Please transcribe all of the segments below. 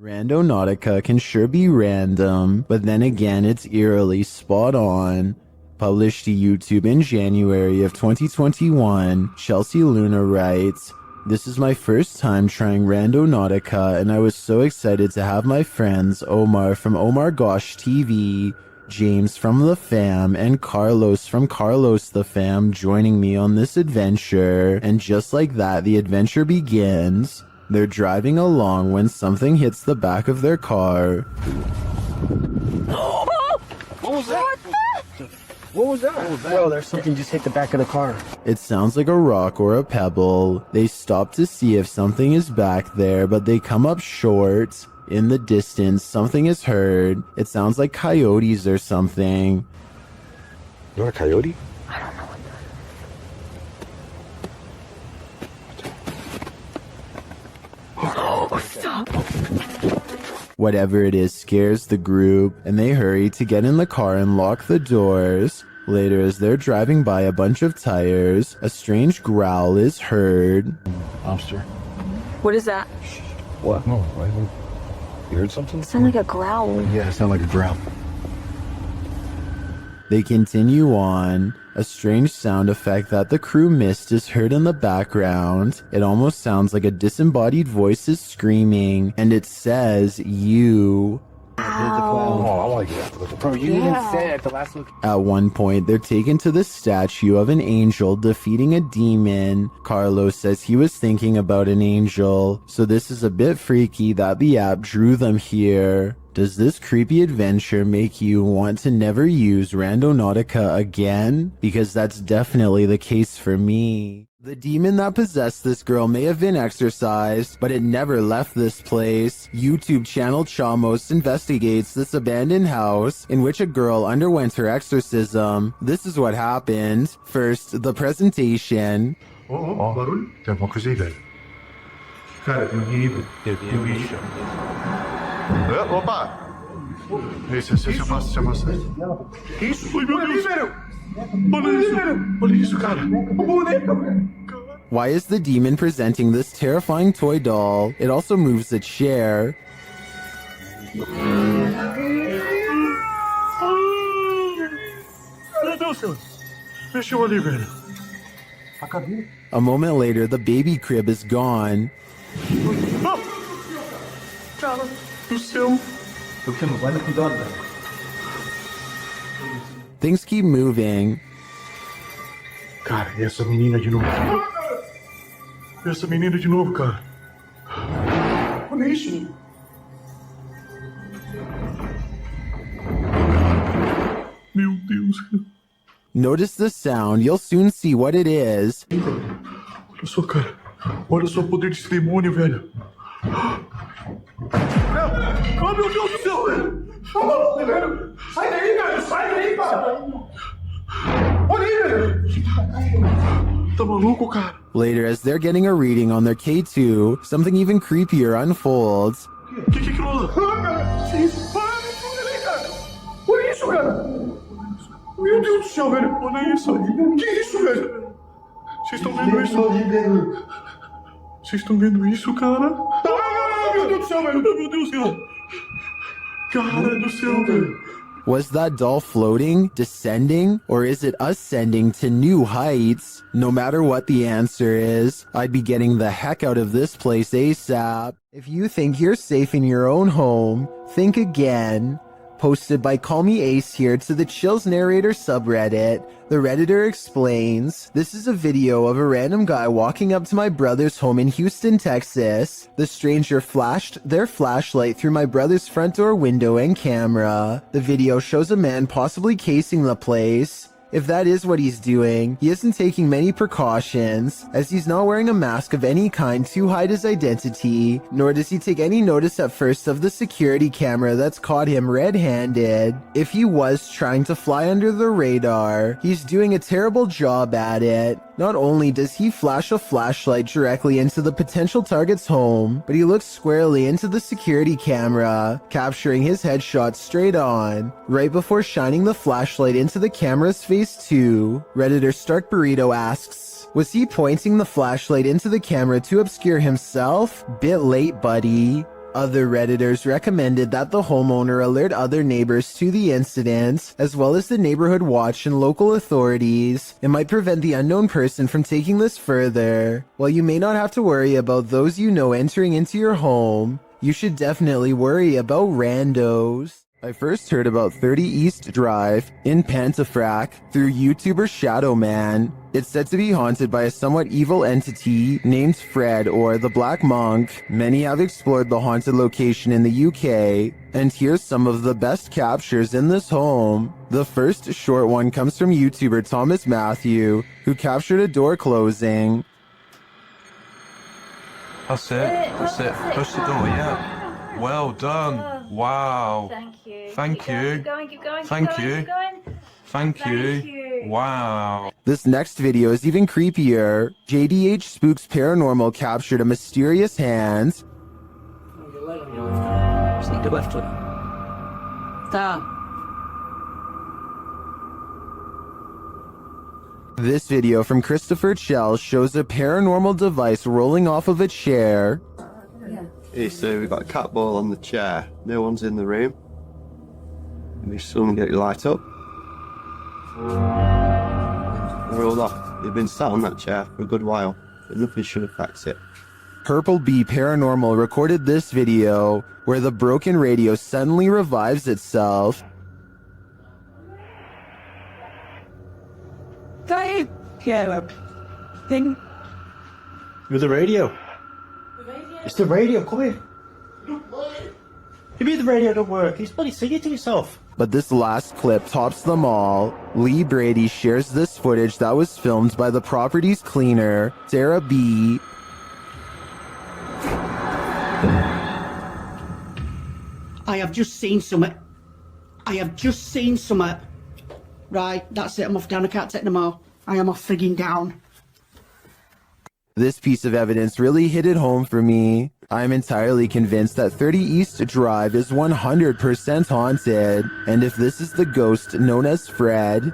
Randonautica can sure be random, but then again it's eerily spot on. Published to YouTube in January of 2021, Chelsea Luna writes, "This is my first time trying Randonautica and I was so excited to have my friends Omar from Omar Gosh TV, James from The Fam, and Carlos from Carlos The Fam joining me on this adventure, and just like that the adventure begins. They're driving along when something hits the back of their car." What was that? What was that? Bro, there's something just hit the back of the car. It sounds like a rock or a pebble. They stop to see if something is back there, but they come up short. In the distance, something is heard. It sounds like coyotes or something. You want a coyote? I don't know what that is. Oh, stop. Whatever it is scares the group, and they hurry to get in the car and lock the doors. Later, as they're driving by a bunch of tires, a strange growl is heard. Lobster. What is that? What? No, why? You heard something? It sounded like a growl. Yeah, it sounded like a growl. They continue on. A strange sound effect that the crew missed is heard in the background. It almost sounds like a disembodied voice is screaming, and it says, "You." Oh, I like that. Bro, you didn't say it at the last look. At one point, they're taken to the statue of an angel defeating a demon. Carlos says he was thinking about an angel, so this is a bit freaky that the app drew them here. Does this creepy adventure make you want to never use Randonautica again? Because that's definitely the case for me. The demon that possessed this girl may have been exorcised, but it never left this place. YouTube channel Chamos investigates this abandoned house in which a girl underwent her exorcism. This is what happened. First, the presentation. Barulho? Tem alguma coisa aí, velho? Cara, tem alguém aí, velho. Tem alguém aí. Opa! Esse eu faço. Que isso? Ai, meu Deus! Olha isso, cara! O boneco, velho! Why is the demon presenting this terrifying toy doll? It also moves a chair. Meu Deus, senhor! Mexeu ali, velho! A cadeira? A moment later, the baby crib is gone. Cara do céu! Things keep moving. Cara, e essa menina de novo? Cara. Olha isso! Meu Deus! Notice the sound. You'll soon see what it is. Olha só, cara. Olha só o poder desse demônio, velho. Oh, meu Deus do céu, velho! Velho! Sai daí, velho! Sai daí, cara! Olha aí, velho! Tá maluco, cara? Later, as they're getting a reading on their K2, something even creepier unfolds. Que é aquilo lá? Ah, cara! Que isso? Olha aí, cara! Olha isso, cara! Meu Deus do céu, velho! Olha isso! Que isso, velho? Vocês estão vendo isso? Vocês estão vendo isso, cara? Ah, meu Deus do céu, velho! Meu Deus, cara! Cara do céu, velho! Was that doll floating, descending, or is it ascending to new heights? No matter what the answer is, I'd be getting the heck out of this place ASAP. If you think you're safe in your own home, think again. Posted by Call Me Ace here to the Chills Narrator subreddit, the Redditor explains, "This is a video of a random guy walking up to my brother's home in Houston, Texas. The stranger flashed their flashlight through my brother's front door window and camera. The video shows a man possibly casing the place. If that is what he's doing, he isn't taking many precautions, as he's not wearing a mask of any kind to hide his identity, nor does he take any notice at first of the security camera that's caught him red-handed. If he was trying to fly under the radar, he's doing a terrible job at it. Not only does he flash a flashlight directly into the potential target's home, but he looks squarely into the security camera, capturing his headshot straight on, right before shining the flashlight into the camera's face too." Redditor Stark Burrito asks, "Was he pointing the flashlight into the camera to obscure himself? Bit late, buddy." Other Redditors recommended that the homeowner alert other neighbors to the incident, as well as the neighborhood watch and local authorities. It might prevent the unknown person from taking this further. While you may not have to worry about those you know entering into your home, you should definitely worry about randos. I first heard about 30 East Drive in Pontefract through YouTuber Shadow Man. It's said to be haunted by a somewhat evil entity named Fred or the Black Monk. Many have explored the haunted location in the UK, and here's some of the best captures in this home. The first short one comes from YouTuber Thomas Matthew, who captured a door closing. That's it. Push the door, yeah. Well done. Wow. Thank you. Thank you. Keep going, keep going, Thank keep going, you. keep going. Thank you. Thank you. Wow. This next video is even creepier. JDH Spooks Paranormal captured a mysterious hand. Sneak the left foot. Down. This video from Christopher Chell shows a paranormal device rolling off of a chair. Hey, so we've got a cat ball on the chair. No one's in the room. And we suddenly get it light up. Rolled off. They've been sat on that chair for a good while, but nothing should affect it. Purple Bee Paranormal recorded this video where the broken radio suddenly revives itself. Dave! Yeah, thing. With the radio. It's the radio, come here. You mean the radio don't work? He's bloody singing to himself. But this last clip tops them all. Lee Brady shares this footage that was filmed by the property's cleaner, Sarah B. I have just seen something. Right, that's it. I'm off down. I can't take no more. I am off frigging down. This piece of evidence really hit it home for me. I'm entirely convinced that 30 East Drive is 100% haunted, and if this is the ghost known as Fred,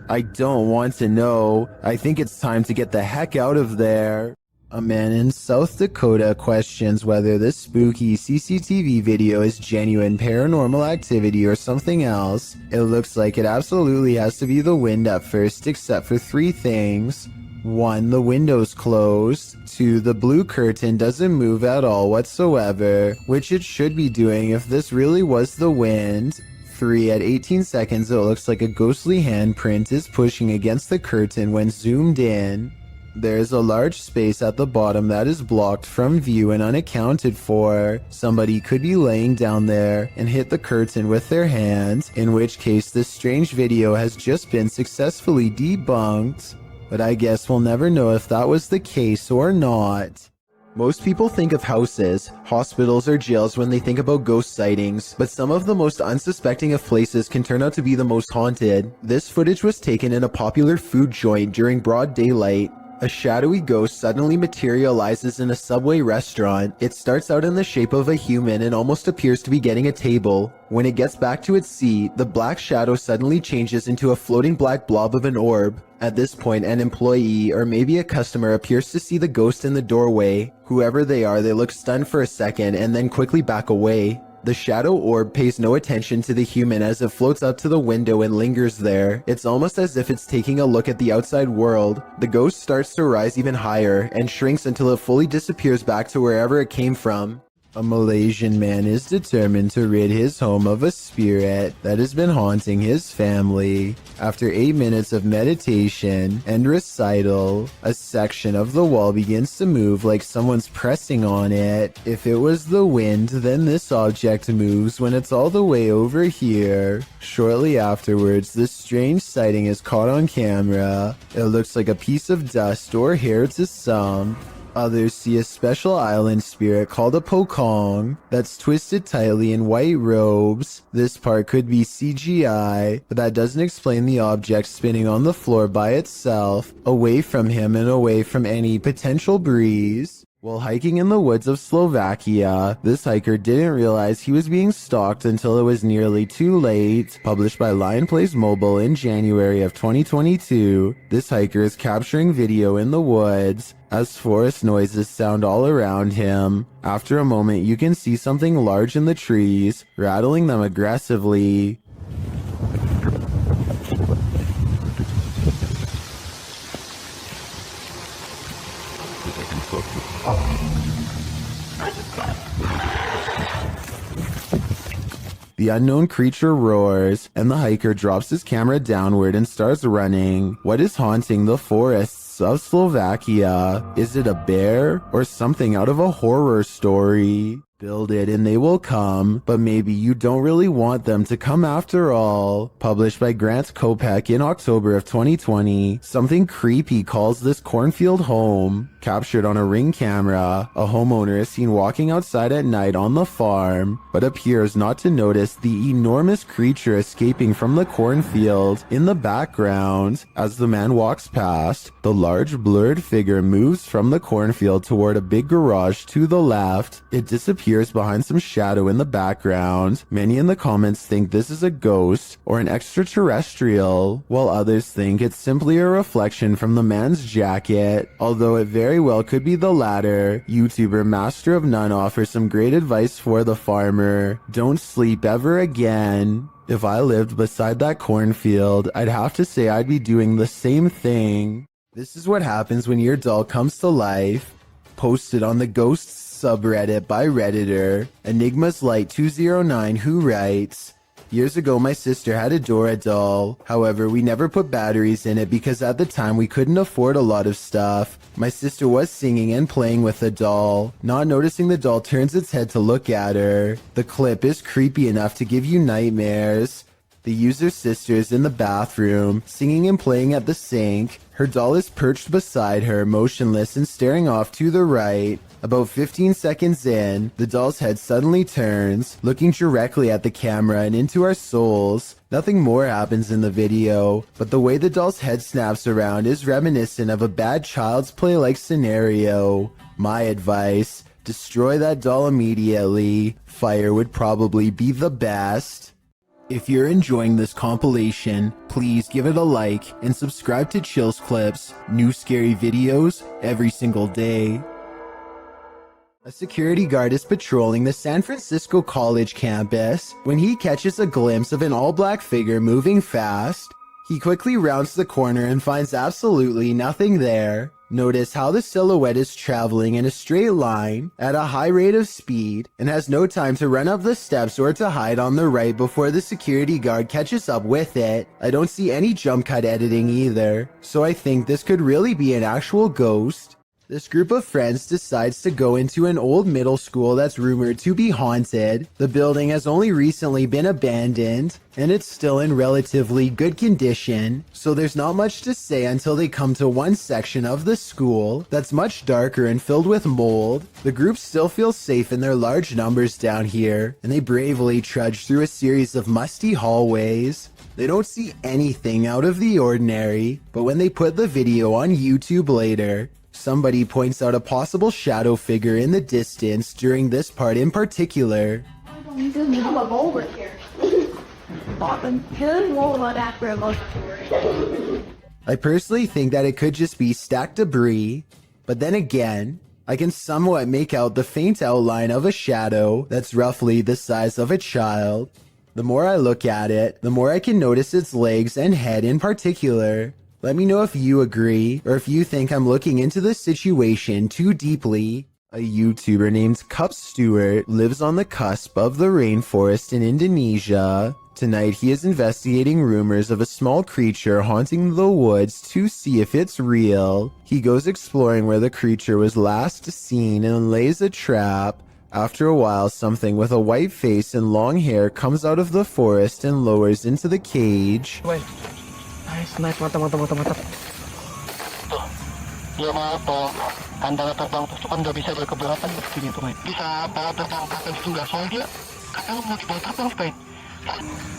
I don't want to know. I think it's time to get the heck out of there. A man in South Dakota questions whether this spooky CCTV video is genuine paranormal activity or something else. It looks like it absolutely has to be the wind at first, except for 3 things. 1. The window's closed. 2. The blue curtain doesn't move at all whatsoever, which it should be doing if this really was the wind. 3. At 18 seconds, it looks like a ghostly handprint is pushing against the curtain when zoomed in. There's a large space at the bottom that is blocked from view and unaccounted for. Somebody could be laying down there and hit the curtain with their hand, in which case this strange video has just been successfully debunked. But I guess we'll never know if that was the case or not. Most people think of houses, hospitals, or jails when they think about ghost sightings, but some of the most unsuspecting of places can turn out to be the most haunted. This footage was taken in a popular food joint during broad daylight. A shadowy ghost suddenly materializes in a Subway restaurant. It starts out in the shape of a human and almost appears to be getting a table. When it gets back to its seat, the black shadow suddenly changes into a floating black blob of an orb. At this point, an employee or maybe a customer appears to see the ghost in the doorway. Whoever they are, they look stunned for a second and then quickly back away. The shadow orb pays no attention to the human as it floats up to the window and lingers there. It's almost as if it's taking a look at the outside world. The ghost starts to rise even higher and shrinks until it fully disappears back to wherever it came from. A Malaysian man is determined to rid his home of a spirit that has been haunting his family. After 8 minutes of meditation and recital, a section of the wall begins to move like someone's pressing on it. If it was the wind, then this object moves when it's all the way over here. Shortly afterwards, this strange sighting is caught on camera. It looks like a piece of dust or hair to some. Others see a special island spirit called a pokong that's twisted tightly in white robes. This part could be CGI, but that doesn't explain the object spinning on the floor by itself, away from him and away from any potential breeze. While hiking in the woods of Slovakia, this hiker didn't realize he was being stalked until it was nearly too late. Published by Lion Plays Mobile in January of 2022, this hiker is capturing video in the woods as forest noises sound all around him. After a moment, you can see something large in the trees, rattling them aggressively. The unknown creature roars, and the hiker drops his camera downward and starts running. What is haunting the forests of Slovakia? Is it a bear or something out of a horror story? Build it and they will come, but maybe you don't really want them to come after all. Published by Grant Kopek in October of 2020, something creepy calls this cornfield home. Captured on a Ring camera, a homeowner is seen walking outside at night on the farm, but appears not to notice the enormous creature escaping from the cornfield in the background. As the man walks past, the large blurred figure moves from the cornfield toward a big garage to the left. It disappears behind some shadow in the background. Many in the comments think this is a ghost or an extraterrestrial, while others think it's simply a reflection from the man's jacket, although it very well could be the latter. YouTuber Master of None offers some great advice for the farmer. Don't sleep ever again. If I lived beside that cornfield, I'd have to say I'd be doing the same thing. This is what happens when your doll comes to life. Posted on the Ghosts subreddit by Redditor Enigma's Light 209, who writes, "Years ago my sister had a Dora doll. However, we never put batteries in it because at the time we couldn't afford a lot of stuff. My sister was singing and playing with the doll. Not noticing the doll turns its head to look at her. The clip is creepy enough to give you nightmares. The user's sister is in the bathroom, singing and playing at the sink. Her doll is perched beside her, motionless and staring off to the right. About 15 seconds in, the doll's head suddenly turns, looking directly at the camera and into our souls. Nothing more happens in the video, but the way the doll's head snaps around is reminiscent of a bad Child's Play-like scenario. My advice, destroy that doll immediately. Fire would probably be the best." If you're enjoying this compilation, please give it a like and subscribe to Chills Clips, new scary videos every single day. A security guard is patrolling the San Francisco College campus when he catches a glimpse of an all-black figure moving fast. He quickly rounds the corner and finds absolutely nothing there. Notice how the silhouette is traveling in a straight line at a high rate of speed and has no time to run up the steps or to hide on the right before the security guard catches up with it. I don't see any jump cut editing either, so I think this could really be an actual ghost. This group of friends decides to go into an old middle school that's rumored to be haunted. The building has only recently been abandoned, and it's still in relatively good condition, so there's not much to say until they come to one section of the school that's much darker and filled with mold. The group still feels safe in their large numbers down here, and they bravely trudge through a series of musty hallways. They don't see anything out of the ordinary, but when they put the video on YouTube later, somebody points out a possible shadow figure in the distance during this part in particular. I personally think that it could just be stacked debris, but then again, I can somewhat make out the faint outline of a shadow that's roughly the size of a child. The more I look at it, the more I can notice its legs and head in particular. Let me know if you agree, or if you think I'm looking into this situation too deeply. A YouTuber named Cup Stewart lives on the cusp of the rainforest in Indonesia. Tonight he is investigating rumors of a small creature haunting the woods to see if it's real. He goes exploring where the creature was last seen and lays a trap. After a while, something with a white face and long hair comes out of the forest and lowers into the cage. Wait. Nice, mantap. Tuh. Ya maaf toh, tanda terbang pasukan nggak bisa berkeberatan begini tuh, mate. Bisa bawa terbang ke atas juga, soalnya katanya mau dibawa terbang, mate.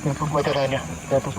Ya tuh, materialnya. Ya tuh.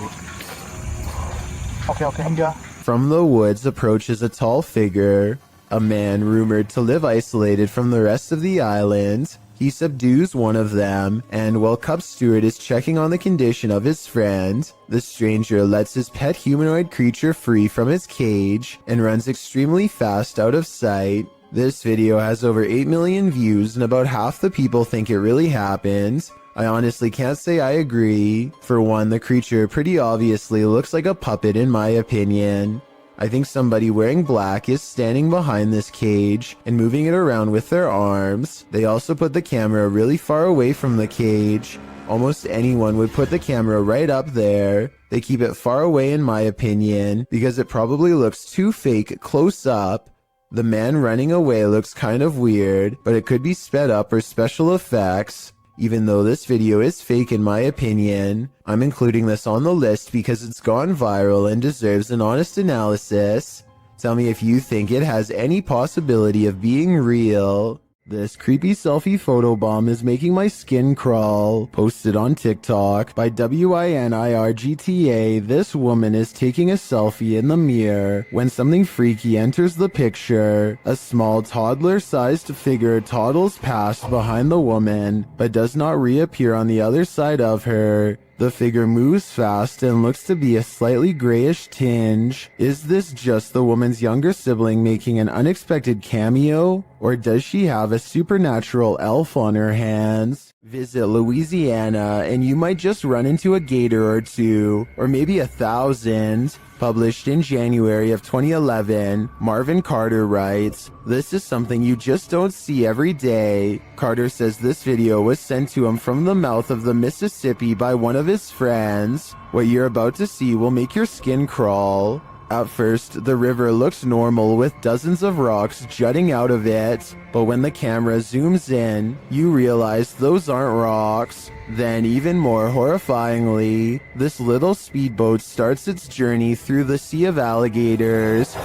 Oke, enggak. From the woods approaches a tall figure. A man rumored to live isolated from the rest of the island. He subdues one of them, and while Cup Stewart is checking on the condition of his friend, the stranger lets his pet humanoid creature free from its cage and runs extremely fast out of sight. This video has over 8 million views and about half the people think it really happened. I honestly can't say I agree. For one, the creature pretty obviously looks like a puppet in my opinion. I think somebody wearing black is standing behind this cage and moving it around with their arms. They also put the camera really far away from the cage. Almost anyone would put the camera right up there. They keep it far away in my opinion because it probably looks too fake close up. The man running away looks kind of weird, but it could be sped up or special effects. Even though this video is fake in my opinion, I'm including this on the list because it's gone viral and deserves an honest analysis. Tell me if you think it has any possibility of being real. This creepy selfie photobomb is making my skin crawl. Posted on TikTok by WINIRGTA, this woman is taking a selfie in the mirror when something freaky enters the picture. A small toddler-sized figure toddles past behind the woman, but does not reappear on the other side of her. The figure moves fast and looks to be a slightly grayish tinge. Is this just the woman's younger sibling making an unexpected cameo? Or does she have a supernatural elf on her hands? Visit Louisiana and you might just run into a gator or two, or maybe 1,000. Published in January of 2011, Marvin Carter writes, "This is something you just don't see every day." Carter says this video was sent to him from the mouth of the Mississippi by one of his friends. What you're about to see will make your skin crawl. At first, the river looks normal with dozens of rocks jutting out of it, but when the camera zooms in, you realize those aren't rocks. Then, even more horrifyingly, this little speedboat starts its journey through the sea of alligators.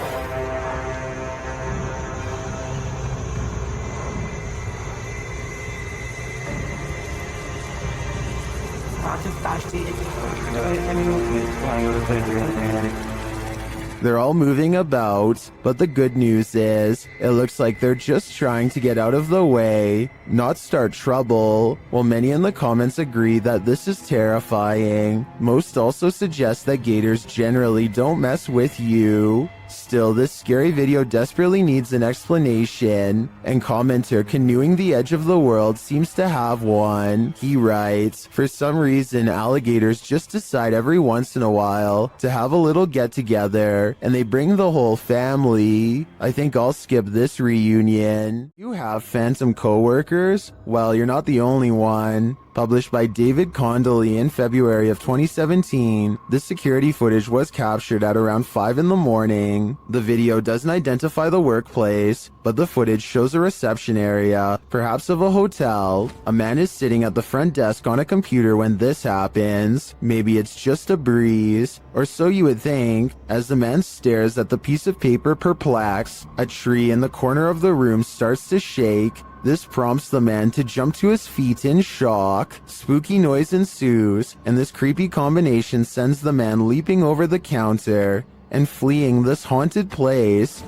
They're all moving about, but the good news is, it looks like they're just trying to get out of the way, not start trouble. While many in the comments agree that this is terrifying, most also suggest that gators generally don't mess with you. Still, this scary video desperately needs an explanation, and commenter Canoeing the Edge of the World seems to have one. He writes, "For some reason, alligators just decide every once in a while to have a little get-together, and they bring the whole family. I think I'll skip this reunion." You have phantom co-workers? Well, you're not the only one. Published by David Condley in February of 2017, this security footage was captured at around 5 in the morning. The video doesn't identify the workplace, but the footage shows a reception area, perhaps of a hotel. A man is sitting at the front desk on a computer when this happens. Maybe it's just a breeze, or so you would think, as the man stares at the piece of paper perplexed. A tree in the corner of the room starts to shake. This prompts the man to jump to his feet in shock. Spooky noise ensues, and this creepy combination sends the man leaping over the counter and fleeing this haunted place.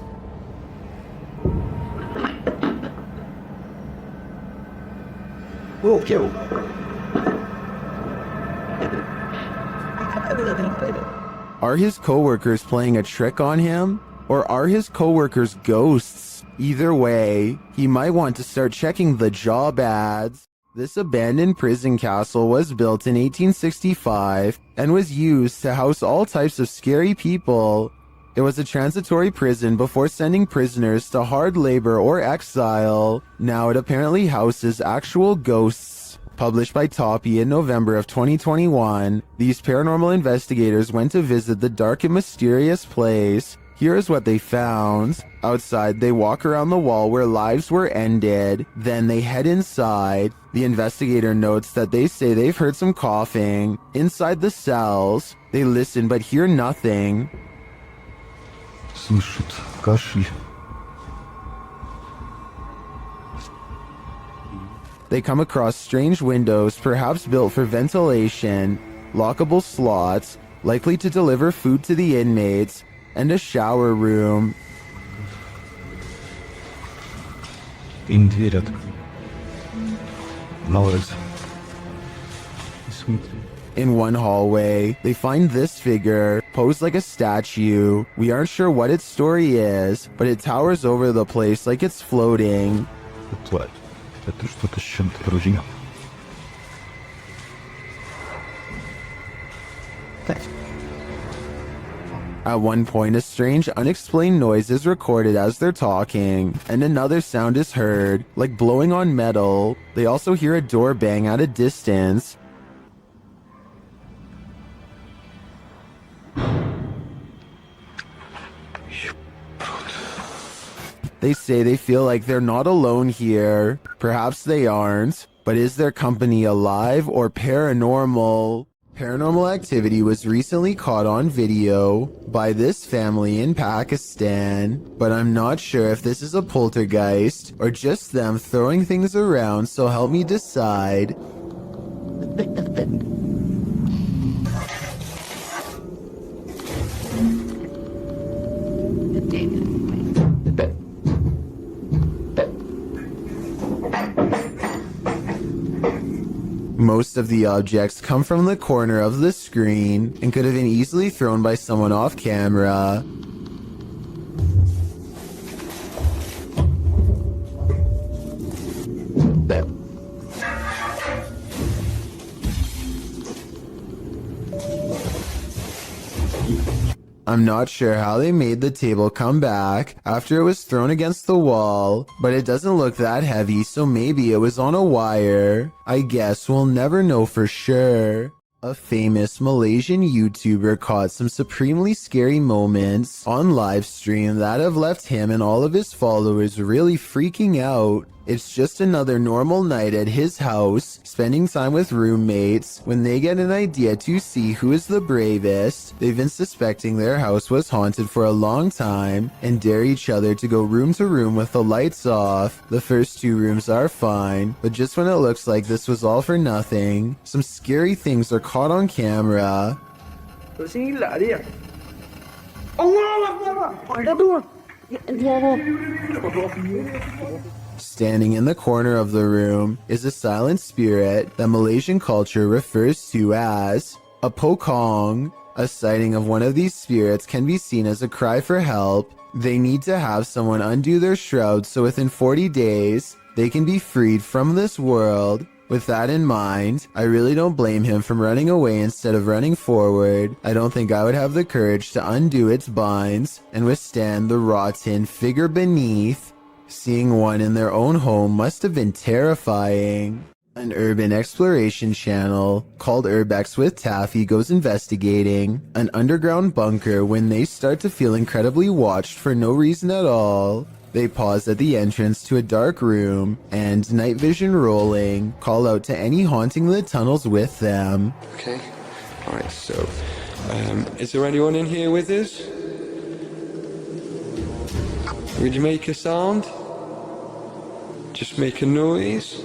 Whoa, yo. Are his coworkers playing a trick on him? Or are his coworkers ghosts? Either way, he might want to start checking the job ads. This abandoned prison castle was built in 1865 and was used to house all types of scary people. It was a transitory prison before sending prisoners to hard labor or exile. Now it apparently houses actual ghosts. Published by Toppy in November of 2021, these paranormal investigators went to visit the dark and mysterious place. Here's what they found. Outside, they walk around the wall where lives were ended. Then they head inside. The investigator notes that they say they've heard some coughing. Inside the cells, they listen but hear nothing. Слышит кашель. They come across strange windows, perhaps built for ventilation, lockable slots, likely to deliver food to the inmates, and a shower room. Индирят. Молодец. In one hallway, they find this figure, posed like a statue. We aren't sure what its story is, but it towers over the place like it's floating. Плать. Это что-то с чем-то вроде. At one point, a strange, unexplained noise is recorded as they're talking, and another sound is heard, like blowing on metal. They also hear a door bang at a distance. They say they feel like they're not alone here. Perhaps they aren't, but is their company alive or paranormal? Paranormal activity was recently caught on video by this family in Pakistan, but I'm not sure if this is a poltergeist or just them throwing things around, so help me decide. Most of the objects come from the corner of the screen and could have been easily thrown by someone off camera. I'm not sure how they made the table come back after it was thrown against the wall, but it doesn't look that heavy, so maybe it was on a wire. I guess we'll never know for sure. A famous Malaysian YouTuber caught some supremely scary moments on live stream that have left him and all of his followers really freaking out. It's just another normal night at his house, spending time with roommates, when they get an idea to see who is the bravest. They've been suspecting their house was haunted for a long time, and dare each other to go room to room with the lights off. The first 2 rooms are fine, but just when it looks like this was all for nothing, some scary things are caught on camera. Standing in the corner of the room is a silent spirit that Malaysian culture refers to as a pokong. A sighting of one of these spirits can be seen as a cry for help. They need to have someone undo their shroud so within 40 days, they can be freed from this world. With that in mind, I really don't blame him from running away instead of running forward. I don't think I would have the courage to undo its binds and withstand the rotten figure beneath. Seeing one in their own home must have been terrifying. An urban exploration channel called Urbex with Taffy goes investigating an underground bunker when they start to feel incredibly watched for no reason at all. They pause at the entrance to a dark room and, night vision rolling, call out to any haunting the tunnels with them. Okay, alright, so, is there anyone in here with us? Would you make a sound? Just make a noise?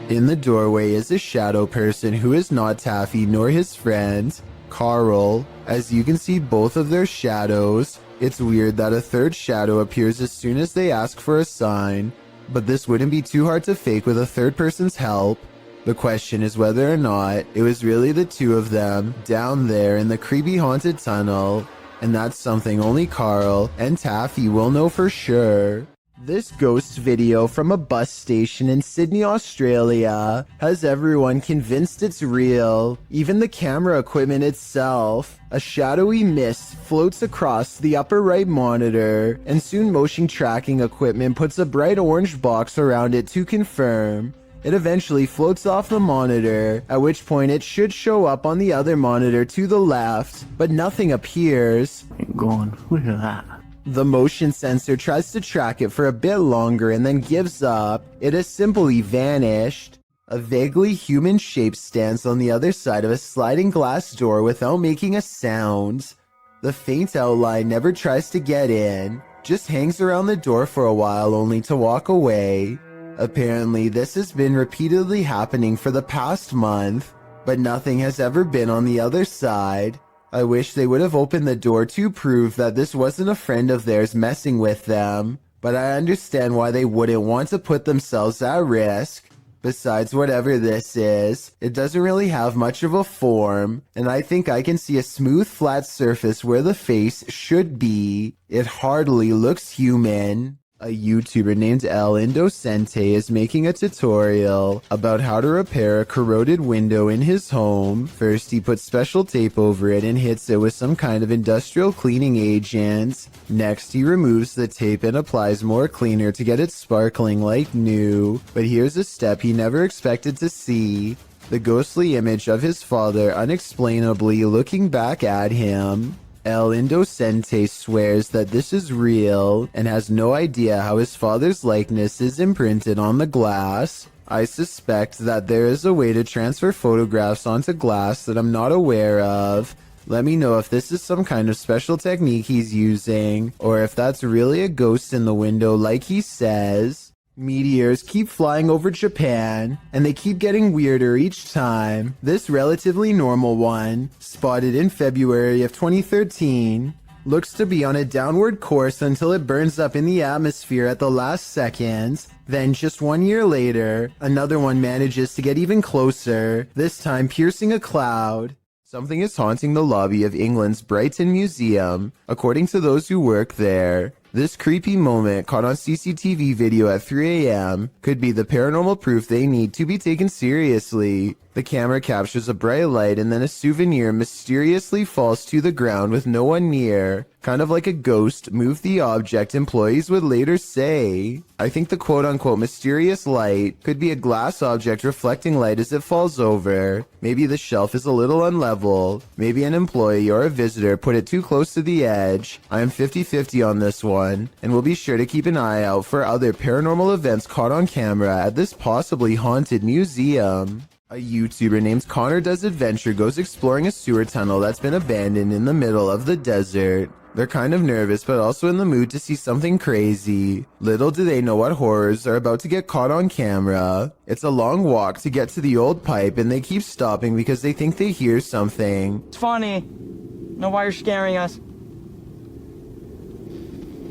In the doorway is a shadow person who is not Taffy nor his friend, Carl. As you can see both of their shadows, it's weird that a third shadow appears as soon as they ask for a sign, but this wouldn't be too hard to fake with a third person's help. The question is whether or not it was really the 2 of them down there in the creepy haunted tunnel, and that's something only Carl and Taffy will know for sure. This ghost video from a bus station in Sydney, Australia has everyone convinced it's real, even the camera equipment itself. A shadowy mist floats across the upper right monitor, and soon motion tracking equipment puts a bright orange box around it to confirm. It eventually floats off the monitor, at which point it should show up on the other monitor to the left, but nothing appears. Go on, look at that. The motion sensor tries to track it for a bit longer and then gives up. It has simply vanished. A vaguely human shape stands on the other side of a sliding glass door without making a sound. The faint outline never tries to get in, just hangs around the door for a while only to walk away. Apparently, this has been repeatedly happening for the past month, but nothing has ever been on the other side. I wish they would have opened the door to prove that this wasn't a friend of theirs messing with them, but I understand why they wouldn't want to put themselves at risk. Besides, whatever this is, it doesn't really have much of a form, and I think I can see a smooth flat surface where the face should be. It hardly looks human. A YouTuber named El Indocente is making a tutorial about how to repair a corroded window in his home. First, he puts special tape over it and hits it with some kind of industrial cleaning agent. Next, he removes the tape and applies more cleaner to get it sparkling like new. But here's a step he never expected to see. The ghostly image of his father unexplainably looking back at him. El Indocente swears that this is real and has no idea how his father's likeness is imprinted on the glass. I suspect that there is a way to transfer photographs onto glass that I'm not aware of. Let me know if this is some kind of special technique he's using, or if that's really a ghost in the window like he says. Meteors keep flying over Japan, and they keep getting weirder each time. This relatively normal one, spotted in February of 2013, looks to be on a downward course until it burns up in the atmosphere at the last second. Then just 1 year later, another one manages to get even closer, this time piercing a cloud. Something is haunting the lobby of England's Brighton Museum, according to those who work there. This creepy moment caught on CCTV video at 3 a.m. could be the paranormal proof they need to be taken seriously. The camera captures a bright light and then a souvenir mysteriously falls to the ground with no one near. Kind of like a ghost moved the object, employees would later say. I think the quote-unquote mysterious light could be a glass object reflecting light as it falls over. Maybe the shelf is a little unlevel. Maybe an employee or a visitor put it too close to the edge. I am 50-50 on this one, and will be sure to keep an eye out for other paranormal events caught on camera at this possibly haunted museum. A YouTuber named Connor Does Adventure goes exploring a sewer tunnel that's been abandoned in the middle of the desert. They're kind of nervous but also in the mood to see something crazy. Little do they know what horrors are about to get caught on camera. It's a long walk to get to the old pipe and they keep stopping because they think they hear something. It's funny. Know why you're scaring us.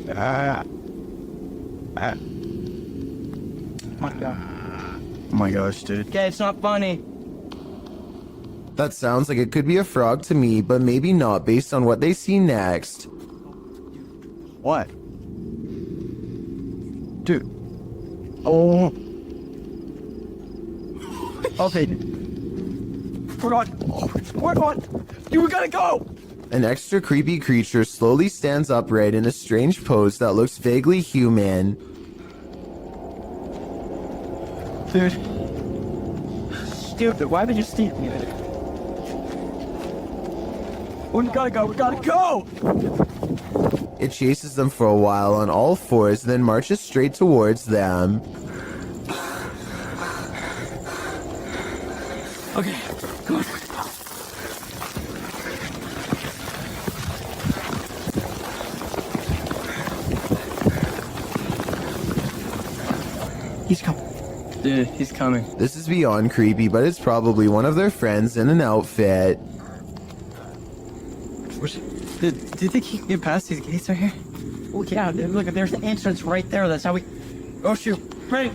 My God. Oh my gosh, dude. Okay, it's not funny. That sounds like it could be a frog to me, but maybe not based on what they see next. What? Dude. Oh. Okay. We're on. You gotta go. An extra creepy creature slowly stands upright in a strange pose that looks vaguely human. Dude. Stupid, why would you steal me? We gotta go, we gotta go! It chases them for a while on all fours, then marches straight towards them. Okay, come on. He's coming. Dude, he's coming. This is beyond creepy, but it's probably one of their friends in an outfit. Do you think he can get past these gates right here? Oh yeah, dude, look, there's the entrance right there. That's how we... Oh shoot. Ready?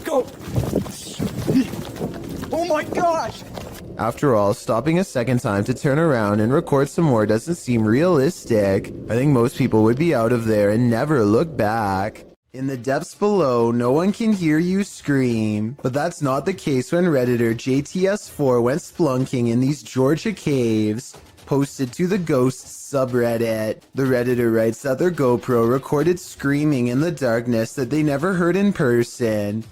Go! Oh my gosh! After all, stopping a second time to turn around and record some more doesn't seem realistic. I think most people would be out of there and never look back. In the depths below, no one can hear you scream, but that's not the case when Redditor JTS4 went splunking in these Georgia caves. Posted to the Ghosts subreddit. The Redditor writes that their GoPro recorded screaming in the darkness that they never heard in person.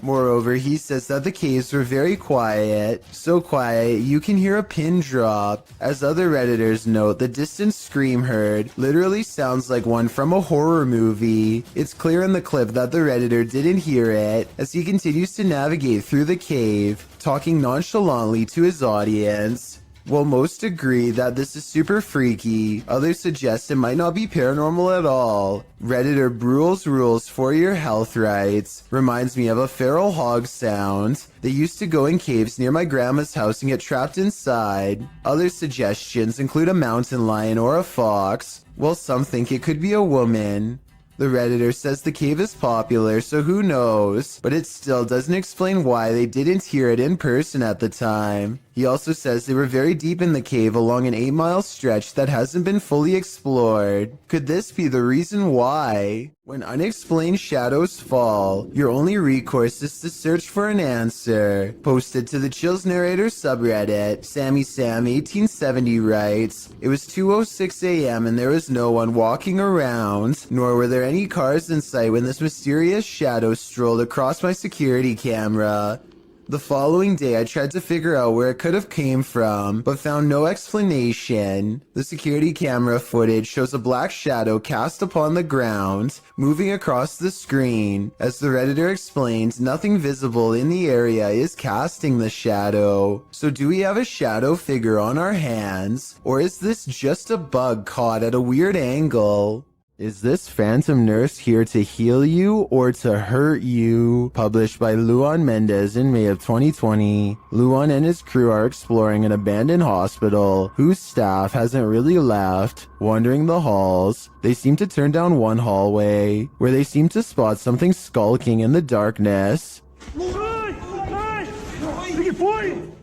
Moreover, he says that the caves were very quiet, so quiet you can hear a pin drop. As other Redditors note, the distant scream heard literally sounds like one from a horror movie. It's clear in the clip that the Redditor didn't hear it, as he continues to navigate through the cave, talking nonchalantly to his audience. While most agree that this is super freaky, others suggest it might not be paranormal at all. Redditor Brule's Rules for Your Health writes, reminds me of a feral hog sound. They used to go in caves near my grandma's house and get trapped inside. Other suggestions include a mountain lion or a fox, while some think it could be a woman. The Redditor says the cave is popular, so who knows, but it still doesn't explain why they didn't hear it in person at the time. He also says they were very deep in the cave along an 8-mile stretch that hasn't been fully explored. Could this be the reason why? When unexplained shadows fall, your only recourse is to search for an answer. Posted to the Chills Narrator subreddit, Sammy Sam 1870 writes, it was 2:06 a.m. and there was no one walking around, nor were there any cars in sight when this mysterious shadow strolled across my security camera. The following day, I tried to figure out where it could have came from, but found no explanation. The security camera footage shows a black shadow cast upon the ground, moving across the screen. As the Redditor explains, nothing visible in the area is casting the shadow. So do we have a shadow figure on our hands, or is this just a bug caught at a weird angle? Is this phantom nurse here to heal you or to hurt you? Published by Luan Mendez in May of 2020. Luan and his crew are exploring an abandoned hospital whose staff hasn't really left. Wandering the halls, they seem to turn down one hallway where they seem to spot something skulking in the darkness.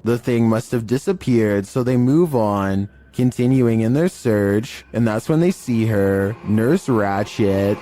The thing must have disappeared, so they move on, continuing in their search, and that's when they see her, Nurse Ratchet.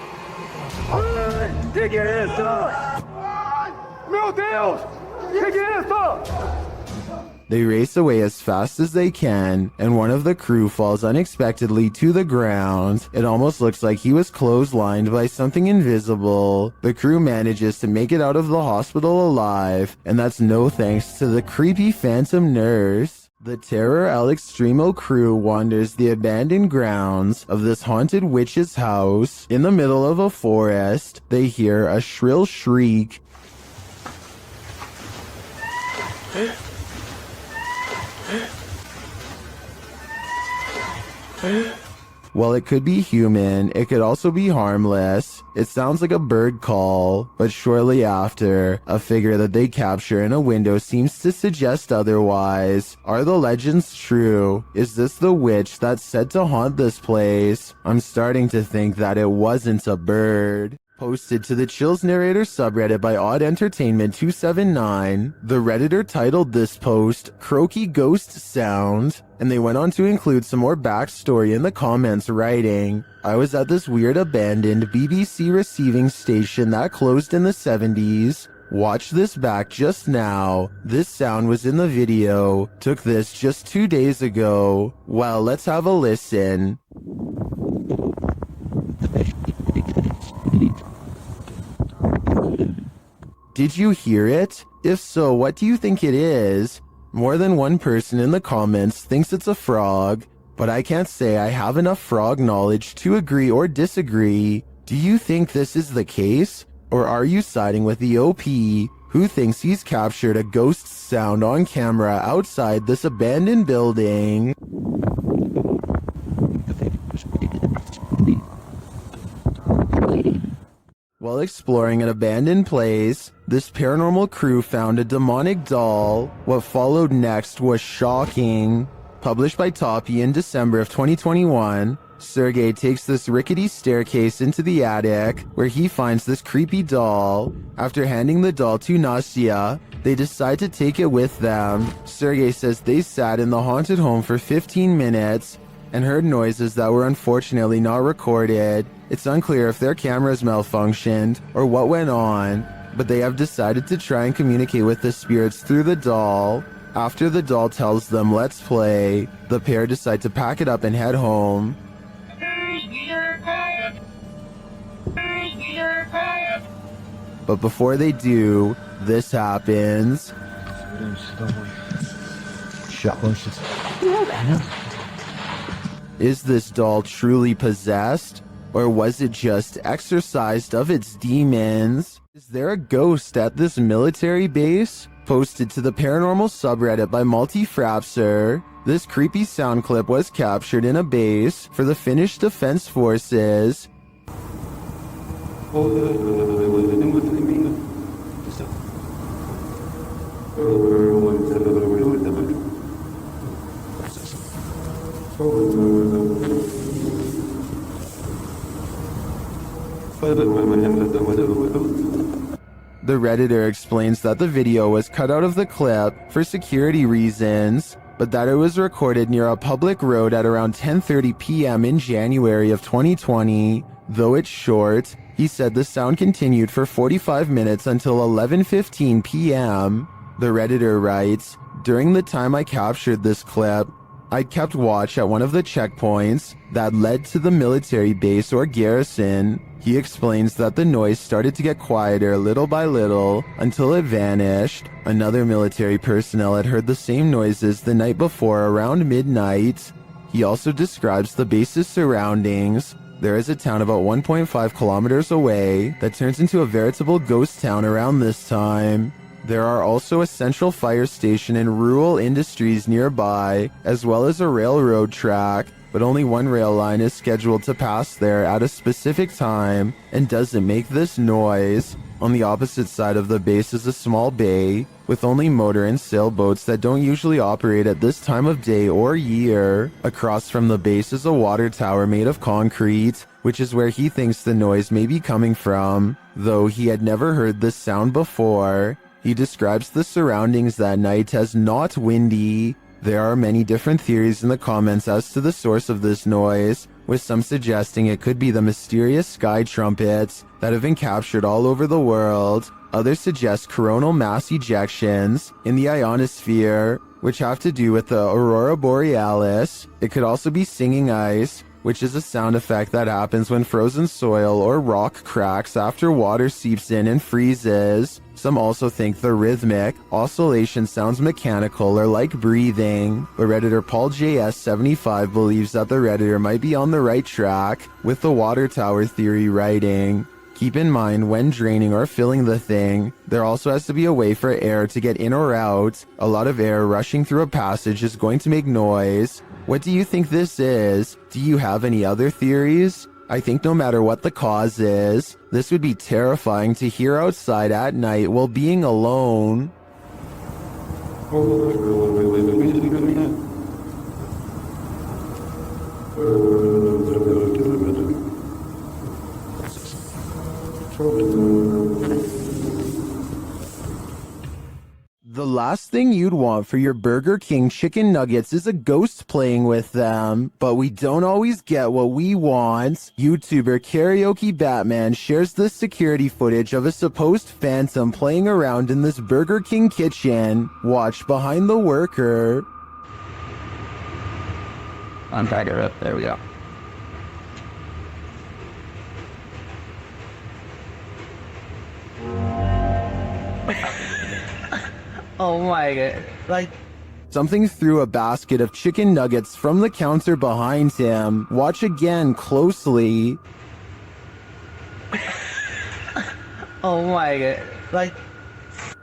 They race away as fast as they can, and one of the crew falls unexpectedly to the ground. It almost looks like he was clotheslined by something invisible. The crew manages to make it out of the hospital alive, and that's no thanks to the creepy phantom nurse. The Terror Al Extremo crew wanders the abandoned grounds of this haunted witch's house. In the middle of a forest, they hear a shrill shriek. While it could be human, it could also be harmless. It sounds like a bird call, but shortly after, a figure that they capture in a window seems to suggest otherwise. Are the legends true? Is this the witch that's said to haunt this place? I'm starting to think that it wasn't a bird. Posted to the Chills Narrator subreddit by Odd Entertainment 279, the Redditor titled this post, Croaky Ghost Sound, and they went on to include some more backstory in the comments writing, I was at this weird abandoned BBC receiving station that closed in the 70s. Watch this back just now. This sound was in the video. Took this just 2 days ago. Well, let's have a listen. Did you hear it? If so, what do you think it is? More than one person in the comments thinks it's a frog, but I can't say I have enough frog knowledge to agree or disagree. Do you think this is the case? Or are you siding with the OP, who thinks he's captured a ghost sound on camera outside this abandoned building? While exploring an abandoned place, this paranormal crew found a demonic doll. What followed next was shocking. Published by Toppy in December of 2021, Sergey takes this rickety staircase into the attic, where he finds this creepy doll. After handing the doll to Nastya, they decide to take it with them. Sergey says they sat in the haunted home for 15 minutes, and heard noises that were unfortunately not recorded. It's unclear if their cameras malfunctioned or what went on, but they have decided to try and communicate with the spirits through the doll. After the doll tells them let's play, the pair decide to pack it up and head home. But before they do, this happens. Is this doll truly possessed? Or was it just exorcised of its demons? Is there a ghost at this military base? Posted to the paranormal subreddit by Multifrapser, this creepy sound clip was captured in a base for the Finnish Defense Forces. The Redditor explains that the video was cut out of the clip for security reasons, but that it was recorded near a public road at around 10:30 p.m. in January of 2020. Though it's short, he said the sound continued for 45 minutes until 11:15 p.m. The Redditor writes, "During the time I captured this clip, I kept watch at one of the checkpoints that led to the military base or garrison." He explains that the noise started to get quieter little by little until it vanished. Another military personnel had heard the same noises the night before around midnight. He also describes the base's surroundings. There is a town about 1.5 kilometers away that turns into a veritable ghost town around this time. There are also a central fire station and rural industries nearby, as well as a railroad track, but only one rail line is scheduled to pass there at a specific time and doesn't make this noise. On the opposite side of the base is a small bay with only motor and sailboats that don't usually operate at this time of day or year. Across from the base is a water tower made of concrete, which is where he thinks the noise may be coming from, though he had never heard this sound before. He describes the surroundings that night as not windy. There are many different theories in the comments as to the source of this noise, with some suggesting it could be the mysterious sky trumpets that have been captured all over the world. Others suggest coronal mass ejections in the ionosphere, which have to do with the aurora borealis. It could also be singing ice, which is a sound effect that happens when frozen soil or rock cracks after water seeps in and freezes. Some also think the rhythmic oscillation sounds mechanical or like breathing, but Redditor Paul JS75 believes that the Redditor might be on the right track with the water tower theory writing. Keep in mind, when draining or filling the thing, there also has to be a way for air to get in or out. A lot of air rushing through a passage is going to make noise. What do you think this is? Do you have any other theories? I think no matter what the cause is, this would be terrifying to hear outside at night while being alone. The last thing you'd want for your Burger King chicken nuggets is a ghost playing with them, but we don't always get what we want. YouTuber Karaoke Batman shares this security footage of a supposed phantom playing around in this Burger King kitchen. Watch behind the worker. Unpack her up. There we go. Oh my god. Like, something threw a basket of chicken nuggets from the counter behind him. Watch again closely. oh my god. Like,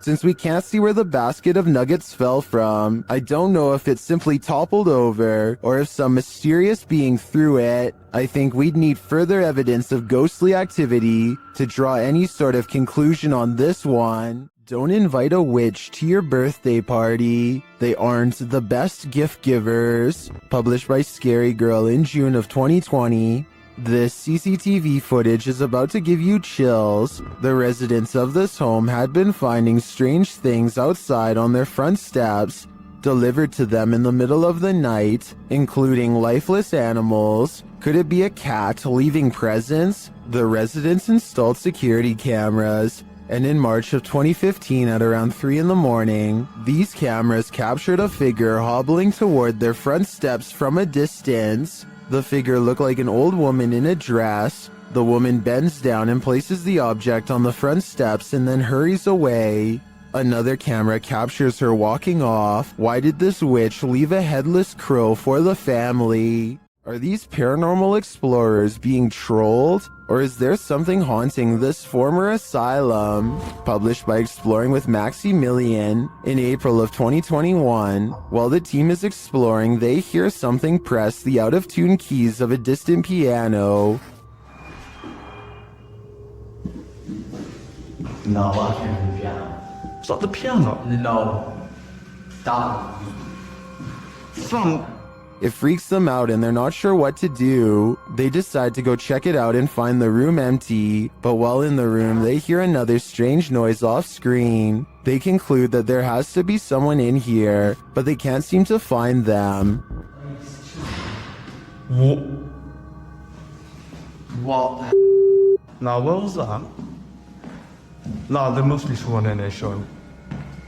since we can't see where the basket of nuggets fell from, I don't know if it simply toppled over or if some mysterious being threw it. I think we'd need further evidence of ghostly activity to draw any sort of conclusion on this one. Don't invite a witch to your birthday party. They aren't the best gift givers. Published by Scary Girl in June of 2020. This CCTV footage is about to give you chills. The residents of this home had been finding strange things outside on their front steps, delivered to them in the middle of the night, including lifeless animals. Could it be a cat leaving presents? The residents installed security cameras, and in March of 2015 at around 3 in the morning, these cameras captured a figure hobbling toward their front steps from a distance. The figure looked like an old woman in a dress. The woman bends down and places the object on the front steps and then hurries away. Another camera captures her walking off. Why did this witch leave a headless crow for the family? Are these paranormal explorers being trolled? Or is there something haunting this former asylum? Published by Exploring with Maximilian in April of 2021. While the team is exploring, they hear something press the out-of-tune keys of a distant piano. No, I can't hear the piano. It's not the piano. No. Stop. From. It freaks them out and they're not sure what to do. They decide to go check it out and find the room empty, but while in the room, they hear another strange noise off screen. They conclude that there has to be someone in here, but they can't seem to find them. What? No, what was that? No, there must be someone in here, Sean.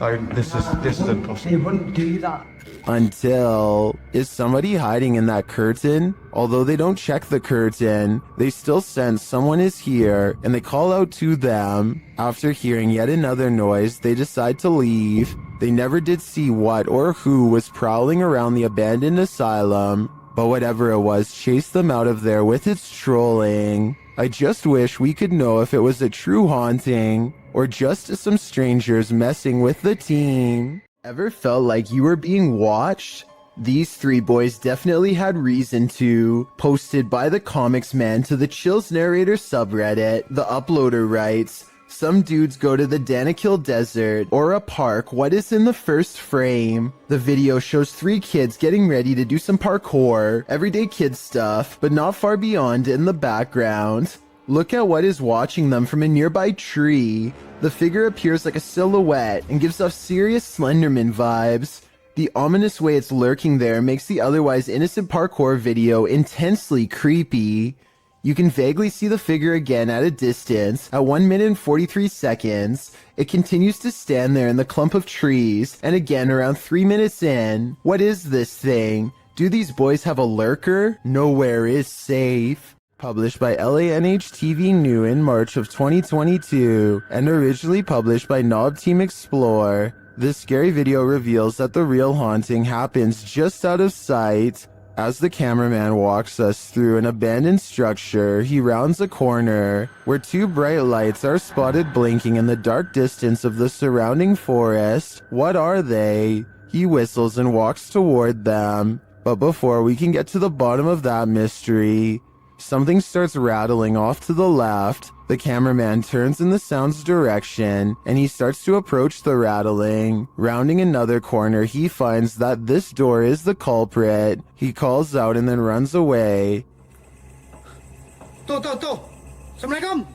Like, this is impossible. They wouldn't do that. Until, is somebody hiding in that curtain? Although they don't check the curtain, they still sense someone is here and they call out to them. After hearing yet another noise, they decide to leave. They never did see what or who was prowling around the abandoned asylum, but whatever it was chased them out of there with its trolling. I just wish we could know if it was a true haunting or just some strangers messing with the team. Ever felt like you were being watched? These three boys definitely had reason to. Posted by the Comics Man to the Chills Narrator subreddit, the uploader writes, some dudes go to the Danakil Desert or a park. What is in the first frame? The video shows three kids getting ready to do some parkour, everyday kid stuff, but not far beyond in the background. Look at what is watching them from a nearby tree. The figure appears like a silhouette and gives off serious Slenderman vibes. The ominous way it's lurking there makes the otherwise innocent parkour video intensely creepy. You can vaguely see the figure again at a distance. At 1 minute and 43 seconds, it continues to stand there in the clump of trees, and again around 3 minutes in. What is this thing? Do these boys have a lurker? Nowhere is safe. Published by LANH-TV New in March of 2022, and originally published by Knob Team Explore. This scary video reveals that the real haunting happens just out of sight. As the cameraman walks us through an abandoned structure, he rounds a corner, where two bright lights are spotted blinking in the dark distance of the surrounding forest. What are they? He whistles and walks toward them. But before we can get to the bottom of that mystery, something starts rattling off to the left. The cameraman turns in the sound's direction, and he starts to approach the rattling. Rounding another corner, he finds that this door is the culprit. He calls out and then runs away. Assalamualaikum.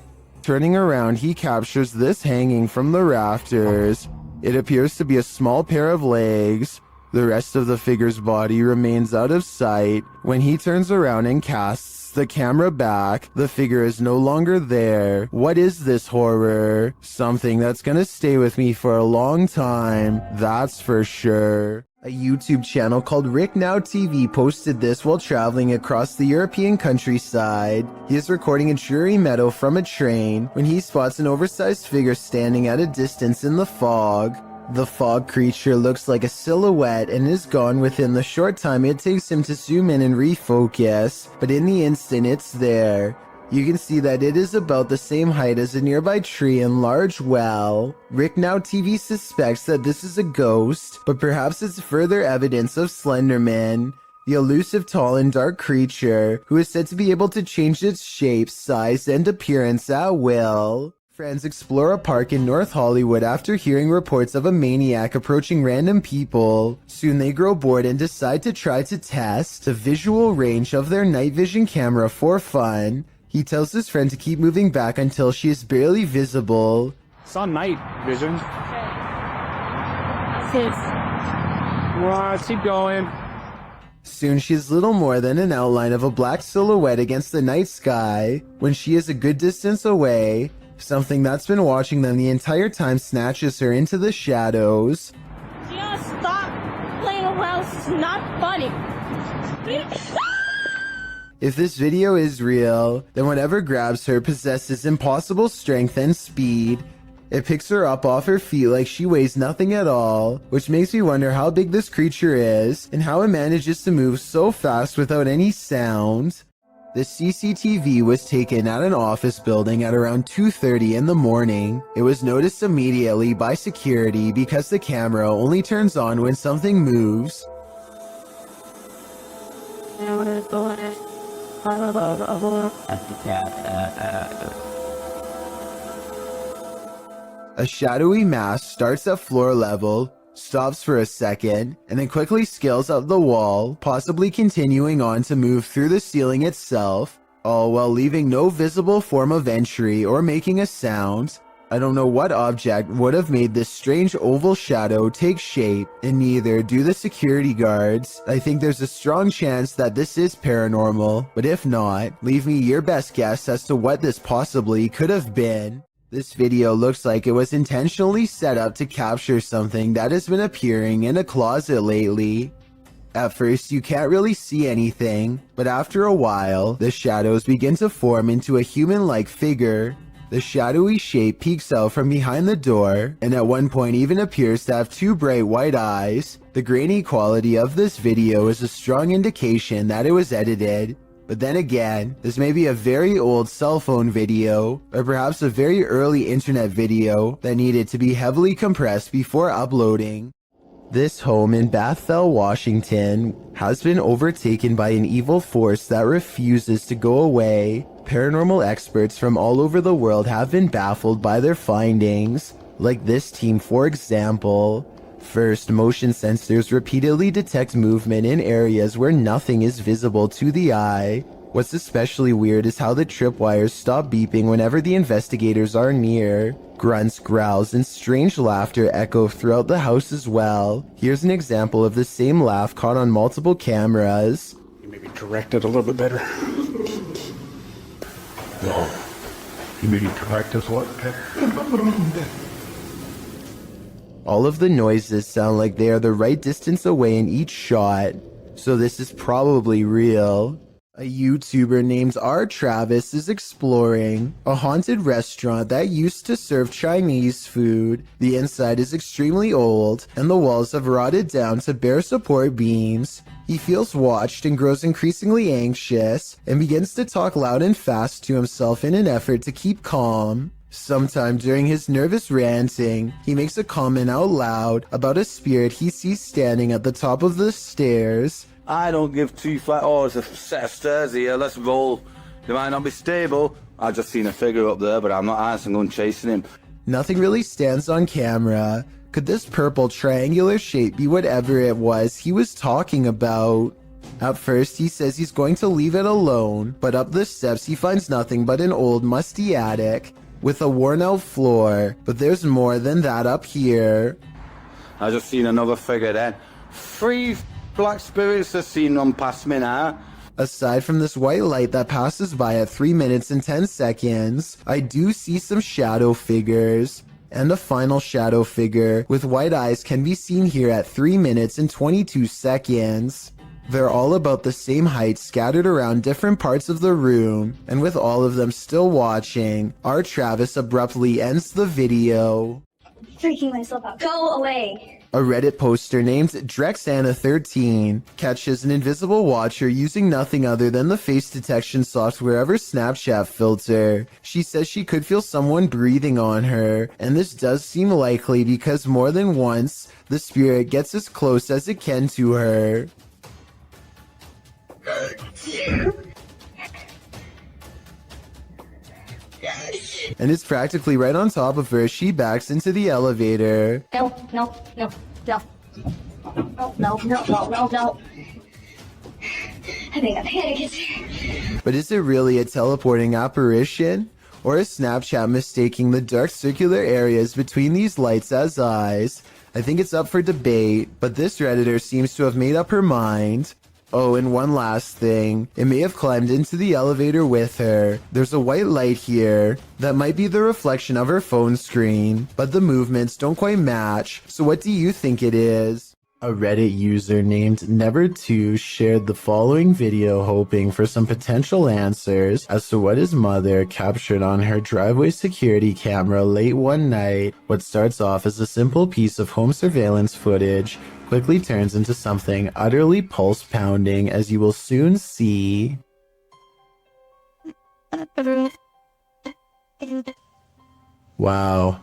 Turning around, he captures this hanging from the rafters. It appears to be a small pair of legs. The rest of the figure's body remains out of sight. When he turns around and casts the camera back, the figure is no longer there. What is this horror? Something that's gonna stay with me for a long time, that's for sure. A YouTube channel called Rick Now TV posted this while traveling across the European countryside. He is recording a dreary meadow from a train when he spots an oversized figure standing at a distance in the fog. The fog creature looks like a silhouette and is gone within the short time it takes him to zoom in and refocus, but in the instant it's there. You can see that it is about the same height as a nearby tree and large well. Rick Now TV suspects that this is a ghost, but perhaps it's further evidence of Slenderman, the elusive tall and dark creature who is said to be able to change its shape, size, and appearance at will. Friends explore a park in North Hollywood after hearing reports of a maniac approaching random people. Soon they grow bored and decide to try to test the visual range of their night vision camera for fun. He tells his friend to keep moving back until she is barely visible. It's on night vision. Keep going. Soon she is little more than an outline of a black silhouette against the night sky. When she is a good distance away, something that's been watching them the entire time snatches her into the shadows. Just stop playing around. It's not funny. If this video is real, then whatever grabs her possesses impossible strength and speed. It picks her up off her feet like she weighs nothing at all, which makes me wonder how big this creature is and how it manages to move so fast without any sound. The CCTV was taken at an office building at around 2:30 in the morning. It was noticed immediately by security because the camera only turns on when something moves. A shadowy mass starts at floor level, stops for a second, and then quickly scales up the wall, possibly continuing on to move through the ceiling itself, all while leaving no visible form of entry or making a sound. I don't know what object would have made this strange oval shadow take shape, and neither do the security guards. I think there's a strong chance that this is paranormal, but if not, leave me your best guess as to what this possibly could have been. This video looks like it was intentionally set up to capture something that has been appearing in a closet lately. At first, you can't really see anything, but after a while, the shadows begin to form into a human-like figure. The shadowy shape peeks out from behind the door, and at one point even appears to have two bright white eyes. The grainy quality of this video is a strong indication that it was edited. But then again, this may be a very old cell phone video, or perhaps a very early internet video that needed to be heavily compressed before uploading. This home in Bethel, Washington, has been overtaken by an evil force that refuses to go away. Paranormal experts from all over the world have been baffled by their findings, like this team for example. First, motion sensors repeatedly detect movement in areas where nothing is visible to the eye. What's especially weird is how the tripwires stop beeping whenever the investigators are near. Grunts, growls, and strange laughter echo throughout the house as well. Here's an example of the same laugh caught on multiple cameras. You maybe direct it a little bit better. No. You maybe direct us what? All of the noises sound like they are the right distance away in each shot, so this is probably real. A YouTuber named R. Travis is exploring a haunted restaurant that used to serve Chinese food. The inside is extremely old, and the walls have rotted down to bare support beams. He feels watched and grows increasingly anxious, and begins to talk loud and fast to himself in an effort to keep calm. Sometime during his nervous ranting, he makes a comment out loud about a spirit he sees standing at the top of the stairs. I don't give two flat. Oh, there's a set of stairs here. Let's roll. They might not be stable. I just seen a figure up there, but I'm not answering on chasing him. Nothing really stands on camera. Could this purple triangular shape be whatever it was he was talking about? At first, he says he's going to leave it alone, but up the steps he finds nothing but an old musty attic with a worn-out floor. But there's more than that up here. I just seen another figure then. Three black spirits have seen them past me now. Aside from this white light that passes by at 3 minutes and 10 seconds, I do see some shadow figures. And a final shadow figure with white eyes can be seen here at 3 minutes and 22 seconds. They're all about the same height, scattered around different parts of the room, and with all of them still watching, R. Travis abruptly ends the video. Freaking myself out. Go away. A Reddit poster named Drexana13 catches an invisible watcher using nothing other than the face detection software of her Snapchat filter. She says she could feel someone breathing on her, and this does seem likely because more than once, the spirit gets as close as it can to her. And it's practically right on top of her as she backs into the elevator. No, no, no, no. No, no, no, no, no, no. I think a panic is here. But is it really a teleporting apparition? Or is Snapchat mistaking the dark circular areas between these lights as eyes? I think it's up for debate, but this Redditor seems to have made up her mind. Oh, and one last thing. It may have climbed into the elevator with her. There's a white light here that might be the reflection of her phone screen, but the movements don't quite match. So what do you think it is? A Reddit user named Never2 shared the following video hoping for some potential answers as to what his mother captured on her driveway security camera late one night. What starts off as a simple piece of home surveillance footage quickly turns into something utterly pulse-pounding, as you will soon see. Wow.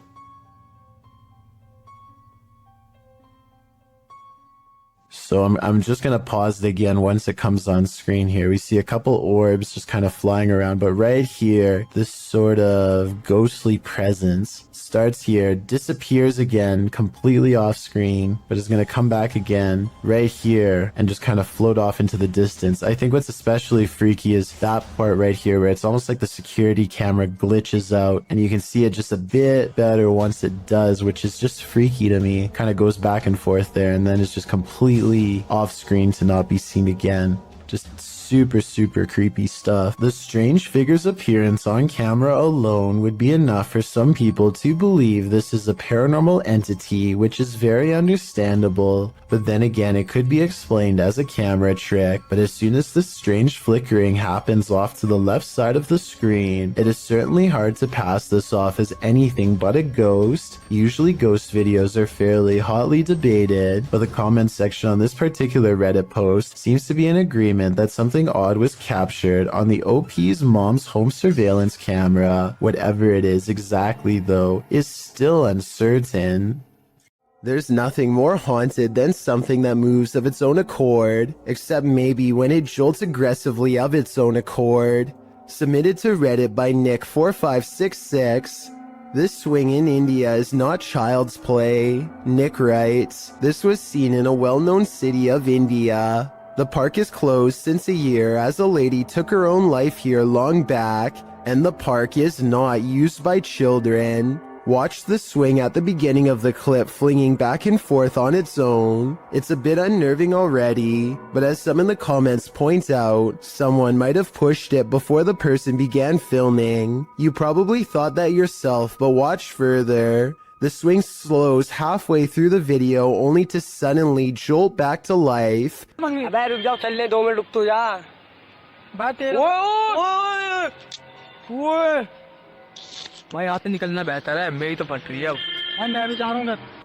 So I'm just going to pause it again once it comes on screen here. We see a couple orbs just kind of flying around, but right here, this sort of ghostly presence starts here, disappears again, completely off screen, but is going to come back again right here and just kind of float off into the distance. I think what's especially freaky is that part right here where it's almost like the security camera glitches out and you can see it just a bit better once it does, which is just freaky to me. Kind of goes back and forth there and then it's just completely off screen to not be seen again. Just super creepy stuff. The strange figure's appearance on camera alone would be enough for some people to believe this is a paranormal entity, which is very understandable, but then again it could be explained as a camera trick. But as soon as this strange flickering happens off to the left side of the screen, it is certainly hard to pass this off as anything but a ghost. Usually ghost videos are fairly hotly debated, but the comment section on this particular Reddit post seems to be in agreement that something odd was captured on the OP's mom's home surveillance camera. Whatever it is exactly, though, is still uncertain. There's nothing more haunted than something that moves of its own accord, except maybe when it jolts aggressively of its own accord. Submitted to Reddit by Nick4566. This swing in India is not child's play. Nick writes, this was seen in a well-known city of India. The park is closed since a year as a lady took her own life here long back, and the park is not used by children. Watch the swing at the beginning of the clip flinging back and forth on its own. It's a bit unnerving already, but as some in the comments point out, someone might have pushed it before the person began filming. You probably thought that yourself, but watch further. The swing slows halfway through the video only to suddenly jolt back to life.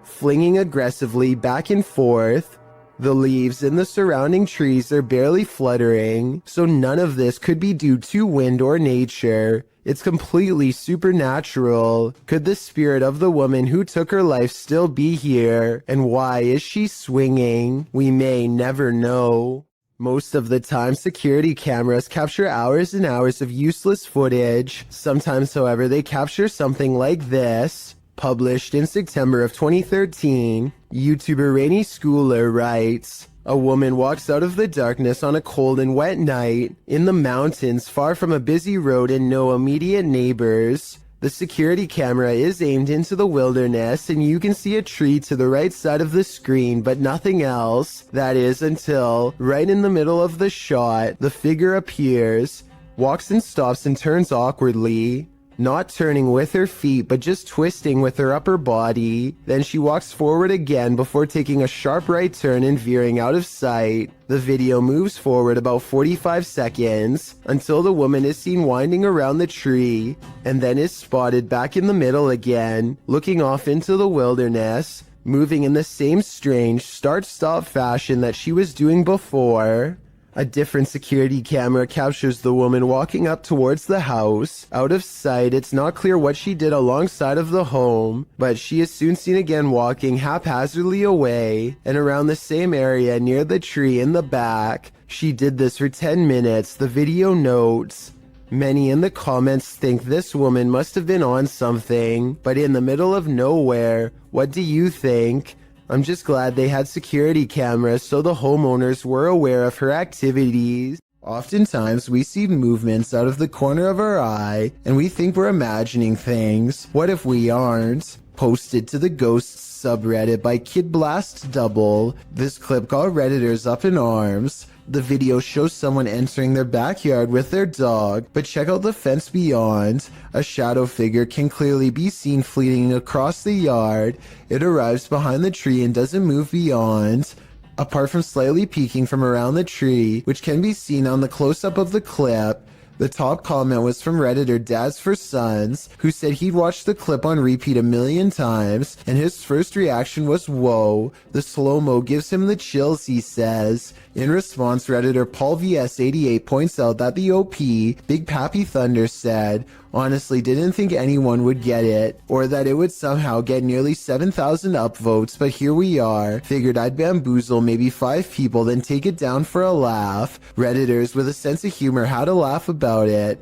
Flinging aggressively back and forth. The leaves in the surrounding trees are barely fluttering, so none of this could be due to wind or nature. It's completely supernatural. Could the spirit of the woman who took her life still be here? And why is she swinging? We may never know. Most of the time, security cameras capture hours and hours of useless footage. Sometimes, however, they capture something like this. Published in September of 2013, YouTuber Rainy Schooler writes, a woman walks out of the darkness on a cold and wet night in the mountains far from a busy road and no immediate neighbors. The security camera is aimed into the wilderness and you can see a tree to the right side of the screen but nothing else. That is until, right in the middle of the shot, the figure appears, walks and stops and turns awkwardly. Not turning with her feet, but just twisting with her upper body. Then she walks forward again before taking a sharp right turn and veering out of sight. The video moves forward about 45 seconds until the woman is seen winding around the tree and then is spotted back in the middle again, looking off into the wilderness, moving in the same strange start-stop fashion that she was doing before. A different security camera captures the woman walking up towards the house. Out of sight, it's not clear what she did alongside of the home, but she is soon seen again walking haphazardly away and around the same area near the tree in the back. She did this for 10 minutes, the video notes. Many in the comments think this woman must have been on something, but in the middle of nowhere. What do you think? I'm just glad they had security cameras so the homeowners were aware of her activities. Oftentimes, we see movements out of the corner of our eye, and we think we're imagining things. What if we aren't? Posted to the Ghosts subreddit by Kid Blast Double, this clip got Redditors up in arms. The video shows someone entering their backyard with their dog, but check out the fence beyond. A shadow figure can clearly be seen fleeting across the yard. It arrives behind the tree and doesn't move beyond. Apart from slightly peeking from around the tree, which can be seen on the close-up of the clip, the top comment was from Redditor Dads for Sons, who said he'd watched the clip on repeat a million times, and his first reaction was, "Whoa, the slow-mo gives him the chills," he says. In response, Redditor Paul VS88 points out that the OP, Big Pappy Thunder, said, "Honestly didn't think anyone would get it, or that it would somehow get nearly 7,000 upvotes, but here we are. Figured I'd bamboozle maybe 5 people, then take it down for a laugh." Redditors with a sense of humor had a laugh about it.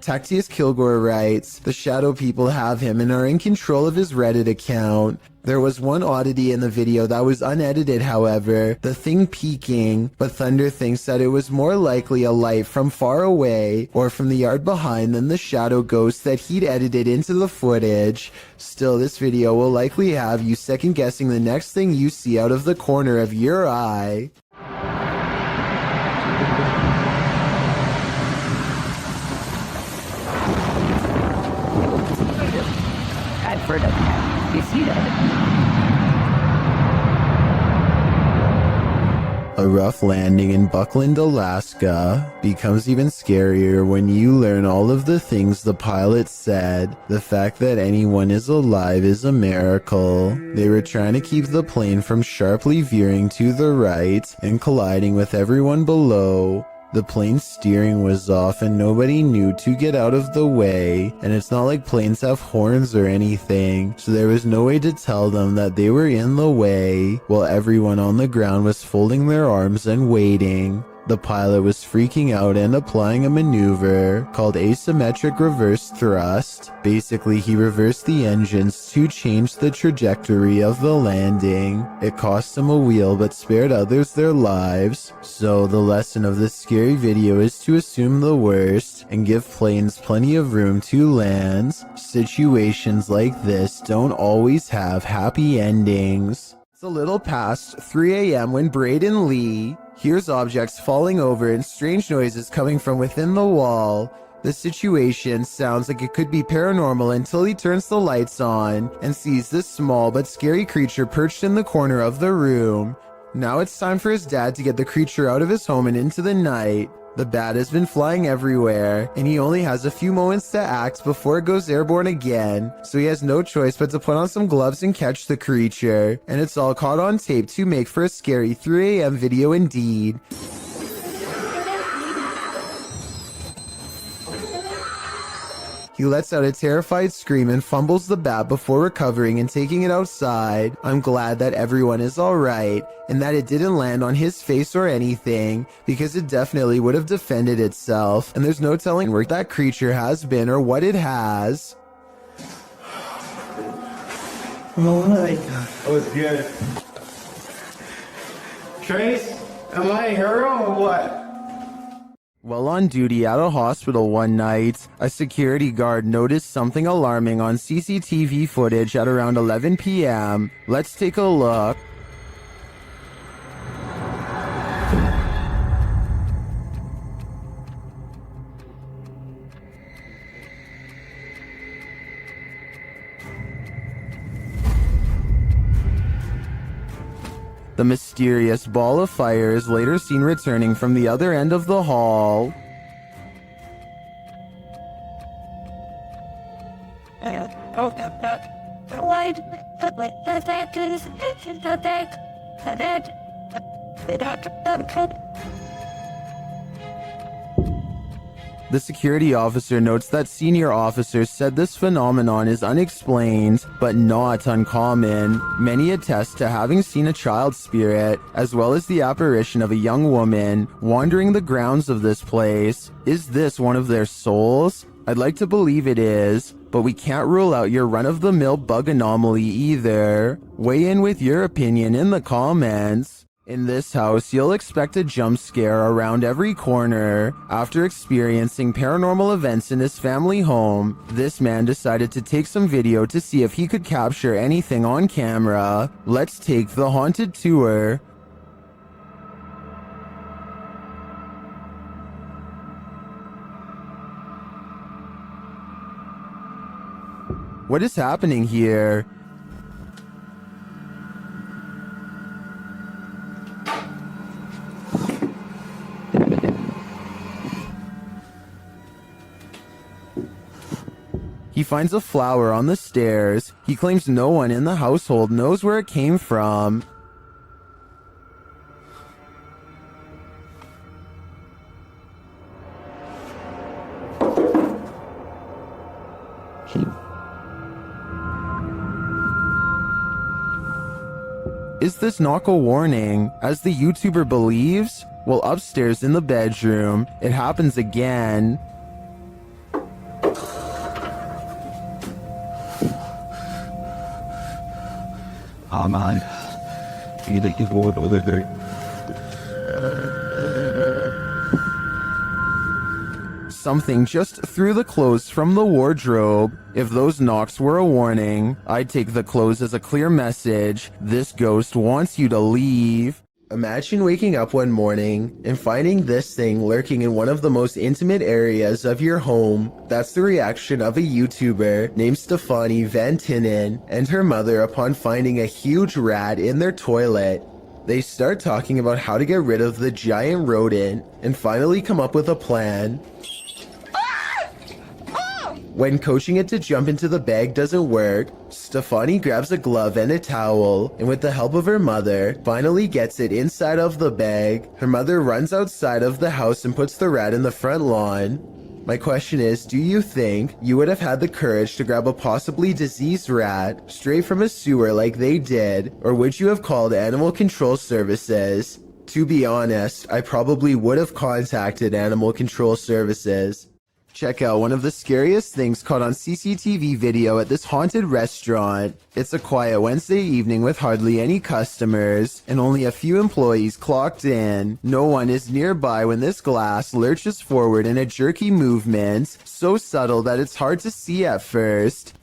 Tactius Kilgore writes, "The shadow people have him and are in control of his Reddit account." There was one oddity in the video that was unedited, however, the thing peeking, but Thunder thinks that it was more likely a light from far away or from the yard behind than the shadow ghost that he'd edited into the footage. Still, this video will likely have you second guessing the next thing you see out of the corner of your eye. A rough landing in Buckland, Alaska becomes even scarier when you learn all of the things the pilot said. The fact that anyone is alive is a miracle. They were trying to keep the plane from sharply veering to the right and colliding with everyone below. The plane's steering was off and nobody knew to get out of the way, and it's not like planes have horns or anything, so there was no way to tell them that they were in the way, while everyone on the ground was folding their arms and waiting. The pilot was freaking out and applying a maneuver called asymmetric reverse thrust. Basically, he reversed the engines to change the trajectory of the landing. It cost him a wheel but spared others their lives. So the lesson of this scary video is to assume the worst and give planes plenty of room to land. Situations like this don't always have happy endings. It's a little past 3 a.m. when Braden Lee hears objects falling over and strange noises coming from within the wall. The situation sounds like it could be paranormal until he turns the lights on and sees this small but scary creature perched in the corner of the room. Now it's time for his dad to get the creature out of his home and into the night. The bat has been flying everywhere, and he only has a few moments to act before it goes airborne again, so he has no choice but to put on some gloves and catch the creature, and it's all caught on tape to make for a scary 3 a.m. video indeed. He lets out a terrified scream and fumbles the bat before recovering and taking it outside. I'm glad that everyone is alright, and that it didn't land on his face or anything, because it definitely would have defended itself, and there's no telling where that creature has been or what it has. That was good. Trace, am I a hero or what? While on duty at a hospital one night, a security guard noticed something alarming on CCTV footage at around 11 p.m. Let's take a look. The mysterious ball of fire is later seen returning from the other end of the hall. The security officer notes that senior officers said this phenomenon is unexplained, but not uncommon. Many attest to having seen a child spirit, as well as the apparition of a young woman wandering the grounds of this place. Is this one of their souls? I'd like to believe it is, but we can't rule out your run-of-the-mill bug anomaly either. Weigh in with your opinion in the comments. In this house, you'll expect a jump scare around every corner. After experiencing paranormal events in his family home, this man decided to take some video to see if he could capture anything on camera. Let's take the haunted tour. What is happening here? He finds a flower on the stairs. He claims no one in the household knows where it came from. Is this knock a warning, as the YouTuber believes? Well, upstairs in the bedroom, it happens again. Oh man. You think you've got what they're doing? Something just threw the clothes from the wardrobe. If those knocks were a warning, I'd take the clothes as a clear message. This ghost wants you to leave. Imagine waking up one morning and finding this thing lurking in one of the most intimate areas of your home. That's the reaction of a YouTuber named Stefani Van Tinnen and her mother upon finding a huge rat in their toilet. They start talking about how to get rid of the giant rodent and finally come up with a plan. When coaching it to jump into the bag doesn't work, Stefani grabs a glove and a towel, and with the help of her mother, finally gets it inside of the bag. Her mother runs outside of the house and puts the rat in the front lawn. My question is, do you think you would have had the courage to grab a possibly diseased rat straight from a sewer like they did, or would you have called Animal Control Services? To be honest, I probably would have contacted Animal Control Services. Check out one of the scariest things caught on CCTV video at this haunted restaurant. It's a quiet Wednesday evening with hardly any customers and only a few employees clocked in. No one is nearby when this glass lurches forward in a jerky movement, so subtle that it's hard to see at first.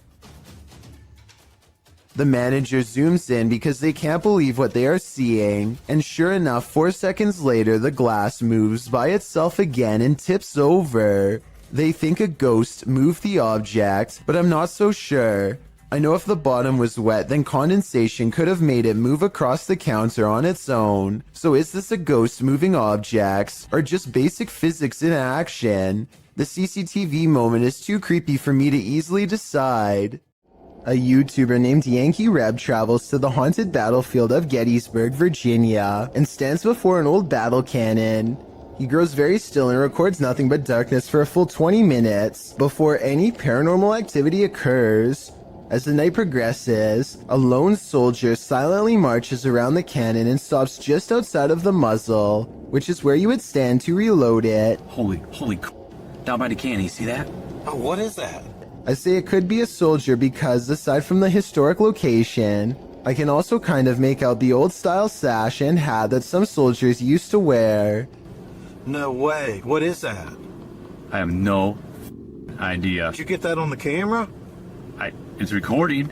The manager zooms in because they can't believe what they are seeing, and sure enough, 4 seconds later the glass moves by itself again and tips over. They think a ghost moved the object, but I'm not so sure. I know if the bottom was wet, then condensation could have made it move across the counter on its own. So is this a ghost moving objects, or just basic physics in action? The CCTV moment is too creepy for me to easily decide. A YouTuber named Yankee Reb travels to the haunted battlefield of Gettysburg, Virginia, and stands before an old battle cannon. He grows very still and records nothing but darkness for a full 20 minutes before any paranormal activity occurs. As the night progresses, a lone soldier silently marches around the cannon and stops just outside of the muzzle, which is where you would stand to reload it. Holy down by the cannon, you see that? Oh, what is that? I say it could be a soldier because, aside from the historic location, I can also kind of make out the old style sash and hat that some soldiers used to wear. No way. What is that? I have no idea. Did you get that on the camera? It's recording.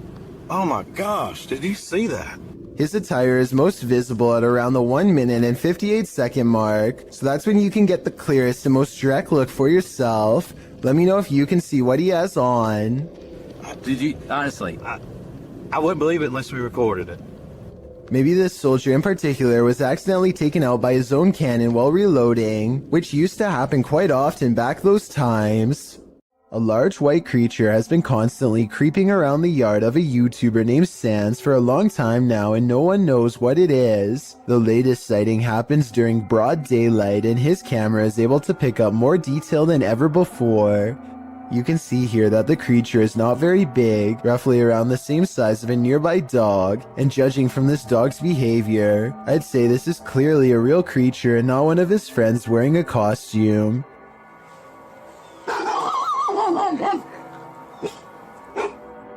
Oh my gosh, did you see that? His attire is most visible at around the 1 minute and 58 second mark, so that's when you can get the clearest and most direct look for yourself. Let me know if you can see what he has on. Did you? Honestly. I wouldn't believe it unless we recorded it. Maybe this soldier in particular was accidentally taken out by his own cannon while reloading, which used to happen quite often back those times. A large white creature has been constantly creeping around the yard of a YouTuber named Sans for a long time now, and no one knows what it is. The latest sighting happens during broad daylight, and his camera is able to pick up more detail than ever before. You can see here that the creature is not very big, roughly around the same size of a nearby dog, and judging from this dog's behavior, I'd say this is clearly a real creature and not one of his friends wearing a costume.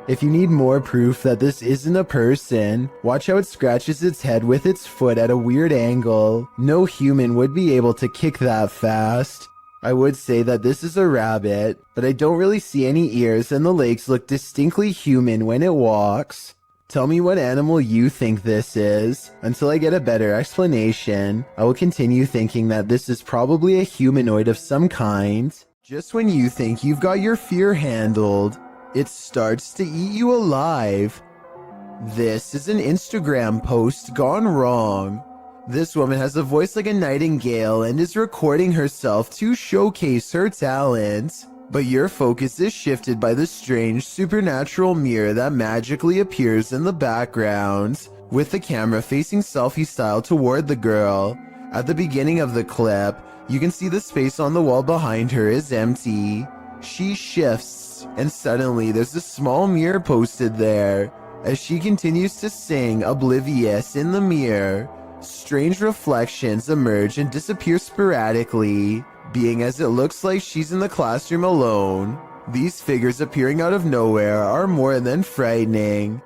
If you need more proof that this isn't a person, watch how it scratches its head with its foot at a weird angle. No human would be able to kick that fast. I would say that this is a rabbit, but I don't really see any ears and the legs look distinctly human when it walks. Tell me what animal you think this is. Until I get a better explanation, I will continue thinking that this is probably a humanoid of some kind. Just when you think you've got your fear handled, It starts to eat you alive. This is an Instagram post gone wrong. This woman has a voice like a nightingale and is recording herself to showcase her talent. But your focus is shifted by the strange supernatural mirror that magically appears in the background, with the camera facing selfie style toward the girl. At the beginning of the clip, you can see the space on the wall behind her is empty. She shifts, and suddenly there's a small mirror posted there. As she continues to sing, oblivious in the mirror, strange reflections emerge and disappear sporadically, being as it looks like she's in the classroom alone. These figures appearing out of nowhere are more than frightening.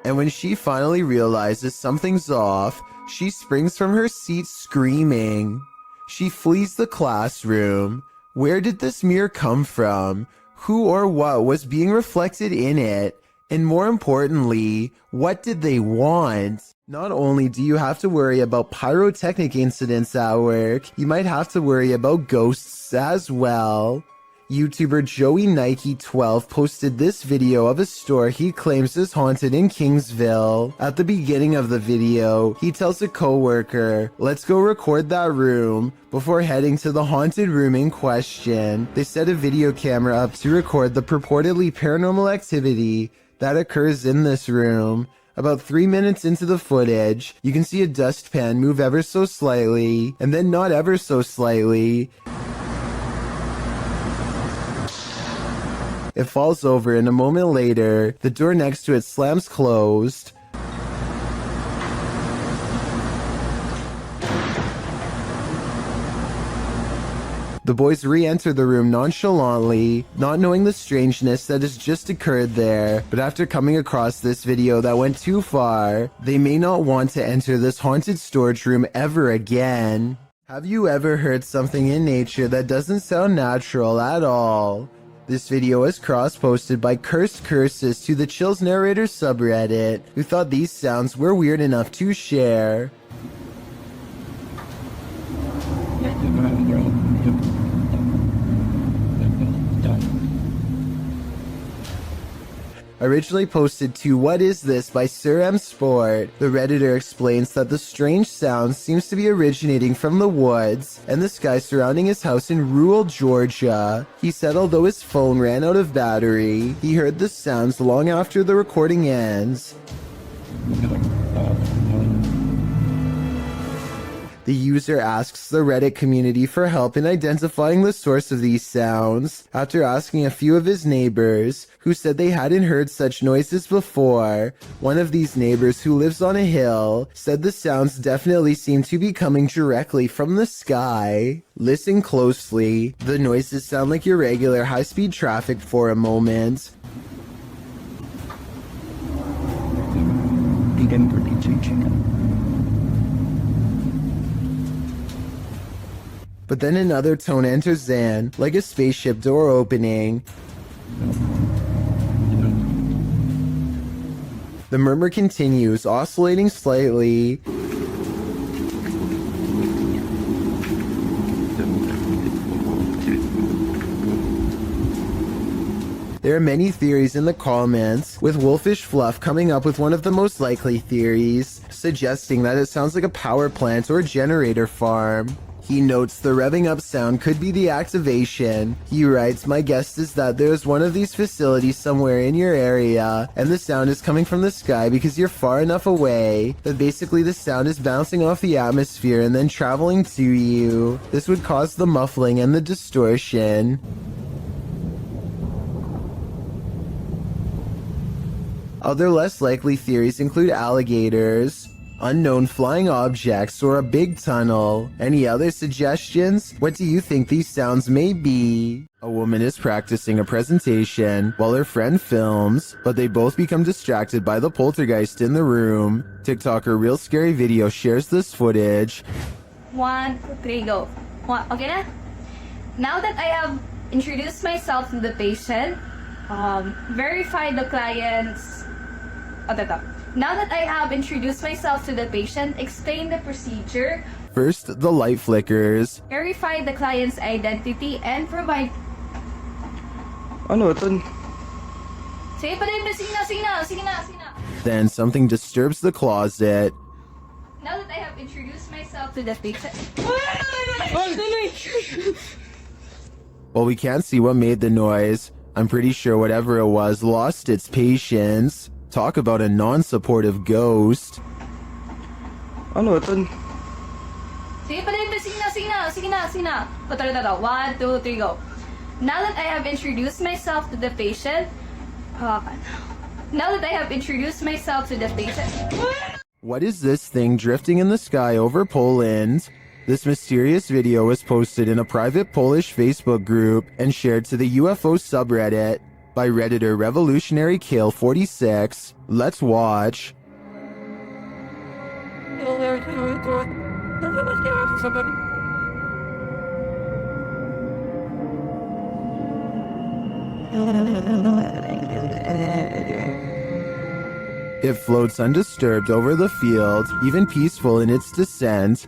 And when she finally realizes something's off, she springs from her seat screaming. She flees the classroom. Where did this mirror come from? Who or what was being reflected in it? And more importantly, what did they want? Not only do you have to worry about pyrotechnic incidents at work, you might have to worry about ghosts as well. YouTuber Joey Nike 12 posted this video of a store he claims is haunted in Kingsville. At the beginning of the video, he tells a coworker, "Let's go record that room," before heading to the haunted room in question. They set a video camera up to record the purportedly paranormal activity that occurs in this room. About 3 minutes into the footage, you can see a dustpan move ever so slightly, and then not ever so slightly. It falls over, and a moment later, the door next to it slams closed. The boys re-enter the room nonchalantly, not knowing the strangeness that has just occurred there, but after coming across this video that went too far, they may not want to enter this haunted storage room ever again. Have you ever heard something in nature that doesn't sound natural at all? This video was cross-posted by Cursed Curses to the Chills Narrator subreddit, who thought these sounds were weird enough to share. Originally posted to What Is This by Sir M Sport, the Redditor explains that the strange sound seems to be originating from the woods and the sky surrounding his house in rural Georgia. He said although his phone ran out of battery, he heard the sounds long after the recording ends. The user asks the Reddit community for help in identifying the source of these sounds, after asking a few of his neighbors, who said they hadn't heard such noises before. One of these neighbors, who lives on a hill, said the sounds definitely seem to be coming directly from the sky. Listen closely. The noises sound like irregular high-speed traffic for a moment. But then another tone enters in, like a spaceship door opening. The murmur continues, oscillating slightly. There are many theories in the comments, with Wolfish Fluff coming up with one of the most likely theories, suggesting that it sounds like a power plant or generator farm. He notes the revving up sound could be the activation. He writes, "My guess is that there's one of these facilities somewhere in your area, and the sound is coming from the sky because you're far enough away that basically the sound is bouncing off the atmosphere and then traveling to you. This would cause the muffling and the distortion." Other less likely theories include alligators, unknown flying objects, or a big tunnel. Any other suggestions? What do you think these sounds may be? A woman is practicing a presentation while her friend films, but they both become distracted by the poltergeist in the room. TikToker Real Scary Video shares this footage. 1, 2, 3, go. Okay na? Now that I have introduced myself to the patient, verified the client's... Now that I have introduced myself to the patient, explain the procedure. First, the light flickers. Verify the client's identity and provide... Ano ito? Sige pa rin, sige na, sige na, sige na, sige na. Then something disturbs the closet. Now that I have introduced myself to the patient. While we can't see what made the noise, I'm pretty sure whatever it was lost its patience. Talk about a non-supportive ghost. Ano ito? Sige pa rin, sige na, sige na, sige na, sige na. O, tara, tara. 1, 2, 3, go. Now that I have introduced myself to the patient. Now that I have introduced myself to the patient. What is this thing drifting in the sky over Poland? This mysterious video was posted in a private Polish Facebook group and shared to the UFO subreddit by Redditor Revolutionary Kale 46. Let's watch. It floats undisturbed over the field, even peaceful in its descent.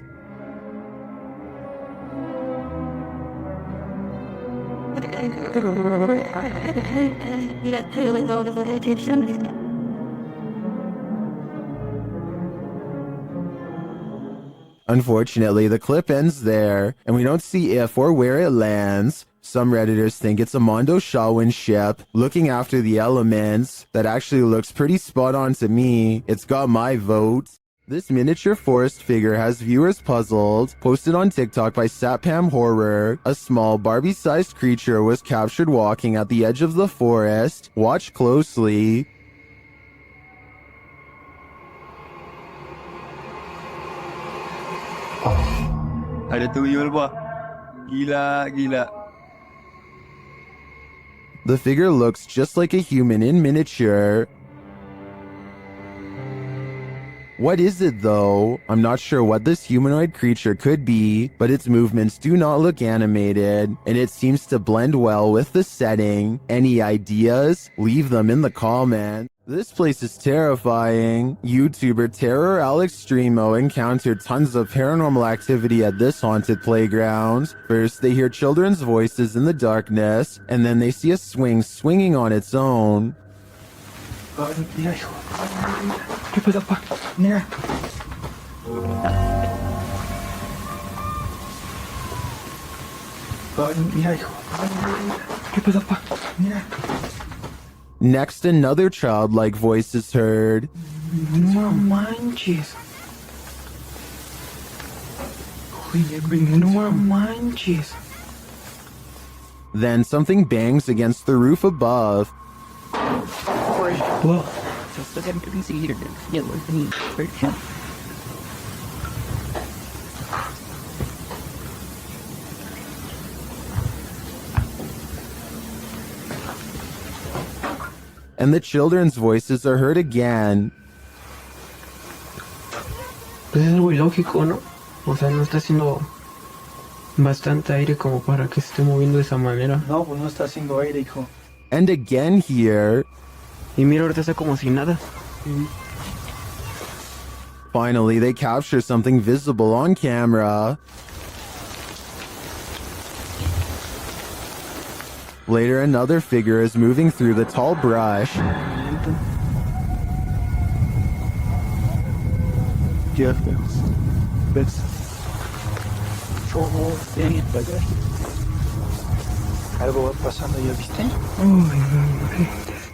Unfortunately, the clip ends there, and we don't see if or where it lands. Some Redditors think it's a Mondo Shawin ship looking after the elements. That actually looks pretty spot on to me. It's got my vote. This miniature forest figure has viewers puzzled. Posted on TikTok by Satpam Horror. A small Barbie-sized creature was captured walking at the edge of the forest. Watch closely. Ada tuyul pa. Gila, gila. The figure looks just like a human in miniature. What is it though? I'm not sure what this humanoid creature could be, but its movements do not look animated, and it seems to blend well with the setting. Any ideas? Leave them in the comments. This place is terrifying. YouTuber Terror Alex Streamo encountered tons of paranormal activity at this haunted playground. First, they hear children's voices in the darkness, and then they see a swing swinging on its own. Next, another childlike voice is heard. No manches. No manches. Then something bangs against the roof above. Whoa. And the children's voices are heard again. Pues es muy lógico, ¿no? O sea, no está haciendo bastante aire como para que se esté moviendo de esa manera. No, pues no está haciendo aire, hijo. And again here. Y mira, ahorita está como si nada. Finally, they capture something visible on camera. Later, another figure is moving through the tall brush. Algo va pasando, ¿ya viste?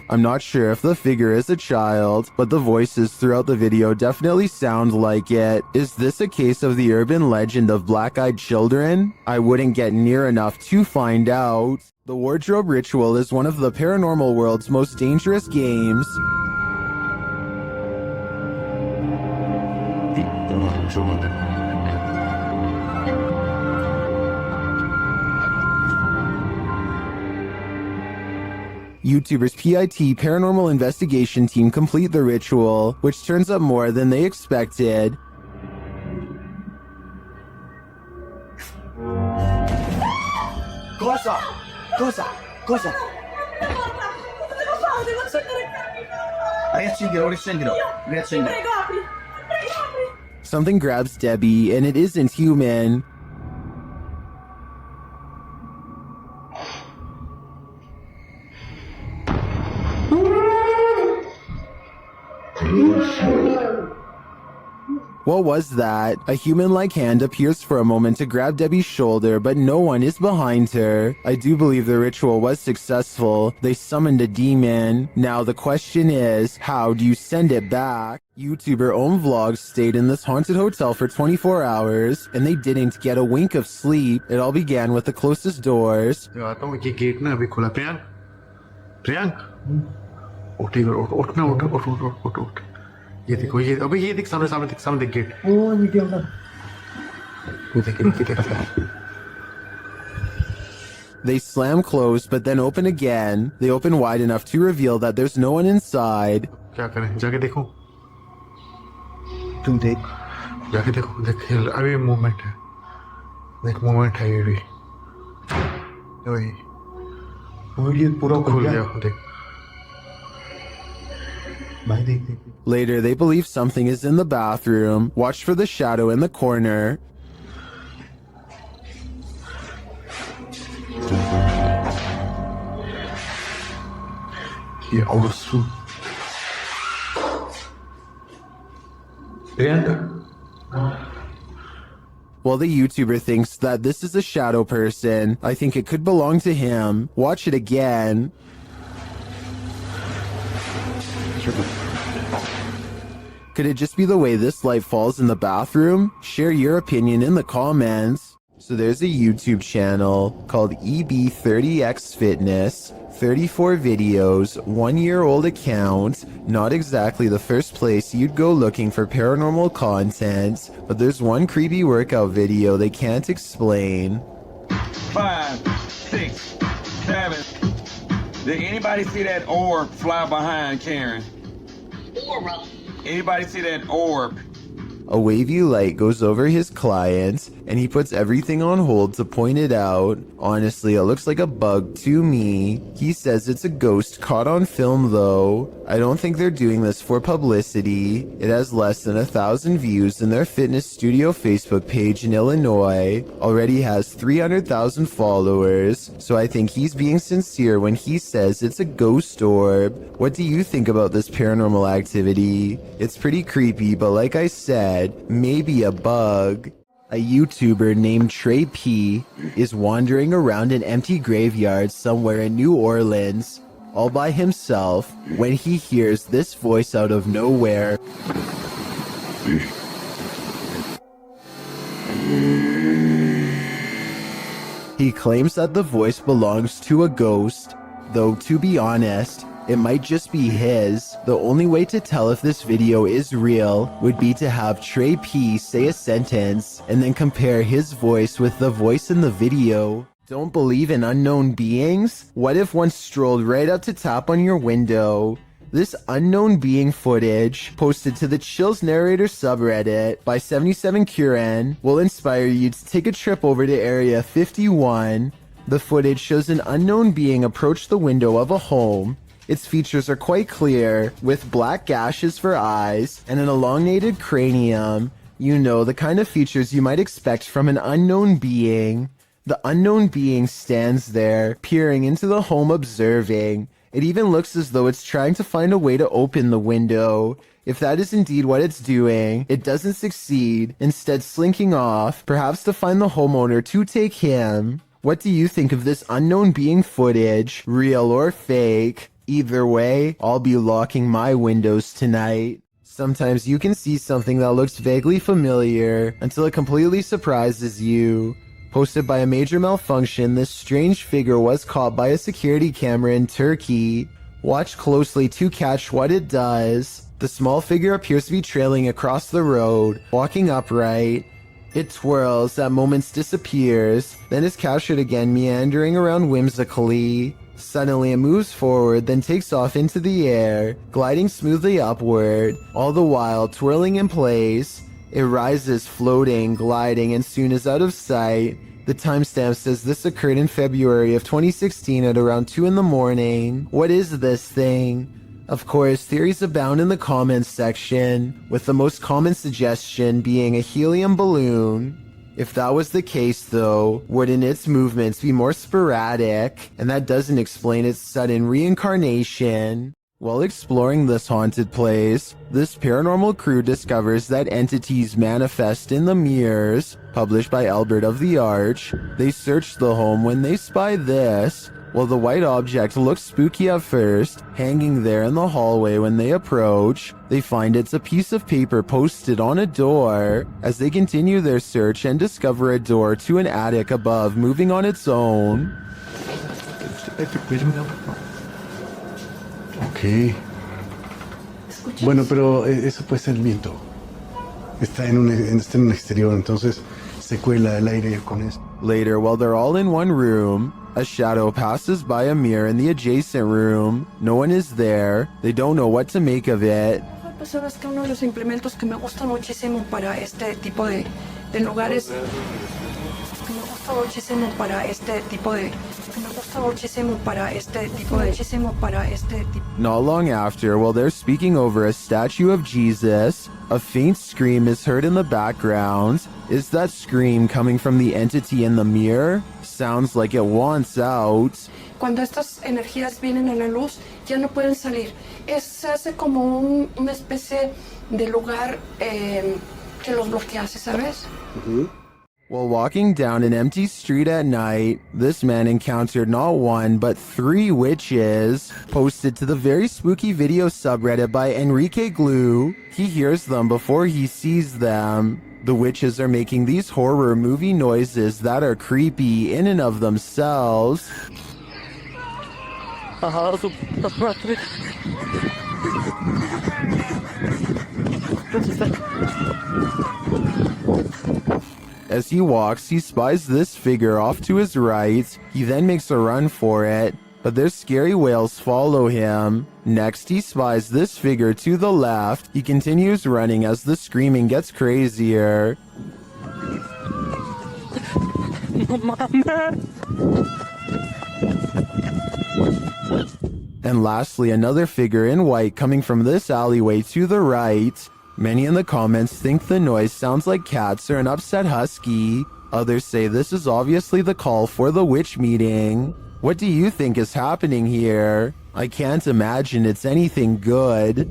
I'm not sure if the figure is a child, but the voices throughout the video definitely sound like it. Is this a case of the urban legend of black-eyed children? I wouldn't get near enough to find out. The wardrobe ritual is one of the paranormal world's most dangerous games. YouTubers PIT Paranormal Investigation Team complete the ritual, which turns up more than they expected. Cosa! Cosa! Cosa! Something grabs Debbie, and it isn't human. What was that? A human-like hand appears for a moment to grab Debbie's shoulder, but no one is behind her. I do believe the ritual was successful. They summoned a demon. Now the question is, how do you send it back? YouTuber Ohm Vlogs stayed in this haunted hotel for 24 hours, and they didn't get a wink of sleep. It all began with the closest doors. आता हूँ, ये gate ना अभी खुला। प्रियांक उठ ना, उठ। ये देखो, ये अभी ये देख, सामने देख गेट। ये देख। They slam closed, but then open again. They open wide enough to reveal that there's no one inside. क्या करें? जाके देखो। तुम देख। जाके देखो, देख अभी मूवमेंट है। देख मूवमेंट है ये भी। वही पूरा खुल गया, देख। भाई देख। Later, they believe something is in the bathroom. Watch for the shadow in the corner. ये औरसू। Well, the YouTuber thinks that this is a shadow person. I think it could belong to him. Watch it again. Could it just be the way this light falls in the bathroom? Share your opinion in the comments. So there's a YouTube channel called EB30X Fitness. 34 videos, 1-year-old account. Not exactly the first place you'd go looking for paranormal content, but there's one creepy workout video they can't explain. 5, 6, 7. Did anybody see that orb fly behind Karen? Anybody see that orb? A wavy light goes over his client, and he puts everything on hold to point it out. Honestly, it looks like a bug to me. He says it's a ghost caught on film though. I don't think they're doing this for publicity. It has less than 1,000 views, and their fitness studio Facebook page in Illinois already has 300,000 followers, so I think he's being sincere when he says it's a ghost orb. What do you think about this paranormal activity? It's pretty creepy, but like I said, maybe a bug. A YouTuber named Trey P is wandering around an empty graveyard somewhere in New Orleans all by himself when he hears this voice out of nowhere. He claims that the voice belongs to a ghost, though to be honest, it might just be his. The only way to tell if this video is real would be to have Trey P say a sentence and then compare his voice with the voice in the video. Don't believe in unknown beings? What if one strolled right up to tap on your window? This unknown being footage, posted to the Chills Narrator subreddit by 77Kuren, will inspire you to take a trip over to Area 51. The footage shows an unknown being approach the window of a home. Its features are quite clear, with black gashes for eyes and an elongated cranium. You know, the kind of features you might expect from an unknown being. The unknown being stands there, peering into the home, observing. It even looks as though it's trying to find a way to open the window. If that is indeed what it's doing, it doesn't succeed, instead slinking off, perhaps to find the homeowner to take him. What do you think of this unknown being footage, real or fake? Either way, I'll be locking my windows tonight. Sometimes you can see something that looks vaguely familiar until it completely surprises you. Posted by a major malfunction, this strange figure was caught by a security camera in Turkey. Watch closely to catch what it does. The small figure appears to be trailing across the road, walking upright. It twirls, at moments disappears, then is captured again, meandering around whimsically. Suddenly it moves forward, then takes off into the air, gliding smoothly upward, all the while twirling in place. It rises, floating, gliding, and soon is out of sight. The timestamp says this occurred in February of 2016 at around 2 in the morning. What is this thing? Of course, theories abound in the comments section, with the most common suggestion being a helium balloon. If that was the case though, wouldn't its movements be more sporadic? And that doesn't explain its sudden reincarnation. While exploring this haunted place, this paranormal crew discovers that entities manifest in the mirrors, published by Albert of the Arch. They search the home when they spy this. While the white object looks spooky at first, hanging there in the hallway when they approach, they find it's a piece of paper posted on a door. As they continue their search and discover a door to an attic above moving on its own. Ok. Bueno, pero eso puede ser el viento. Está en un exterior, entonces se cuela el aire con eso. Later, while they're all in one room, a shadow passes by a mirror in the adjacent room. No one is there. They don't know what to make of it. Pues sabes que uno de los implementos que me gusta muchísimo para este tipo de lugares. Que me gusta muchísimo para este tipo de. Que me gusta muchísimo para este tipo de. Muchísimo para este tipo. Not long after, while they're speaking over a statue of Jesus, a faint scream is heard in the background. Is that scream coming from the entity in the mirror? Sounds like it wants out. Cuando estas energías vienen a la luz, ya no pueden salir. Se hace como una especie de lugar que los bloquea, ¿sabes? While walking down an empty street at night, this man encountered not one but 3 witches. Posted to the very spooky video subreddit by Enrique Glue, he hears them before he sees them. The witches are making these horror movie noises that are creepy in and of themselves. As he walks, he spies this figure off to his right. He then makes a run for it, but their scary wails follow him. Next, he spies this figure to the left. He continues running as the screaming gets crazier. And lastly, another figure in white coming from this alleyway to the right. Many in the comments think the noise sounds like cats or an upset husky. Others say this is obviously the call for the witch meeting. What do you think is happening here? I can't imagine it's anything good.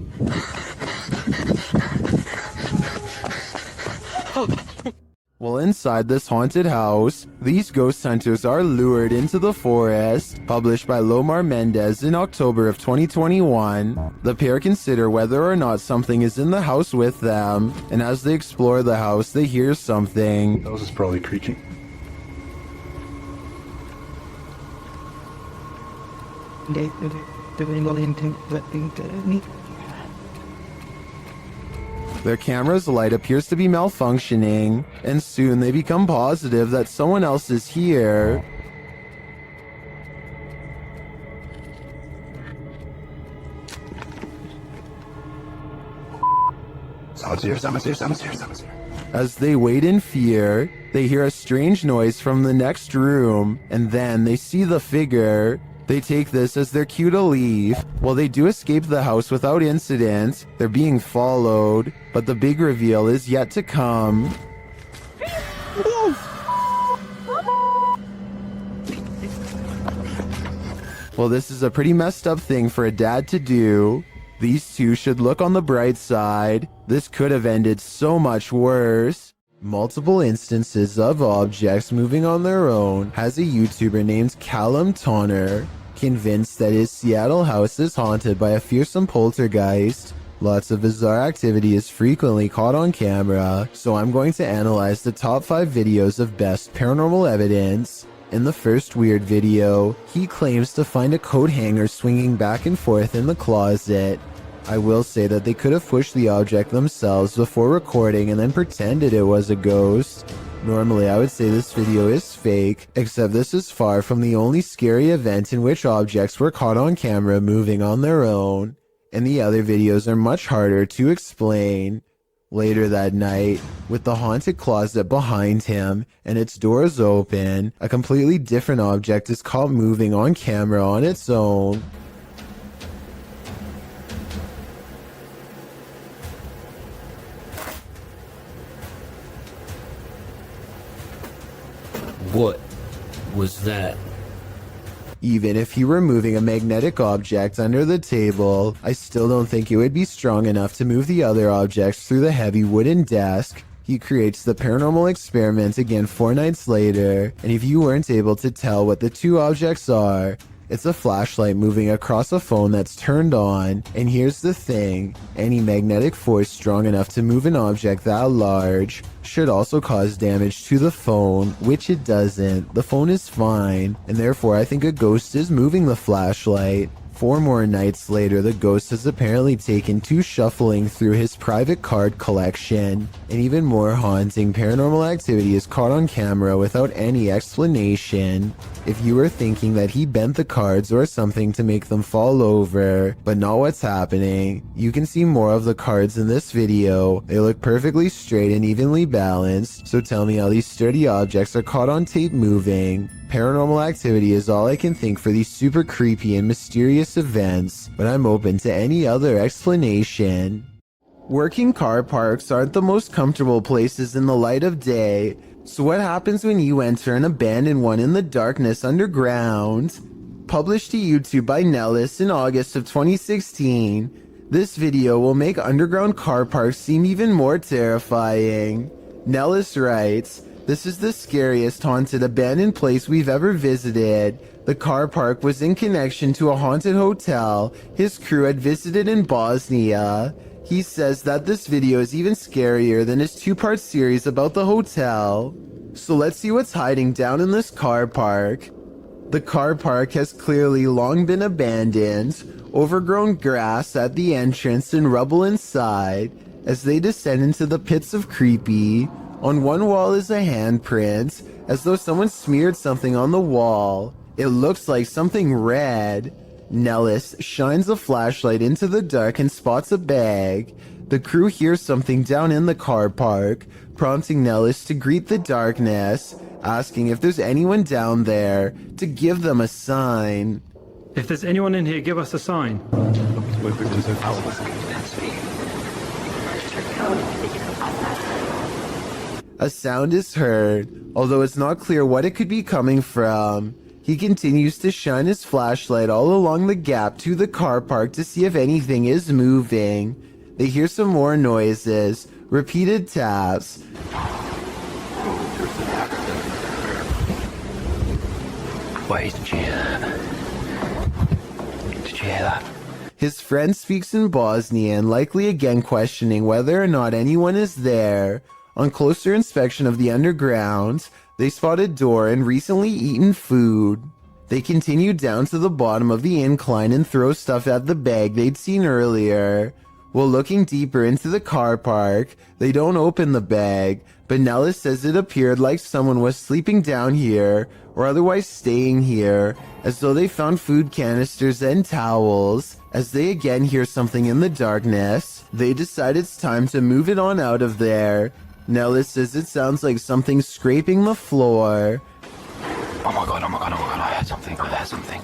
Well, inside this haunted house, these ghost hunters are lured into the forest. Published by Lomar Mendez in October of 2021. The pair consider whether or not something is in the house with them, and as they explore the house, they hear something. The house is probably creaking. Their camera's light appears to be malfunctioning, and soon they become positive that someone else is here. Someone's here. As they wait in fear, they hear a strange noise from the next room, and then they see the figure. They take this as their cue to leave. While they do escape the house without incident, they're being followed, but the big reveal is yet to come. Well, this is a pretty messed up thing for a dad to do. These two should look on the bright side. This could have ended so much worse. Multiple instances of objects moving on their own has a YouTuber named Callum Tonner, convinced that his Seattle house is haunted by a fearsome poltergeist. Lots of bizarre activity is frequently caught on camera, so I'm going to analyze the top 5 videos of best paranormal evidence. In the first weird video, he claims to find a coat hanger swinging back and forth in the closet. I will say that they could have pushed the object themselves before recording and then pretended it was a ghost. Normally I would say this video is fake, except this is far from the only scary event in which objects were caught on camera moving on their own, and the other videos are much harder to explain. Later that night, with the haunted closet behind him and its doors open, a completely different object is caught moving on camera on its own. What was that? Even if he were moving a magnetic object under the table, I still don't think it would be strong enough to move the other objects through the heavy wooden desk. He creates the paranormal experiment again 4 nights later, and if you weren't able to tell what the two objects are, it's a flashlight moving across a phone that's turned on. And here's the thing, any magnetic force strong enough to move an object that large should also cause damage to the phone, which it doesn't. The phone is fine, and therefore I think a ghost is moving the flashlight. 4 more nights later, the ghost has apparently taken to shuffling through his private card collection. And even more haunting, paranormal activity is caught on camera without any explanation. If you were thinking that he bent the cards or something to make them fall over, but not what's happening, you can see more of the cards in this video. They look perfectly straight and evenly balanced, so tell me how these sturdy objects are caught on tape moving. Paranormal activity is all I can think for these super creepy and mysterious events, but I'm open to any other explanation. Working car parks aren't the most comfortable places in the light of day, so what happens when you enter an abandoned one in the darkness underground? Published to YouTube by Nellis in August of 2016, this video will make underground car parks seem even more terrifying. Nellis writes, "This is the scariest haunted abandoned place we've ever visited. The car park was in connection to a haunted hotel his crew had visited in Bosnia." He says that this video is even scarier than his 2-part series about the hotel. So let's see what's hiding down in this car park. The car park has clearly long been abandoned, overgrown grass at the entrance and rubble inside. As they descend into the pits of creepy, on one wall is a handprint, as though someone smeared something on the wall. It looks like something red. Nellis shines a flashlight into the dark and spots a bag. The crew hears something down in the car park, prompting Nellis to greet the darkness, asking if there's anyone down there to give them a sign. If there's anyone in here, give us a sign. A sound is heard, although it's not clear what it could be coming from. He continues to shine his flashlight all along the gap to the car park to see if anything is moving. They hear some more noises, repeated taps. Wait, did you hear that? His friend speaks in Bosnian, likely again questioning whether or not anyone is there. On closer inspection of the underground, they spot a door and recently eaten food. They continue down to the bottom of the incline and throw stuff at the bag they'd seen earlier. While looking deeper into the car park, they don't open the bag, but Nellis says it appeared like someone was sleeping down here or otherwise staying here, as though they found food canisters and towels. As they again hear something in the darkness, they decide it's time to move it on out of there. Nellis says it sounds like something scraping the floor. Oh my god, I heard something coming.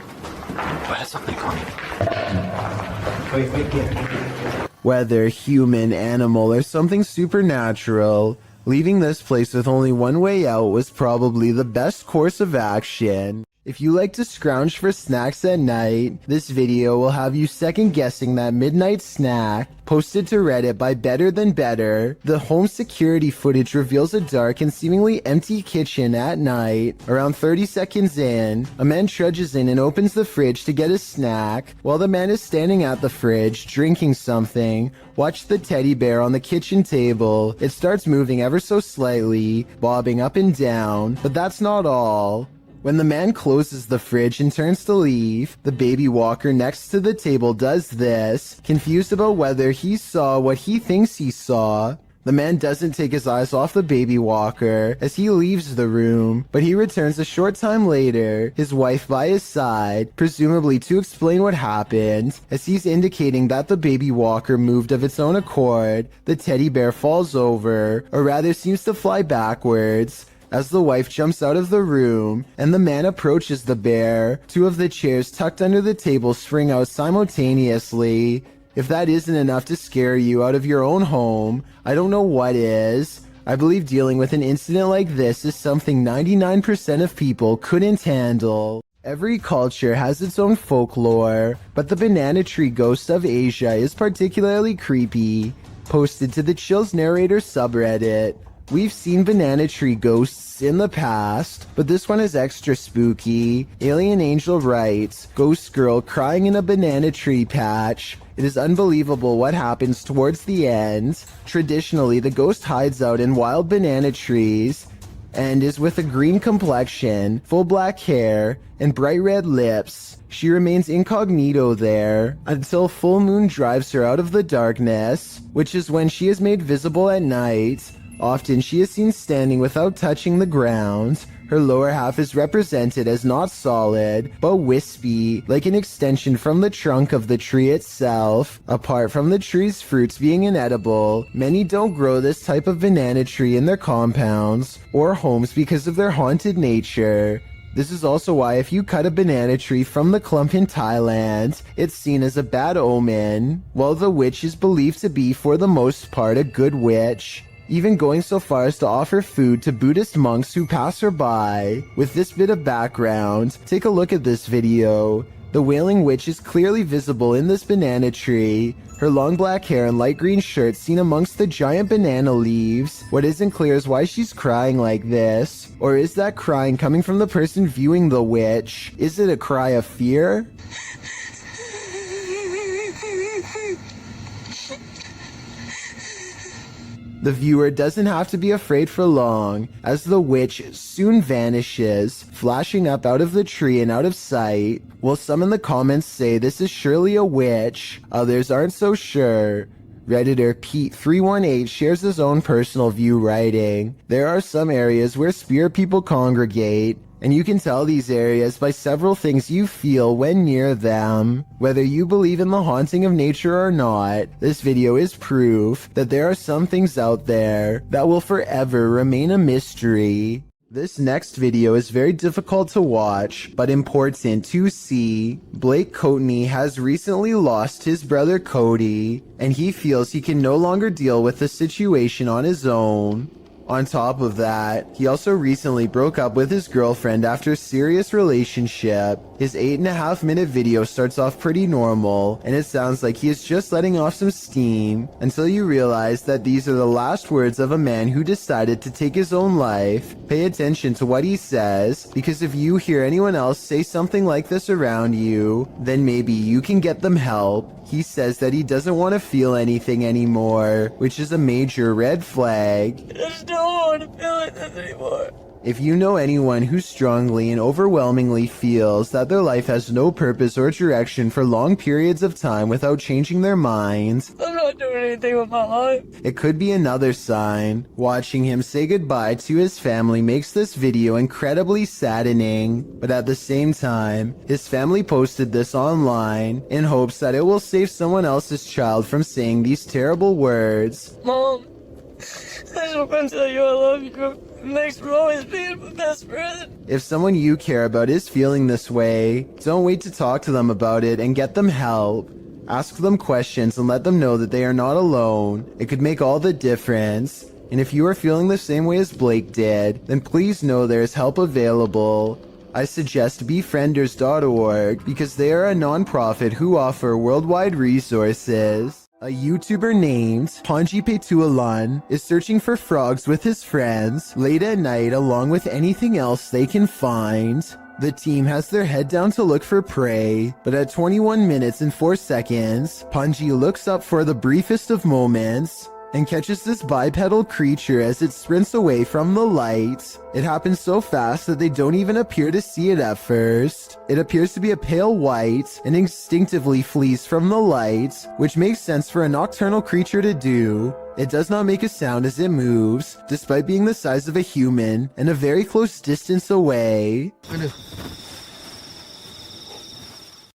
Whether human, animal, or something supernatural, leaving this place with only one way out was probably the best course of action. If you like to scrounge for snacks at night, this video will have you second guessing that midnight snack. Posted to Reddit by Better Than Better, the home security footage reveals a dark and seemingly empty kitchen at night. Around 30 seconds in, a man trudges in and opens the fridge to get a snack. While the man is standing at the fridge, drinking something, watch the teddy bear on the kitchen table. It starts moving ever so slightly, bobbing up and down, but that's not all. When the man closes the fridge and turns to leave, the baby walker next to the table does this, confused about whether he saw what he thinks he saw. The man doesn't take his eyes off the baby walker as he leaves the room, but he returns a short time later, his wife by his side, presumably to explain what happened. As he's indicating that the baby walker moved of its own accord, the teddy bear falls over, or rather seems to fly backwards. As the wife jumps out of the room and the man approaches the bear, 2 of the chairs tucked under the table spring out simultaneously. If that isn't enough to scare you out of your own home, I don't know what is. I believe dealing with an incident like this is something 99% of people couldn't handle. Every culture has its own folklore, but the banana tree ghost of Asia is particularly creepy. Posted to the Chills Narrator subreddit. We've seen banana tree ghosts in the past, but this one is extra spooky. Alien Angel writes, Ghost girl crying in a banana tree patch. It is unbelievable what happens towards the end. Traditionally, the ghost hides out in wild banana trees and is with a green complexion, full black hair, and bright red lips. She remains incognito there until full moon drives her out of the darkness, which is when she is made visible at night. Often she is seen standing without touching the ground. Her lower half is represented as not solid, but wispy, like an extension from the trunk of the tree itself. Apart from the tree's fruits being inedible, many don't grow this type of banana tree in their compounds or homes because of their haunted nature. This is also why if you cut a banana tree from the clump in Thailand, it's seen as a bad omen, while the witch is believed to be for the most part a good witch, even going so far as to offer food to Buddhist monks who pass her by. With this bit of background, take a look at this video. The Wailing Witch is clearly visible in this banana tree. Her long black hair and light green shirt seen amongst the giant banana leaves. What isn't clear is why she's crying like this. Or is that crying coming from the person viewing the witch? Is it a cry of fear? The viewer doesn't have to be afraid for long, as the witch soon vanishes, flashing up out of the tree and out of sight. While some in the comments say this is surely a witch, others aren't so sure. Redditor Pete318 shares his own personal view, writing, There are some areas where spirit people congregate, and you can tell these areas by several things you feel when near them. Whether you believe in the haunting of nature or not, this video is proof that there are some things out there that will forever remain a mystery. This next video is very difficult to watch, but important to see. Blake Courtney has recently lost his brother Cody, and he feels he can no longer deal with the situation on his own. On top of that, he also recently broke up with his girlfriend after a serious relationship. His 8.5-minute video starts off pretty normal, and it sounds like he is just letting off some steam, until you realize that these are the last words of a man who decided to take his own life. Pay attention to what he says, because if you hear anyone else say something like this around you, then maybe you can get them help. He says that he doesn't want to feel anything anymore, which is a major red flag. I just don't want to feel like this anymore. If you know anyone who strongly and overwhelmingly feels that their life has no purpose or direction for long periods of time without changing their minds, I'm not doing anything with my life. it could be another sign. Watching him say goodbye to his family makes this video incredibly saddening, but at the same time, his family posted this online in hopes that it will save someone else's child from saying these terrible words. Mom, I just want to tell you I love you. It makes me always be my best friend. If someone you care about is feeling this way, don't wait to talk to them about it and get them help. Ask them questions and let them know that they are not alone. It could make all the difference. And if you are feeling the same way as Blake did, then please know there is help available. I suggest befrienders.org because they are a non-profit who offer worldwide resources. A YouTuber named Panji Petualan is searching for frogs with his friends late at night along with anything else they can find. The team has their head down to look for prey, but at 21 minutes and 4 seconds, Panji looks up for the briefest of moments and catches this bipedal creature as it sprints away from the light. It happens so fast that they don't even appear to see it at first. It appears to be a pale white and instinctively flees from the light, which makes sense for a nocturnal creature to do. It does not make a sound as it moves, despite being the size of a human and a very close distance away.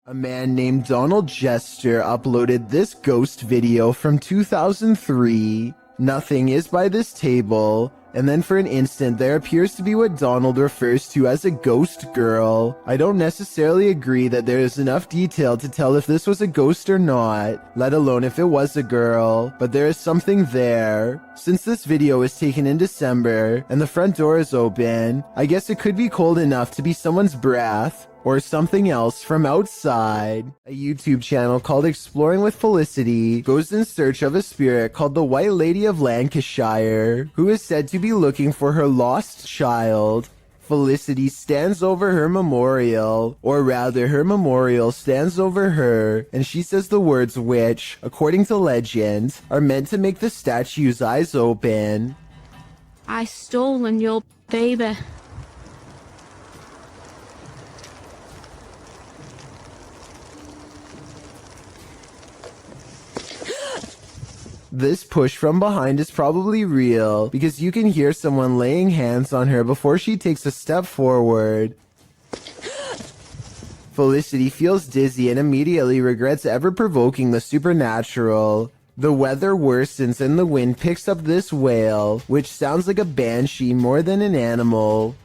A man named Donald Jester uploaded this ghost video from 2003. Nothing is by this table, and then for an instant there appears to be what Donald refers to as a ghost girl. I don't necessarily agree that there is enough detail to tell if this was a ghost or not, let alone if it was a girl, but there is something there. Since this video was taken in December and the front door is open, I guess it could be cold enough to be someone's breath. or something else from outside. A YouTube channel called Exploring with Felicity goes in search of a spirit called the White Lady of Lancashire, who is said to be looking for her lost child. Felicity stands over her memorial, or rather her memorial stands over her, and she says the words which, according to legend, are meant to make the statue's eyes open. I stolen your baby. This push from behind is probably real, because you can hear someone laying hands on her before she takes a step forward. Felicity feels dizzy and immediately regrets ever provoking the supernatural. The weather worsens and the wind picks up this wail, which sounds like a banshee more than an animal.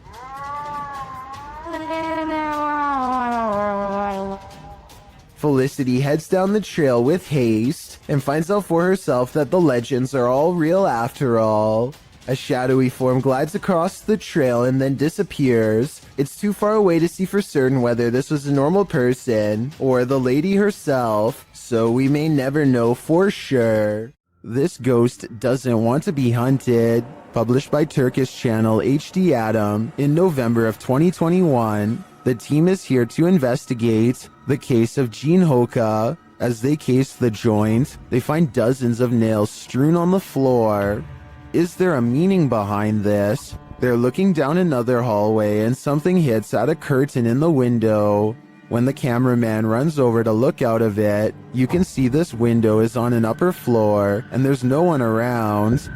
Felicity heads down the trail with haste and finds out for herself that the legends are all real after all. A shadowy form glides across the trail and then disappears. It's too far away to see for certain whether this was a normal person or the lady herself, so we may never know for sure. This ghost doesn't want to be hunted. Published by Turkish channel HD Adam in November of 2021, the team is here to investigate the case of Jean Hoka. As they case the joint, they find dozens of nails strewn on the floor. Is there a meaning behind this? They're looking down another hallway and something hits at a curtain in the window. When the cameraman runs over to look out of it, you can see this window is on an upper floor and there's no one around.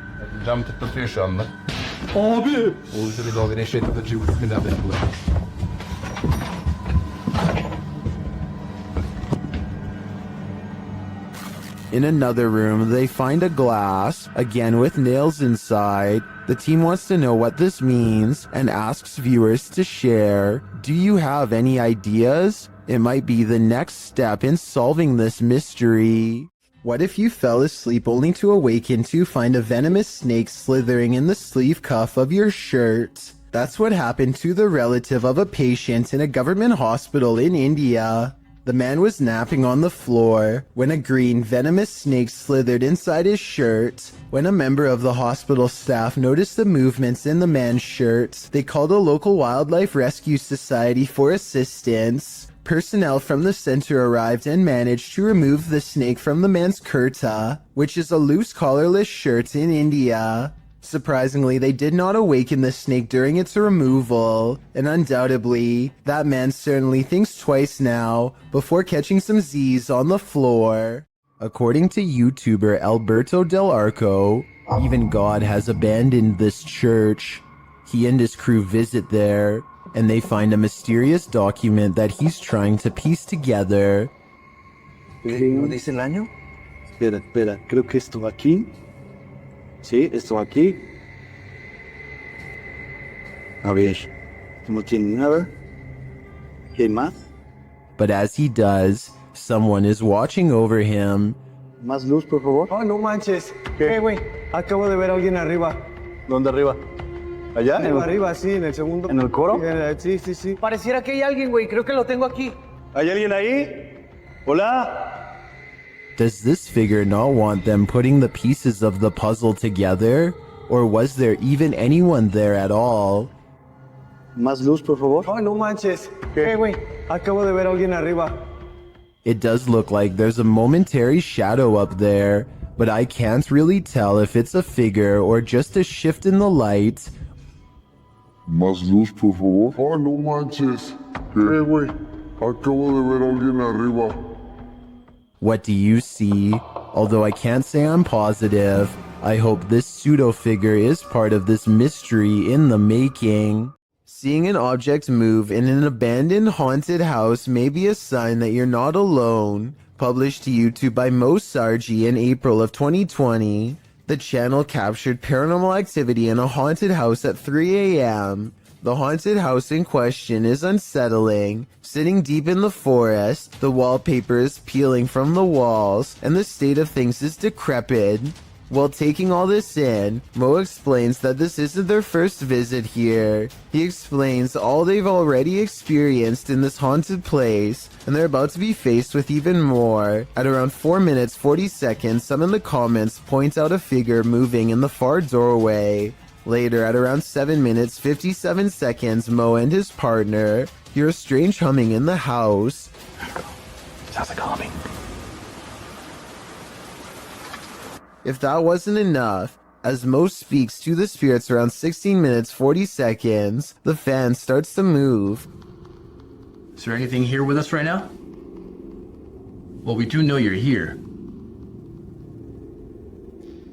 Cam tıklatıyor şu anda. Abi! In another room, they find a glass, again with nails inside. The team wants to know what this means and asks viewers to share. Do you have any ideas? It might be the next step in solving this mystery. What if you fell asleep only to awaken to find a venomous snake slithering in the sleeve cuff of your shirt? That's what happened to the relative of a patient in a government hospital in India. The man was napping on the floor when a green venomous snake slithered inside his shirt. When a member of the hospital staff noticed the movements in the man's shirt, they called a local wildlife rescue society for assistance. Personnel from the center arrived and managed to remove the snake from the man's kurta, which is a loose collarless shirt in India. Surprisingly, they did not awaken the snake during its removal, and undoubtedly, that man certainly thinks twice now before catching some Z's on the floor. According to YouTuber Alberto Del Arco, even God has abandoned this church. He and his crew visit there, and they find a mysterious document that he's trying to piece together. ¿No dice el año? Espera, creo que esto aquí. Sí, esto aquí. A ver, no tiene nada. ¿Qué más? But as he does, someone is watching over him. Más luz, por favor. Oh, no manches. ¿Qué, güey? Acabo de ver a alguien arriba. ¿Dónde arriba? ¿Allá? Arriba, sí, en el segundo. ¿En el coro? Sí, sí, sí. Pareciera que hay alguien, güey. Creo que lo tengo aquí. ¿Hay alguien ahí? ¿Hola? Does this figure not want them putting the pieces of the puzzle together? Or was there even anyone there at all? Más luz, por favor. Oh, no manches. ¿Qué, güey? Acabo de ver a alguien arriba. It does look like there's a momentary shadow up there, but I can't really tell if it's a figure or just a shift in the light. Más luz, por favor. Oh, no manches. ¿Qué, güey? Acabo de ver a alguien arriba. What do you see? Although I can't say I'm positive, I hope this pseudo-figure is part of this mystery in the making. Seeing an object move in an abandoned haunted house may be a sign that you're not alone. Published to YouTube by Mo Sarji in April of 2020, the channel captured paranormal activity in a haunted house at 3 a.m. The haunted house in question is unsettling. Sitting deep in the forest, the wallpaper is peeling from the walls, and the state of things is decrepit. While taking all this in, Mo explains that this isn't their first visit here. He explains all they've already experienced in this haunted place, and they're about to be faced with even more. At around 4 minutes 40 seconds, some in the comments point out a figure moving in the far doorway. Later, at around 7 minutes 57 seconds, Mo and his partner hear a strange humming in the house. Sounds like humming. If that wasn't enough, as Mo speaks to the spirits around 16 minutes 40 seconds, the fan starts to move. Is there anything here with us right now? Well, we do know you're here.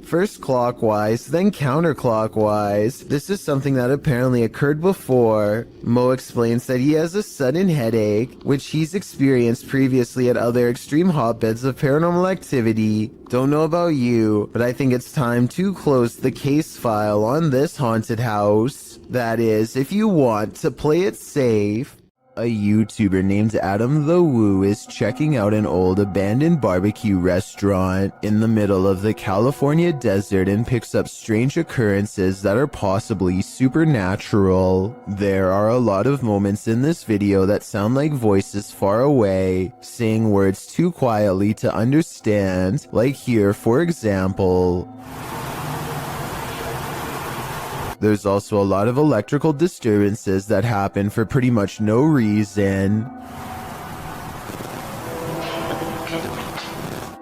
First clockwise, then counterclockwise. This is something that apparently occurred before. Mo explains that he has a sudden headache, which he's experienced previously at other extreme hotbeds of paranormal activity. Don't know about you, but I think it's time to close the case file on this haunted house. That is, if you want to play it safe. A YouTuber named Adam the Woo is checking out an old abandoned barbecue restaurant in the middle of the California desert and picks up strange occurrences that are possibly supernatural. There are a lot of moments in this video that sound like voices far away, saying words too quietly to understand, like here for example. There's also a lot of electrical disturbances that happen for pretty much no reason.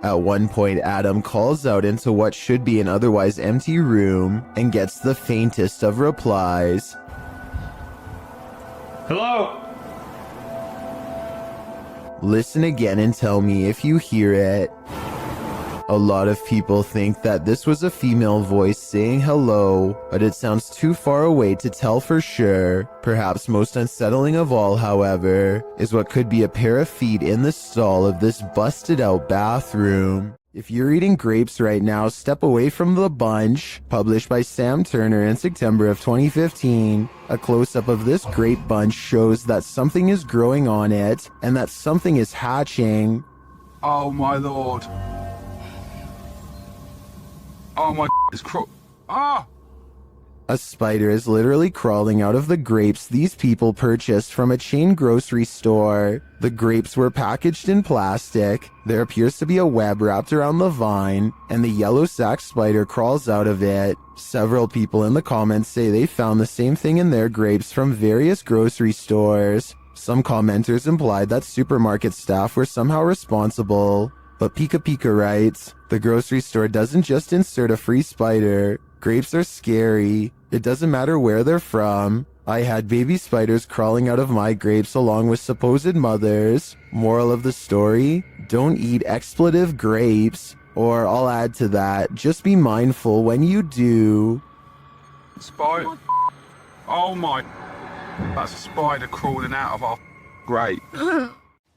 At one point, Adam calls out into what should be an otherwise empty room and gets the faintest of replies. Hello? Listen again and tell me if you hear it. A lot of people think that this was a female voice saying hello, but it sounds too far away to tell for sure. Perhaps most unsettling of all, however, is what could be a pair of feet in the stall of this busted out bathroom. If you're eating grapes right now, step away from the bunch. Published by Sam Turner in September of 2015. A close-up of this grape bunch shows that something is growing on it, and that something is hatching. Oh my lord. Oh my it's Ah! A spider is literally crawling out of the grapes these people purchased from a chain grocery store. The grapes were packaged in plastic. There appears to be a web wrapped around the vine, and the yellow sac spider crawls out of it. Several people in the comments say they found the same thing in their grapes from various grocery stores. Some commenters implied that supermarket staff were somehow responsible. But Pika Pika writes, the grocery store doesn't just insert a free spider. Grapes are scary. It doesn't matter where they're from. I had baby spiders crawling out of my grapes along with supposed mothers. Moral of the story, don't eat expletive grapes. Or I'll add to that, just be mindful when you do. Spider. Oh my. That's a spider crawling out of our grape.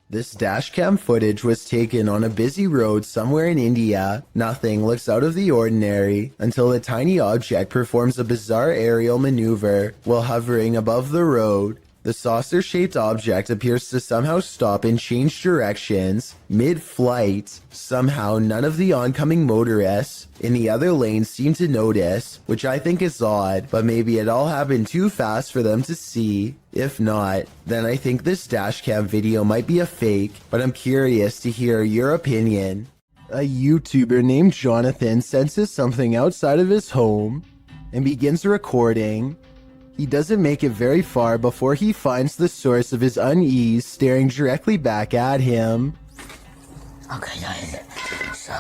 This dashcam footage was taken on a busy road somewhere in India. Nothing looks out of the ordinary until a tiny object performs a bizarre aerial maneuver while hovering above the road. The saucer-shaped object appears to somehow stop and change directions mid-flight. Somehow, none of the oncoming motorists in the other lane seem to notice, which I think is odd, but maybe it all happened too fast for them to see. If not, then I think this dashcam video might be a fake, but I'm curious to hear your opinion. A YouTuber named Jonathan senses something outside of his home and begins recording. He doesn't make it very far before he finds the source of his unease staring directly back at him. Okay, guys. So.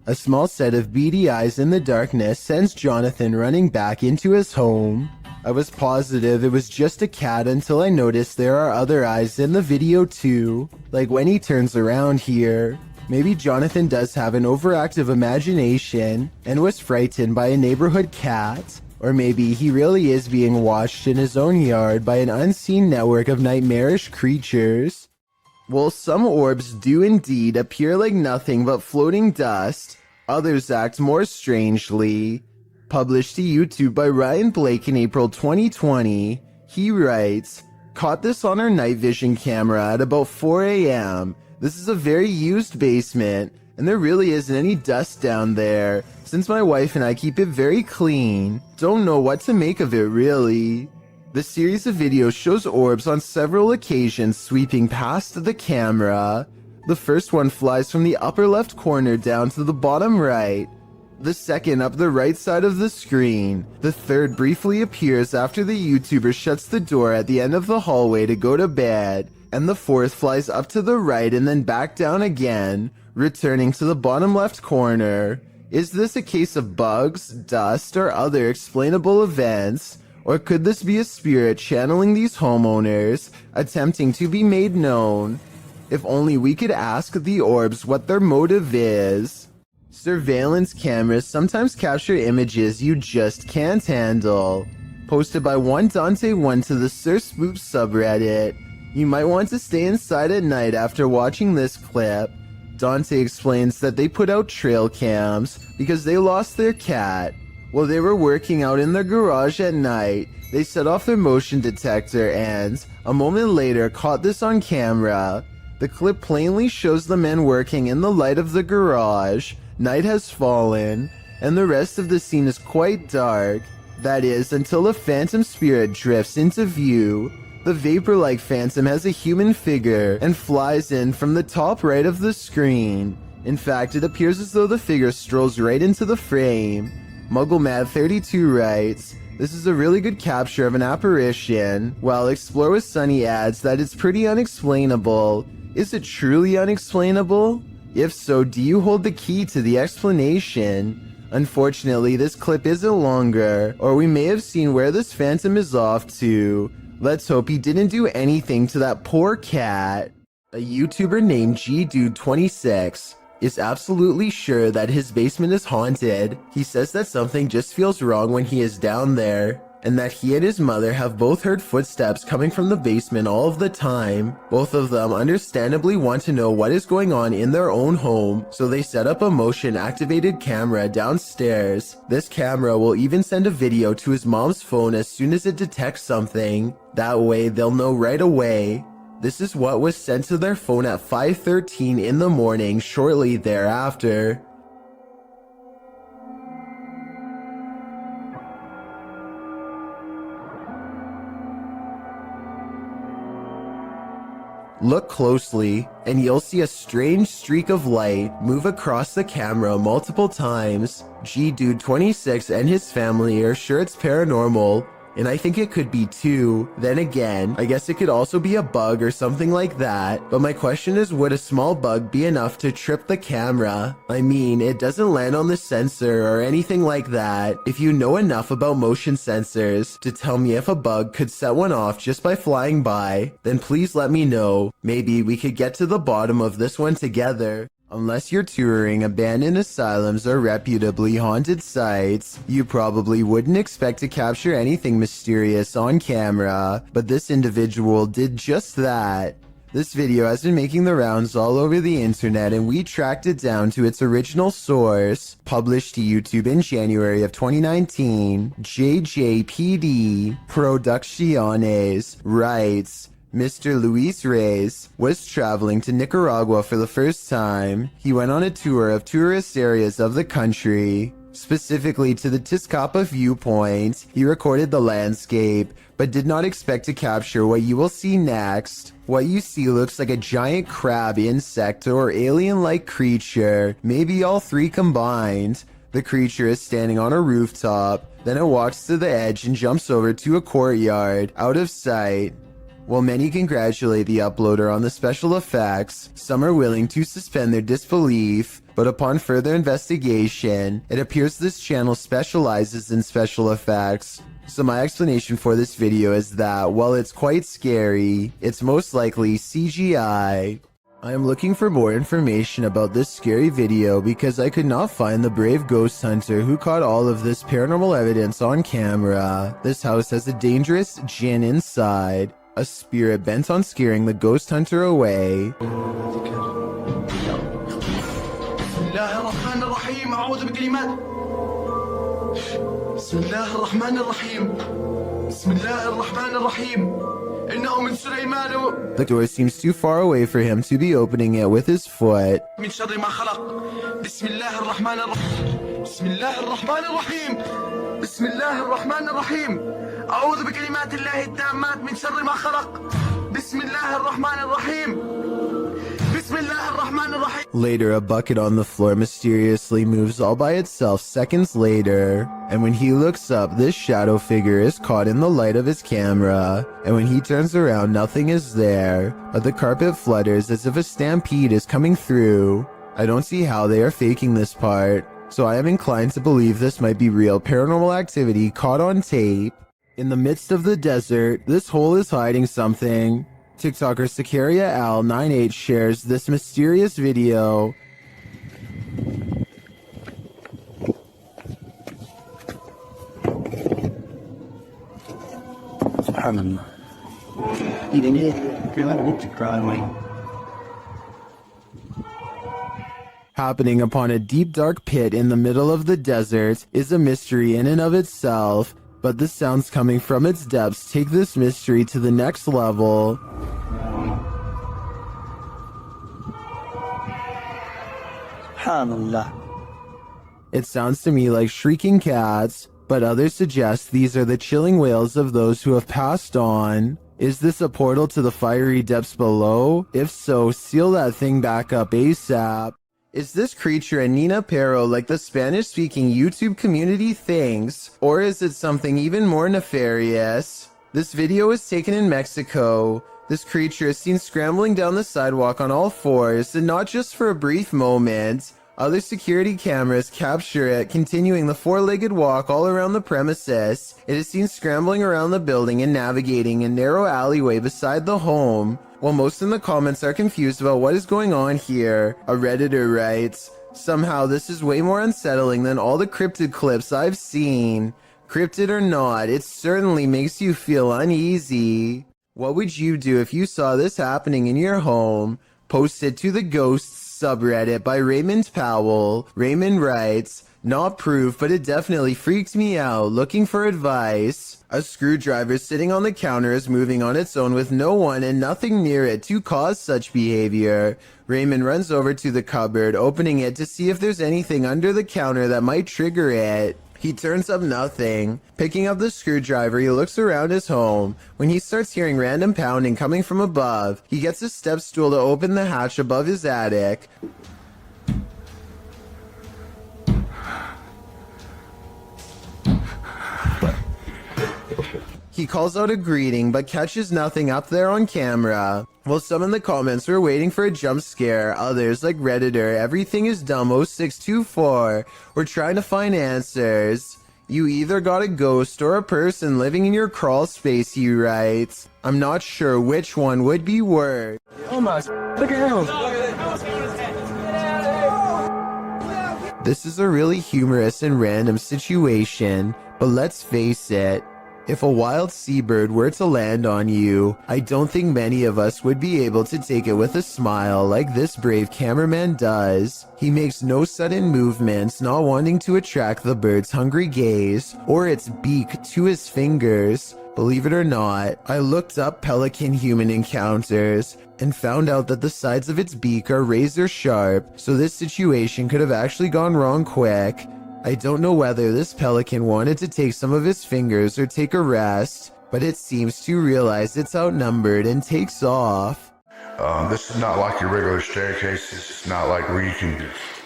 A small set of beady eyes in the darkness sends Jonathan running back into his home. I was positive it was just a cat until I noticed there are other eyes in the video too, like when he turns around here. Maybe Jonathan does have an overactive imagination and was frightened by a neighborhood cat. Or maybe he really is being watched in his own yard by an unseen network of nightmarish creatures. While some orbs do indeed appear like nothing but floating dust, others act more strangely. Published to YouTube by Ryan Blake in April 2020, he writes, "Caught this on our night vision camera at about 4 a.m. This is a very used basement. and there really isn't any dust down there, since my wife and I keep it very clean. Don't know what to make of it really. The series of videos shows orbs on several occasions sweeping past the camera. The first one flies from the upper left corner down to the bottom right. The second up the right side of the screen. The third briefly appears after the YouTuber shuts the door at the end of the hallway to go to bed. And the fourth flies up to the right and then back down again, returning to the bottom left corner. Is this a case of bugs, dust, or other explainable events? Or could this be a spirit channeling these homeowners, attempting to be made known? If only we could ask the orbs what their motive is. Surveillance cameras sometimes capture images you just can't handle. Posted by one Dante1 to the Sir Spoop subreddit. You might want to stay inside at night after watching this clip. Dante explains that they put out trail cams because they lost their cat. While they were working out in their garage at night, they set off their motion detector and, a moment later, caught this on camera. The clip plainly shows the men working in the light of the garage. Night has fallen, and the rest of the scene is quite dark. That is, until a phantom spirit drifts into view. The vapor-like phantom has a human figure and flies in from the top right of the screen. In fact, it appears as though the figure strolls right into the frame. MuggleMad32 writes, "This is a really good capture of an apparition," while Explore with Sunny adds that it's pretty unexplainable. Is it truly unexplainable? If so, do you hold the key to the explanation? Unfortunately, this clip isn't longer, or we may have seen where this phantom is off to. Let's hope he didn't do anything to that poor cat. A YouTuber named GDude26 is absolutely sure that his basement is haunted. He says that something just feels wrong when he is down there, and that he and his mother have both heard footsteps coming from the basement all of the time. Both of them understandably want to know what is going on in their own home, so they set up a motion-activated camera downstairs. This camera will even send a video to his mom's phone as soon as it detects something. That way, they'll know right away. This is what was sent to their phone at 5:13 in the morning shortly thereafter. Look closely, and you'll see a strange streak of light move across the camera multiple times. GDude26 and his family are sure it's paranormal, and I think it could be too. Then again, I guess it could also be a bug or something like that. But my question is, would a small bug be enough to trip the camera? I mean, it doesn't land on the sensor or anything like that. If you know enough about motion sensors to tell me if a bug could set one off just by flying by, then please let me know. Maybe we could get to the bottom of this one together. Unless you're touring abandoned asylums or reputably haunted sites, you probably wouldn't expect to capture anything mysterious on camera, but this individual did just that. This video has been making the rounds all over the internet, and we tracked it down to its original source. Published to YouTube in January of 2019, JJPD Producciones writes, Mr. Luis Reyes was traveling to Nicaragua for the first time. He went on a tour of tourist areas of the country, specifically to the Tizcapa viewpoint. He recorded the landscape, but did not expect to capture what you will see next. What you see looks like a giant crab insect or alien-like creature, maybe all three combined. The creature is standing on a rooftop, then it walks to the edge and jumps over to a courtyard, out of sight. While many congratulate the uploader on the special effects, some are willing to suspend their disbelief, but upon further investigation, it appears this channel specializes in special effects. So my explanation for this video is that, while it's quite scary, it's most likely CGI. I am looking for more information about this scary video because I could not find the brave ghost hunter who caught all of this paranormal evidence on camera. This house has a dangerous djinn inside. A spirit bent on scaring the ghost hunter away. بسم الله الرحمن الرحيم إنه من سليمان The door seems too far away for him to be opening it with his foot. من شر ما خلق بسم الله الرحمن الرحيم بسم الله الرحمن الرحيم بسم الله الرحمن الرحيم أعوذ بكلمات الله التامات من شر ما خلق بسم الله الرحمن الرحيم بسم الله الرحمن الرحيم. Later, a bucket on the floor mysteriously moves all by itself seconds later, and when he looks up, this shadow figure is caught in the light of his camera, and when he turns around, nothing is there, but the carpet flutters as if a stampede is coming through. I don't see how they are faking this part, so I am inclined to believe this might be real paranormal activity caught on tape. In the midst of the desert, this hole is hiding something. TikToker Sicaria Al 98 shares this mysterious video. Subhanallah. Happening upon a deep dark pit in the middle of the desert is a mystery in and of itself, but the sounds coming from its depths take this mystery to the next level. It sounds to me like shrieking cats, but others suggest these are the chilling wails of those who have passed on. Is this a portal to the fiery depths below? If so, seal that thing back up ASAP. Is this creature a Nina Pero like the Spanish-speaking YouTube community thinks? Or is it something even more nefarious? This video is taken in Mexico. This creature is seen scrambling down the sidewalk on all fours, and not just for a brief moment. Other security cameras capture it continuing the four-legged walk all around the premises. It is seen scrambling around the building and navigating a narrow alleyway beside the home. While most in the comments are confused about what is going on here, a Redditor writes, "Somehow this is way more unsettling than all the cryptid clips I've seen. Cryptid or not, it certainly makes you feel uneasy." What would you do if you saw this happening in your home? Post it to the Ghosts subreddit by Raymond Powell. Raymond writes, "Not proof, but it definitely freaked me out. Looking for advice. A screwdriver sitting on the counter is moving on its own with no one and nothing near it to cause such behavior. Raymond runs over to the cupboard, opening it to see if there's anything under the counter that might trigger it. He turns up nothing. Picking up the screwdriver, he looks around his home. When he starts hearing random pounding coming from above, he gets a step stool to open the hatch above his attic. He calls out a greeting, but catches nothing up there on camera. While some in the comments were waiting for a jump scare, others, like Redditor, everything is dumb 0624, were trying to find answers. You either got a ghost or a person living in your crawl space, he writes. I'm not sure which one would be worse. Almost. Look at him. This is a really humorous and random situation, but let's face it. If a wild seabird were to land on you, I don't think many of us would be able to take it with a smile like this brave cameraman does. He makes no sudden movements, not wanting to attract the bird's hungry gaze or its beak to his fingers. Believe it or not, I looked up pelican-human encounters and found out that the sides of its beak are razor sharp, so this situation could have actually gone wrong quick. I don't know whether this pelican wanted to take some of his fingers or take a rest, but it seems to realize it's outnumbered and takes off. This is not like your regular staircase. This is not like where you can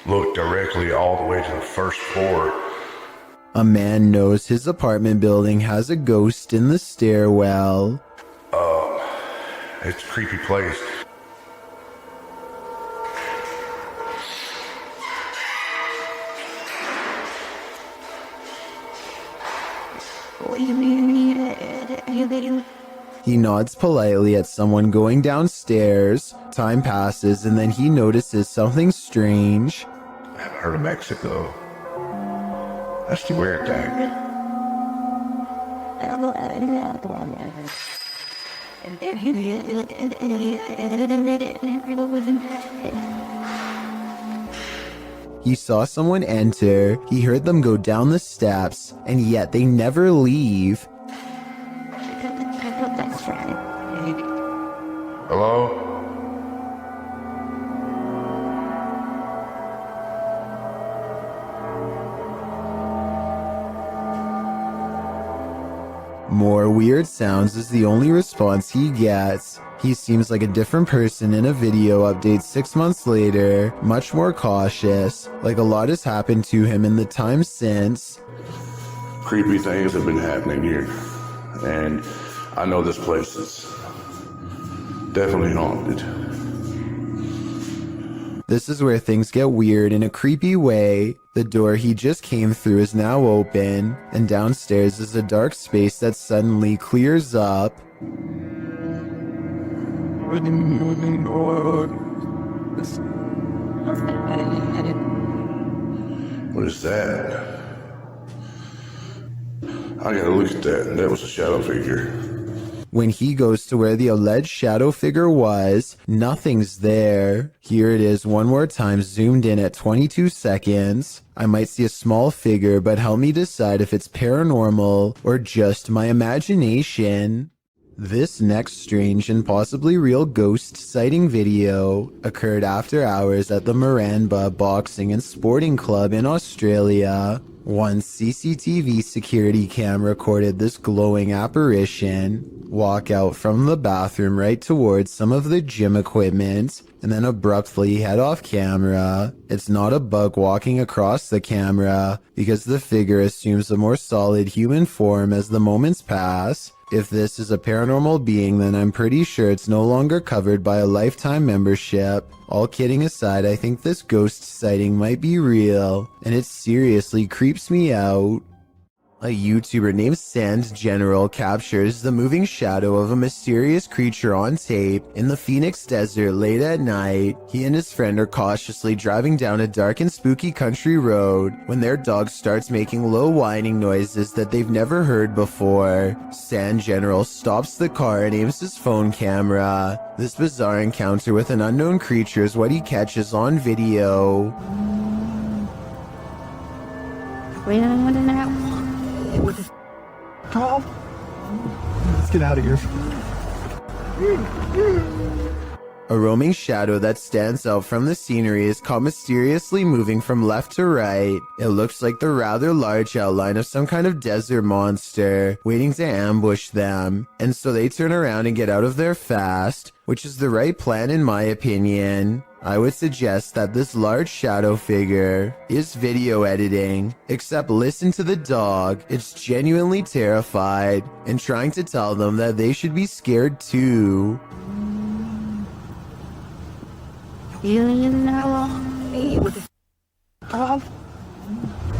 look directly all the way to the first floor. A man knows his apartment building has a ghost in the stairwell. It's a creepy place. He nods politely at someone going downstairs. Time passes and then he notices something strange. I haven't heard of Mexico. That's the weird thing. He saw someone enter, he heard them go down the steps, and yet they never leave. More weird sounds is the only response he gets. He seems like a different person in a video update 6 months later, much more cautious, like a lot has happened to him in the time since. Creepy things have been happening here. And I know this place is definitely haunted. This is where things get weird in a creepy way. The door he just came through is now open, and downstairs is a dark space that suddenly clears up. What is that? I gotta look at that. That was a shadow figure. When he goes to where the alleged shadow figure was, nothing's there. Here it is one more time, zoomed in at 22 seconds. I might see a small figure, but help me decide if it's paranormal or just my imagination. This next strange and possibly real ghost sighting video occurred after hours at the Maramba Boxing and Sporting Club in Australia. One CCTV security cam recorded this glowing apparition walk out from the bathroom right towards some of the gym equipment and then abruptly head off camera. It's not a bug walking across the camera because the figure assumes a more solid human form as the moments pass. If this is a paranormal being, then I'm pretty sure it's no longer covered by a lifetime membership. All kidding aside, I think this ghost sighting might be real, and it seriously creeps me out. A YouTuber named Sand General captures the moving shadow of a mysterious creature on tape in the Phoenix desert late at night. He and his friend are cautiously driving down a dark and spooky country road when their dog starts making low whining noises that they've never heard before. Sand General stops the car and aims his phone camera. This bizarre encounter with an unknown creature is what he catches on video. Tom? Let's get out of here. A roaming shadow that stands out from the scenery is caught mysteriously moving from left to right. It looks like the rather large outline of some kind of desert monster waiting to ambush them, and so they turn around and get out of there fast, which is the right plan in my opinion. I would suggest that this large shadow figure is video editing, except listen to the dog. It's genuinely terrified and trying to tell them that they should be scared too.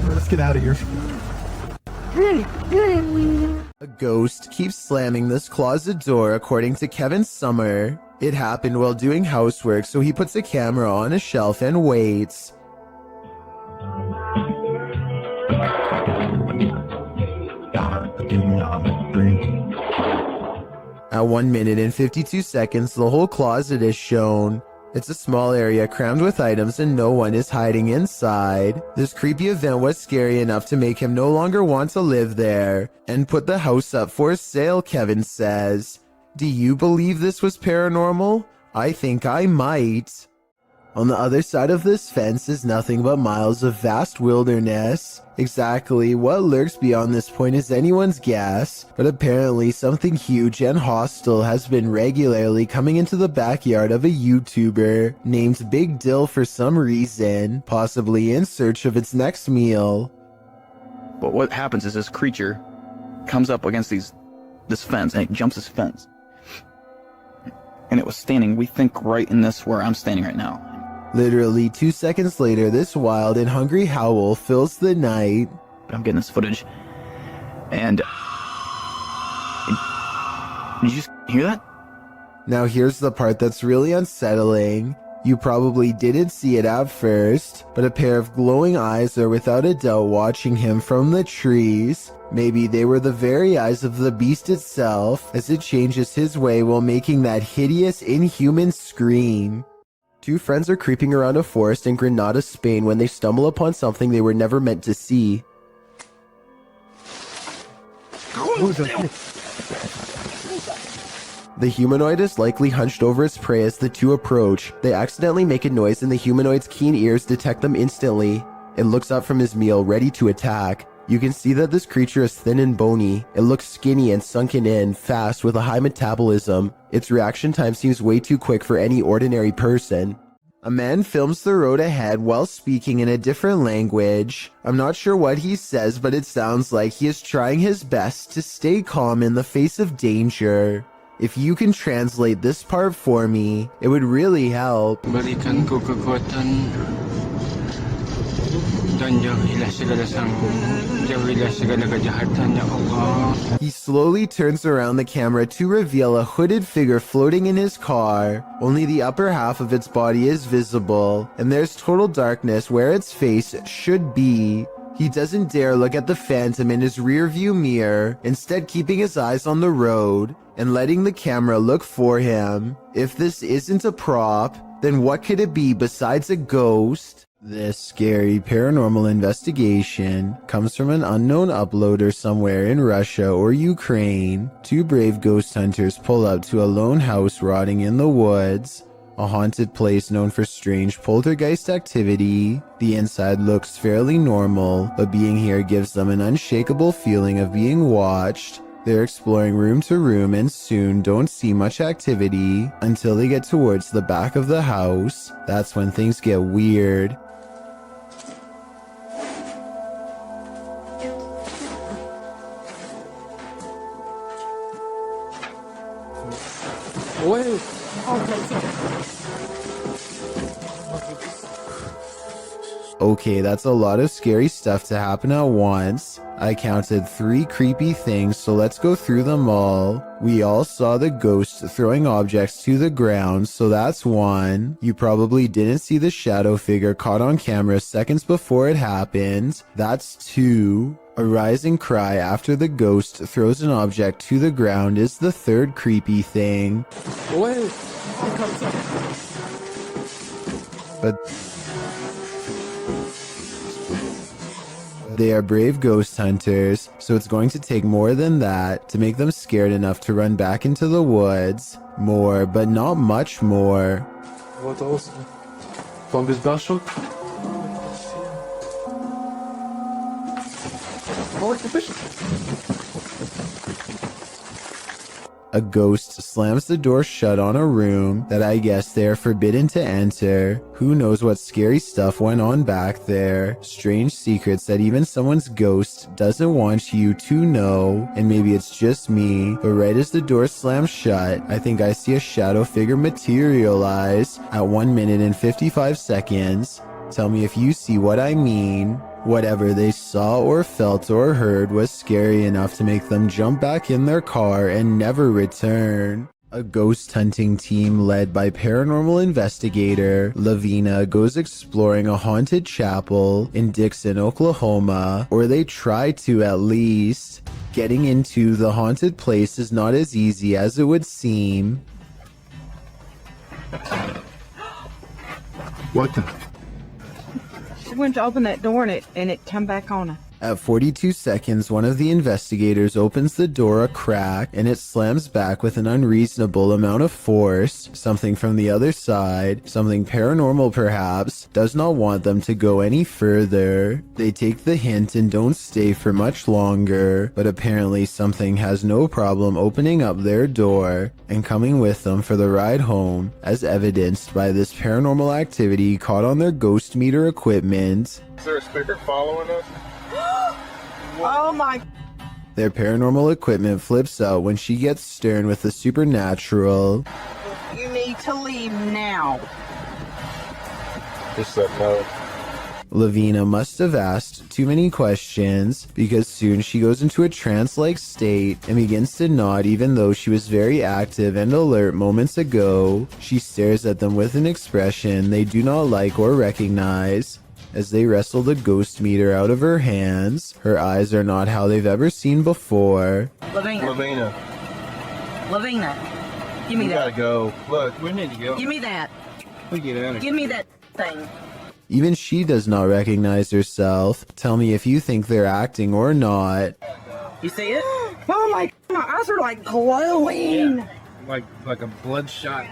Let's get out of here. A ghost keeps slamming this closet door according to Kevin Summer. It happened while doing housework, so he puts a camera on a shelf and waits. At 1 minute and 52 seconds, the whole closet is shown. It's a small area crammed with items and no one is hiding inside. This creepy event was scary enough to make him no longer want to live there and put the house up for sale, Kevin says. Do you believe this was paranormal? I think I might. On the other side of this fence is nothing but miles of vast wilderness. Exactly what lurks beyond this point is anyone's guess, but apparently something huge and hostile has been regularly coming into the backyard of a YouTuber named Big Dill for some reason, possibly in search of its next meal. But what happens is this creature comes up against this fence, and it jumps this fence. And it was standing, we think, right in this where I'm standing right now. Literally 2 seconds later, this wild and hungry howl fills the night. I'm getting this footage. And... did you just hear that? Now here's the part that's really unsettling. You probably didn't see it at first, but a pair of glowing eyes are without a doubt watching him from the trees. Maybe they were the very eyes of the beast itself, as it changes his way while making that hideous, inhuman scream. Two friends are creeping around a forest in Granada, Spain when they stumble upon something they were never meant to see. The humanoid is likely hunched over its prey as the two approach. They accidentally make a noise and the humanoid's keen ears detect them instantly. It looks up from his meal, ready to attack. You can see that this creature is thin and bony. It looks skinny and sunken in, fast, with a high metabolism. Its reaction time seems way too quick for any ordinary person. A man films the road ahead while speaking in a different language. I'm not sure what he says, but it sounds like he is trying his best to stay calm in the face of danger. If you can translate this part for me, it would really help. Berikan ku kekuatan dan jauhilah segala kejahatan, ya Allah. He slowly turns around the camera to reveal a hooded figure floating in his car. Only the upper half of its body is visible, and there's total darkness where its face should be. He doesn't dare look at the phantom in his rearview mirror, instead keeping his eyes on the road and letting the camera look for him. If this isn't a prop, then what could it be besides a ghost? This scary paranormal investigation comes from an unknown uploader somewhere in Russia or Ukraine. Two brave ghost hunters pull up to a lone house rotting in the woods, a haunted place known for strange poltergeist activity. The inside looks fairly normal, but being here gives them an unshakable feeling of being watched. They're exploring room to room and soon don't see much activity until they get towards the back of the house. That's when things get weird. Okay, that's a lot of scary stuff to happen at once. I counted 3 creepy things, so let's go through them all. We all saw the ghost throwing objects to the ground, so that's 1. You probably didn't see the shadow figure caught on camera seconds before it happened. That's 2. A rising cry after the ghost throws an object to the ground is the 3rd creepy thing. But they are brave ghost hunters, so it's going to take more than that to make them scared enough to run back into the woods. More, but not much more. What else? From this Bashok? A ghost slams the door shut on a room that I guess they are forbidden to enter. Who knows what scary stuff went on back there. Strange secrets that even someone's ghost doesn't want you to know. And maybe it's just me, but right as the door slams shut, I think I see a shadow figure materialize at 1 minute and 55 seconds. Tell me if you see what I mean. Whatever they saw or felt or heard was scary enough to make them jump back in their car and never return. A ghost hunting team led by paranormal investigator Lavina goes exploring a haunted chapel in Dixon, Oklahoma, or they try to at least. Getting into the haunted place is not as easy as it would seem. What the? She went to open that door and it come back on her. At 42 seconds, one of the investigators opens the door a crack and it slams back with an unreasonable amount of force. Something from the other side, something paranormal perhaps, does not want them to go any further. They take the hint and don't stay for much longer, but apparently something has no problem opening up their door and coming with them for the ride home, as evidenced by this paranormal activity caught on their ghost meter equipment. Is there a speaker following us? Oh my. Their paranormal equipment flips out when she gets stern with the supernatural. You need to leave now. Just said no. Lavina must have asked too many questions because soon she goes into a trance-like state and begins to nod even though she was very active and alert moments ago. She stares at them with an expression they do not like or recognize. As they wrestle the ghost meter out of her hands, her eyes are not how they've ever seen before. Lavina. Give me We that. gotta go. Look, we need to go. Give me that. We get out of Give me that thing. Even she does not recognize herself. Tell me if you think they're acting or not. You see it? Oh my eyes are like glowing. Like a bloodshot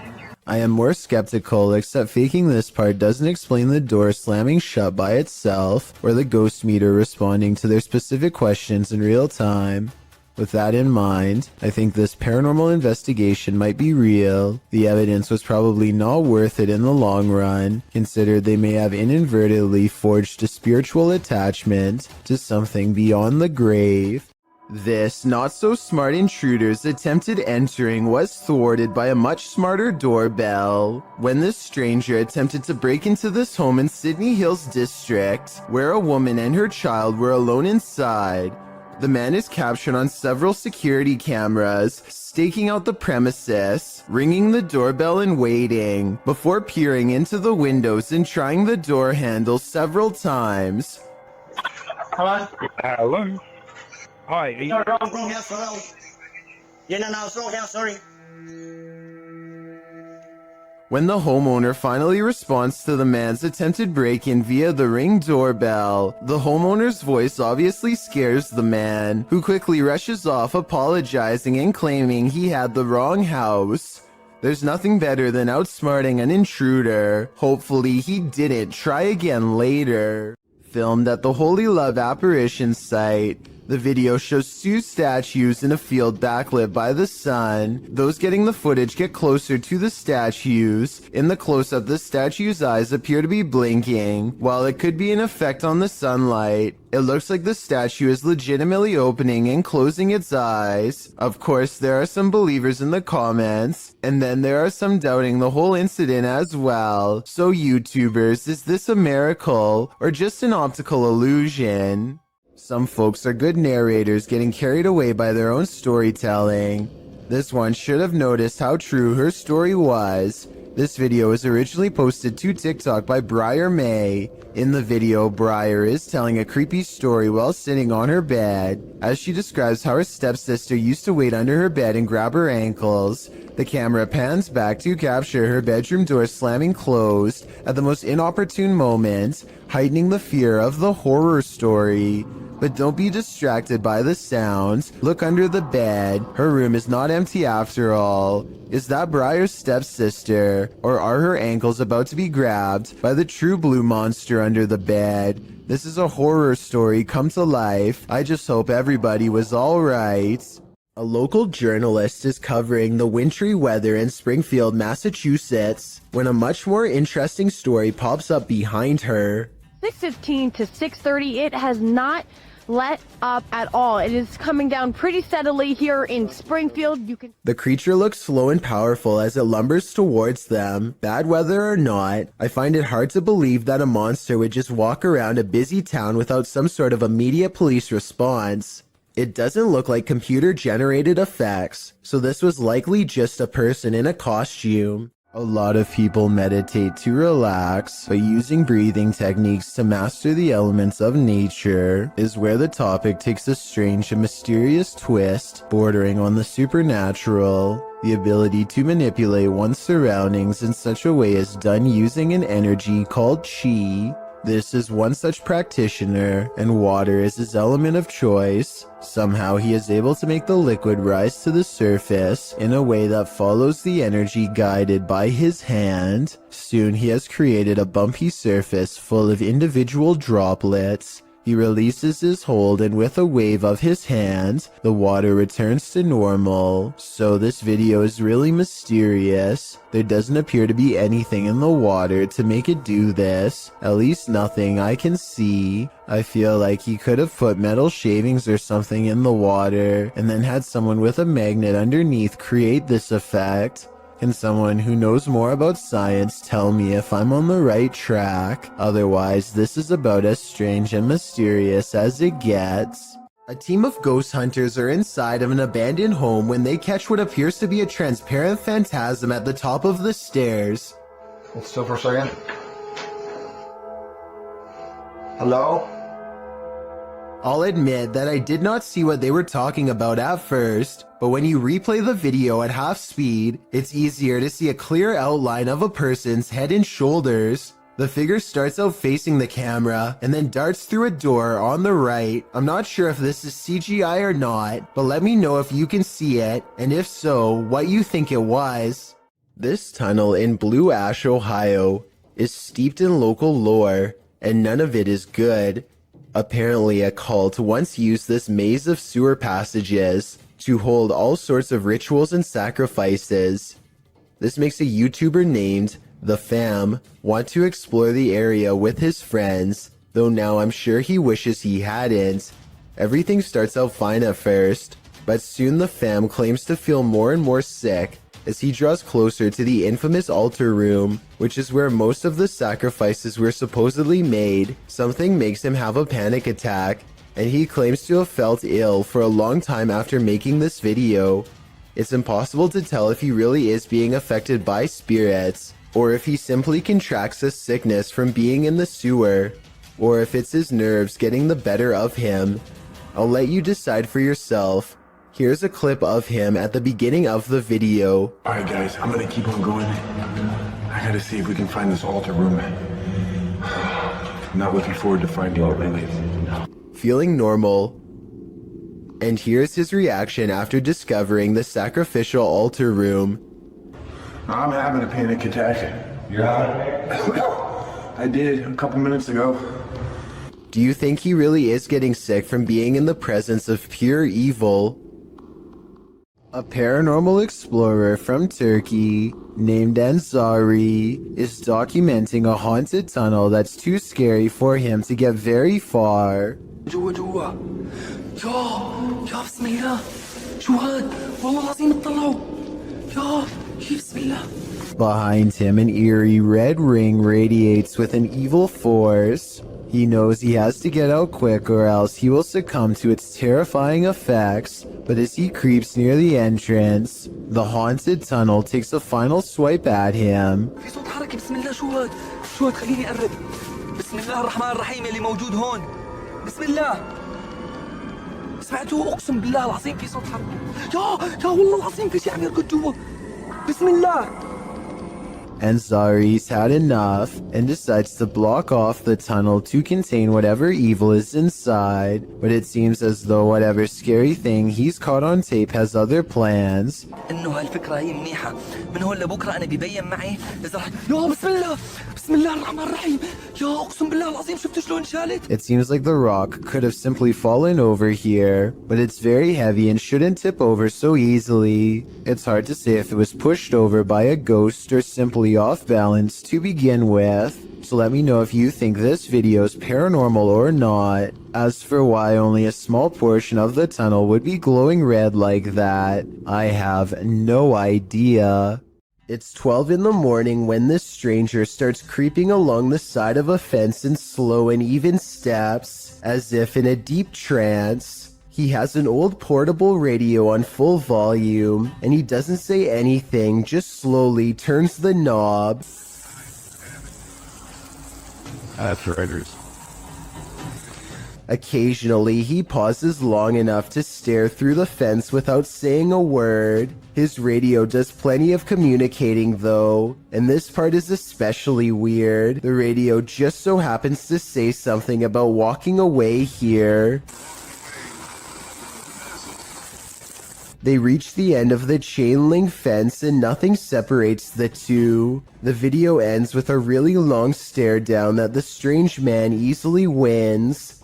I am more skeptical, except faking this part doesn't explain the door slamming shut by itself, or the ghost meter responding to their specific questions in real time. With that in mind, I think this paranormal investigation might be real. The evidence was probably not worth it in the long run, considered they may have inadvertently forged a spiritual attachment to something beyond the grave. This not-so-smart intruder's attempted entering was thwarted by a much smarter doorbell. When this stranger attempted to break into this home in Sydney Hills District, where a woman and her child were alone inside, the man is captured on several security cameras, staking out the premises, ringing the doorbell and waiting, before peering into the windows and trying the door handle several times. Hello? Hello? Hi, are you... No, wrong house, hello. Yeah, no, it's wrong house, sorry. When the homeowner finally responds to the man's attempted break-in via the Ring doorbell, the homeowner's voice obviously scares the man, who quickly rushes off apologizing and claiming he had the wrong house. There's nothing better than outsmarting an intruder. Hopefully he didn't try again later. Filmed at the Holy Love Apparition site, the video shows two statues in a field backlit by the sun. Those getting the footage get closer to the statues. In the close-up, the statue's eyes appear to be blinking. While it could be an effect on the sunlight, it looks like the statue is legitimately opening and closing its eyes. Of course, there are some believers in the comments, and then there are some doubting the whole incident as well. So YouTubers, is this a miracle or just an optical illusion? Some folks are good narrators getting carried away by their own storytelling. This one should have noticed how true her story was. This video was originally posted to TikTok by Briar May. In the video, Briar is telling a creepy story while sitting on her bed, as she describes how her stepsister used to wait under her bed and grab her ankles. The camera pans back to capture her bedroom door slamming closed at the most inopportune moment, heightening the fear of the horror story. But don't be distracted by the sounds. Look under the bed. Her room is not empty after all. Is that Briar's stepsister? Or are her ankles about to be grabbed by the true blue monster under the bed? This is a horror story come to life. I just hope everybody was alright. A local journalist is covering the wintry weather in Springfield, Massachusetts, when a much more interesting story pops up behind her. 6:15 to 6:30, it has not let up at all. It is coming down pretty steadily here in Springfield. The creature looks slow and powerful as it lumbers towards them. Bad weather or not, I find it hard to believe that a monster would just walk around a busy town without some sort of immediate police response. It doesn't look like computer-generated effects, so this was likely just a person in a costume. A lot of people meditate to relax, but using breathing techniques to master the elements of nature is where the topic takes a strange and mysterious twist, bordering on the supernatural. The ability to manipulate one's surroundings in such a way is done using an energy called chi. This is one such practitioner, and water is his element of choice. Somehow he is able to make the liquid rise to the surface in a way that follows the energy guided by his hand. Soon he has created a bumpy surface full of individual droplets. He releases his hold, and with a wave of his hand, the water returns to normal. So this video is really mysterious. There doesn't appear to be anything in the water to make it do this. At least nothing I can see. I feel like he could have put metal shavings or something in the water, and then had someone with a magnet underneath create this effect. Can someone who knows more about science tell me if I'm on the right track? Otherwise, this is about as strange and mysterious as it gets. A team of ghost hunters are inside of an abandoned home when they catch what appears to be a transparent phantasm at the top of the stairs. Hold still for a second. Hello? I'll admit that I did not see what they were talking about at first, but when you replay the video at half speed, it's easier to see a clear outline of a person's head and shoulders. The figure starts out facing the camera and then darts through a door on the right. I'm not sure if this is CGI or not, but let me know if you can see it, and if so, what you think it was. This tunnel in Blue Ash, Ohio is steeped in local lore, and none of it is good. Apparently, a cult once used this maze of sewer passages to hold all sorts of rituals and sacrifices. This makes a YouTuber named The Fam want to explore the area with his friends, though now I'm sure he wishes he hadn't. Everything starts out fine at first, but soon the Fam claims to feel more and more sick as he draws closer to the infamous altar room, which is where most of the sacrifices were supposedly made. Something makes him have a panic attack, and he claims to have felt ill for a long time after making this video. It's impossible to tell if he really is being affected by spirits, or if he simply contracts a sickness from being in the sewer, or if it's his nerves getting the better of him. I'll let you decide for yourself. Here's a clip of him at the beginning of the video. Alright guys, I'm gonna keep on going. I gotta see if we can find this altar room. I'm not looking forward to finding it really. Feeling normal. And here's his reaction after discovering the sacrificial altar room. I'm having a panic attack. Yeah. I did a couple minutes ago. Do you think he really is getting sick from being in the presence of pure evil? A paranormal explorer from Turkey named Ansari is documenting a haunted tunnel that's too scary for him to get very far. جوا جوا يا بسم الله شو هاد والله العظيم اطلعوا يا بسم الله. Behind him, an eerie red ring radiates with an evil force. He knows he has to get out quick or else he will succumb to its terrifying effects, but as he creeps near the entrance, the haunted tunnel takes a final swipe at him. في صوت حركة بسم الله شو هاد خليني أقرب بسم الله الرحمن الرحيم اللي موجود هون بسم الله سمعتوا أقسم بالله العظيم في صوت حركة يا والله العظيم في شيء عم يركض جوا بسم الله. Ansari's had enough and decides to block off the tunnel to contain whatever evil is inside, but it seems as though whatever scary thing he's caught on tape has other plans. إنه هالفكرة هي منيحة من هون لبكرة أنا ببين معي إذا يا بسم الله الرحمن الرحيم يا أقسم بالله العظيم شفت شلون شالت. It seems like the rock could have simply fallen over here, but it's very heavy and shouldn't tip over so easily. It's hard to say if it was pushed over by a ghost or simply off balance to begin with, so let me know if you think this video is paranormal or not. As for why only a small portion of the tunnel would be glowing red like that, I have no idea. It's 12 in the morning when this stranger starts creeping along the side of a fence in slow and even steps, as if in a deep trance. He has an old portable radio on full volume, and he doesn't say anything, just slowly turns the knob. That's Raiders. Occasionally, he pauses long enough to stare through the fence without saying a word. His radio does plenty of communicating though, and this part is especially weird. The radio just so happens to say something about walking away here. They reach the end of the chain link fence and nothing separates the two. The video ends with a really long stare down that the strange man easily wins.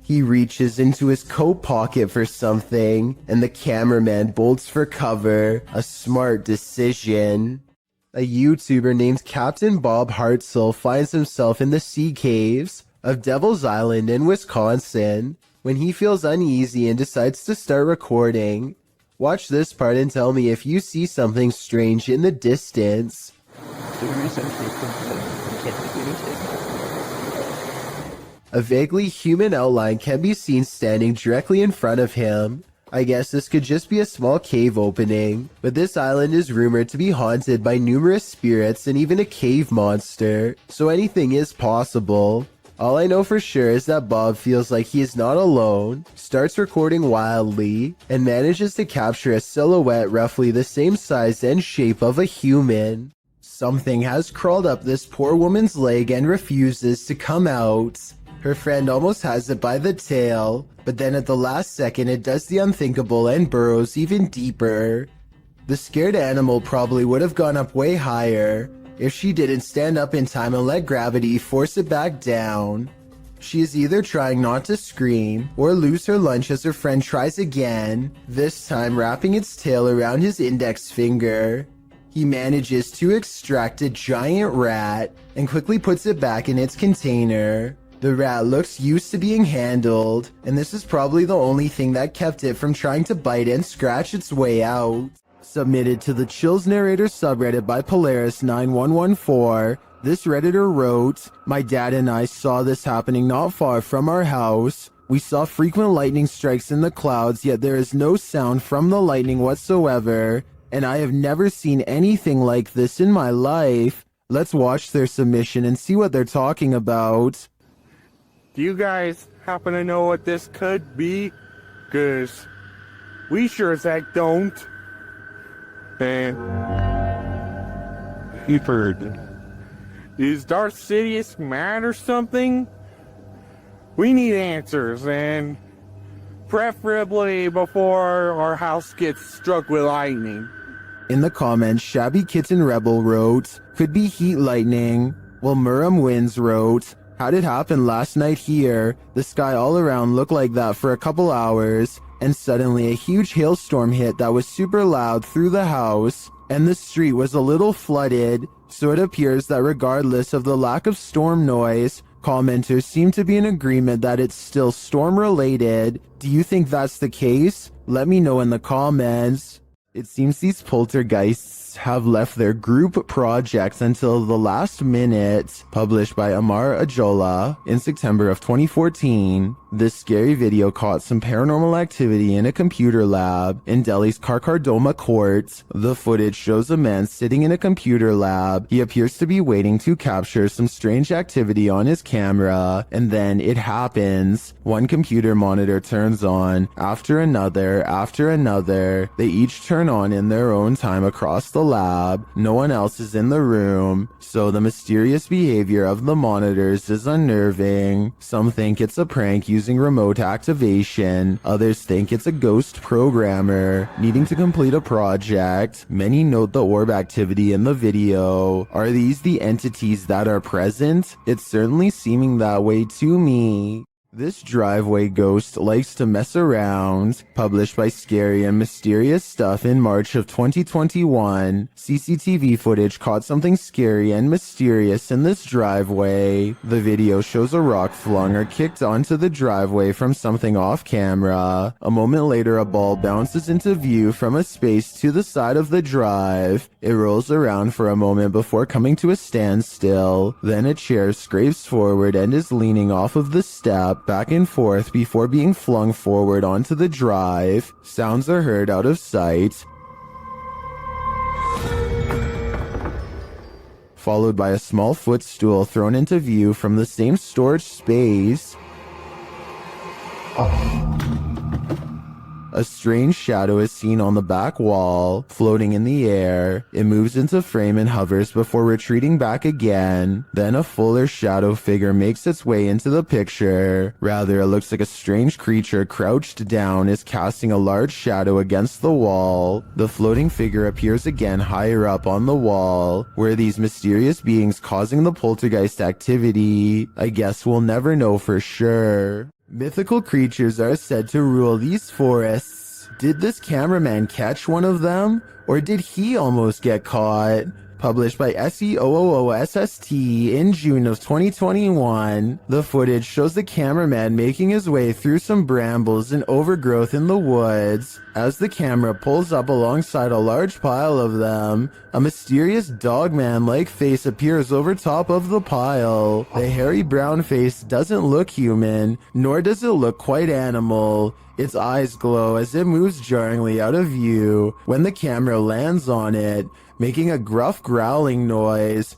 He reaches into his coat pocket for something, and the cameraman bolts for cover. A smart decision. A YouTuber named Captain Bob Hartzell finds himself in the sea caves of Devil's Island in Wisconsin when he feels uneasy and decides to start recording. Watch this part and tell me if you see something strange in the distance. A vaguely human outline can be seen standing directly in front of him. I guess this could just be a small cave opening, but this island is rumored to be haunted by numerous spirits and even a cave monster, so anything is possible. All I know for sure is that Bob feels like he is not alone, starts recording wildly, and manages to capture a silhouette roughly the same size and shape of a human. Something has crawled up this poor woman's leg and refuses to come out. Her friend almost has it by the tail, but then at the last second it does the unthinkable and burrows even deeper. The scared animal probably would have gone up way higher if she didn't stand up in time and let gravity force it back down. She is either trying not to scream or lose her lunch as her friend tries again, this time wrapping its tail around his index finger. He manages to extract a giant rat and quickly puts it back in its container. The rat looks used to being handled, and this is probably the only thing that kept it from trying to bite and scratch its way out. Submitted to the Chills Narrator subreddit by Polaris9114, this Redditor wrote, "My dad and I saw this happening not far from our house. We saw frequent lightning strikes in the clouds, yet there is no sound from the lightning whatsoever, and I have never seen anything like this in my life." Let's watch their submission and see what they're talking about. Do you guys happen to know what this could be? 'Cause we sure as heck don't. And you've heard. Is Darth Sidious mad or something? We need answers, and preferably before our house gets struck with lightning. In the comments, Shabby Kitten Rebel wrote, "Could be heat lightning," while Muram Wins wrote, "How'd it happen last night here? The sky all around looked like that for a couple hours, and suddenly a huge hailstorm hit that was super loud through the house, and the street was a little flooded, so it appears that regardless of the lack of storm noise, commenters seem to be in agreement that it's still storm related. Do you think that's the case? Let me know in the comments." It seems these poltergeists have left their group projects until the last minute, published by Amar Ajola in September of 2014. This scary video caught some paranormal activity in a computer lab in Delhi's Karkardoma court. The footage shows a man sitting in a computer lab. He appears to be waiting to capture some strange activity on his camera, and then it happens. One computer monitor turns on, after another, after another. They each turn on in their own time across the lab. No one else is in the room, so the mysterious behavior of the monitors is unnerving. Some think it's a prank using remote activation. Others think it's a ghost programmer needing to complete a project. Many note the orb activity in the video. Are these the entities that are present? It's certainly seeming that way to me. This driveway ghost likes to mess around. Published by Scary and Mysterious Stuff in March of 2021. CCTV footage caught something scary and mysterious in this driveway. The video shows a rock flung or kicked onto the driveway from something off camera. A moment later, a ball bounces into view from a space to the side of the drive. It rolls around for a moment before coming to a standstill. Then a chair scrapes forward and is leaning off of the step back and forth before being flung forward onto the drive. Sounds are heard out of sight, followed by a small footstool thrown into view from the same storage space. A strange shadow is seen on the back wall, floating in the air. It moves into frame and hovers before retreating back again. Then a fuller shadow figure makes its way into the picture. Rather, it looks like a strange creature crouched down is casting a large shadow against the wall. The floating figure appears again higher up on the wall. Where these mysterious beings causing the poltergeist activity? I guess we'll never know for sure. Mythical creatures are said to rule these forests. Did this cameraman catch one of them? Or did he almost get caught? Published by SEOOOSST in June of 2021. The footage shows the cameraman making his way through some brambles and overgrowth in the woods. As the camera pulls up alongside a large pile of them, a mysterious dogman-like face appears over top of the pile. The hairy brown face doesn't look human, nor does it look quite animal. Its eyes glow as it moves jarringly out of view when the camera lands on it, making a gruff growling noise.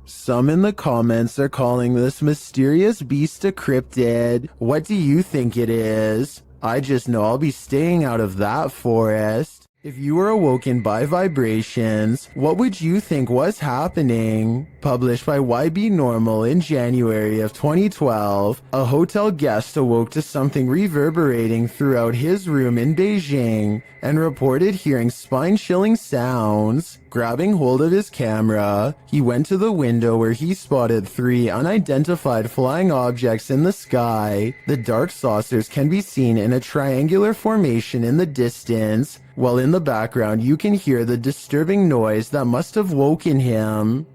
Some in the comments are calling this mysterious beast a cryptid. What do you think it is? I just know I'll be staying out of that forest. If you were awoken by vibrations, what would you think was happening? Published by YB Normal in January of 2012, a hotel guest awoke to something reverberating throughout his room in Beijing and reported hearing spine-chilling sounds. Grabbing hold of his camera, he went to the window where he spotted 3 unidentified flying objects in the sky. The dark saucers can be seen in a triangular formation in the distance, while in the background you can hear the disturbing noise that must have woken him.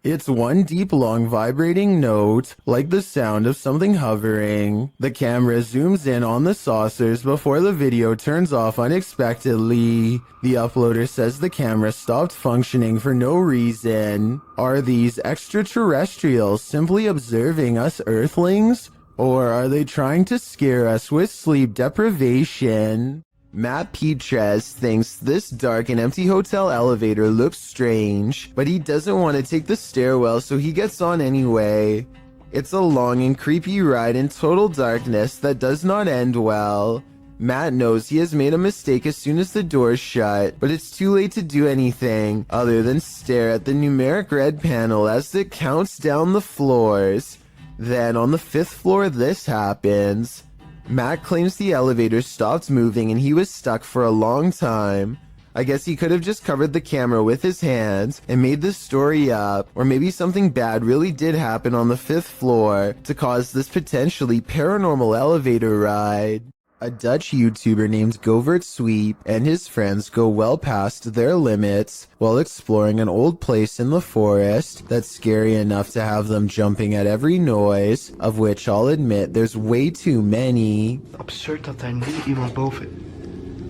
It's one deep, long, vibrating note, like the sound of something hovering. The camera zooms in on the saucers before the video turns off unexpectedly. The uploader says the camera stopped functioning for no reason. Are these extraterrestrials simply observing us Earthlings? Or are they trying to scare us with sleep deprivation? Matt Petres thinks this dark and empty hotel elevator looks strange, but he doesn't want to take the stairwell, so he gets on anyway. It's a long and creepy ride in total darkness that does not end well. Matt knows he has made a mistake as soon as the doors shut, but it's too late to do anything other than stare at the numeric red panel as it counts down the floors. Then on the 5th floor, this happens. Matt claims the elevator stopped moving and he was stuck for a long time. I guess he could have just covered the camera with his hands and made this story up, or maybe something bad really did happen on the 5th floor to cause this potentially paranormal elevator ride. A Dutch YouTuber named Govert Sweep and his friends go well past their limits while exploring an old place in the forest that's scary enough to have them jumping at every noise, of which I'll admit there's way too many. Absurd dat daar nu iemand boven.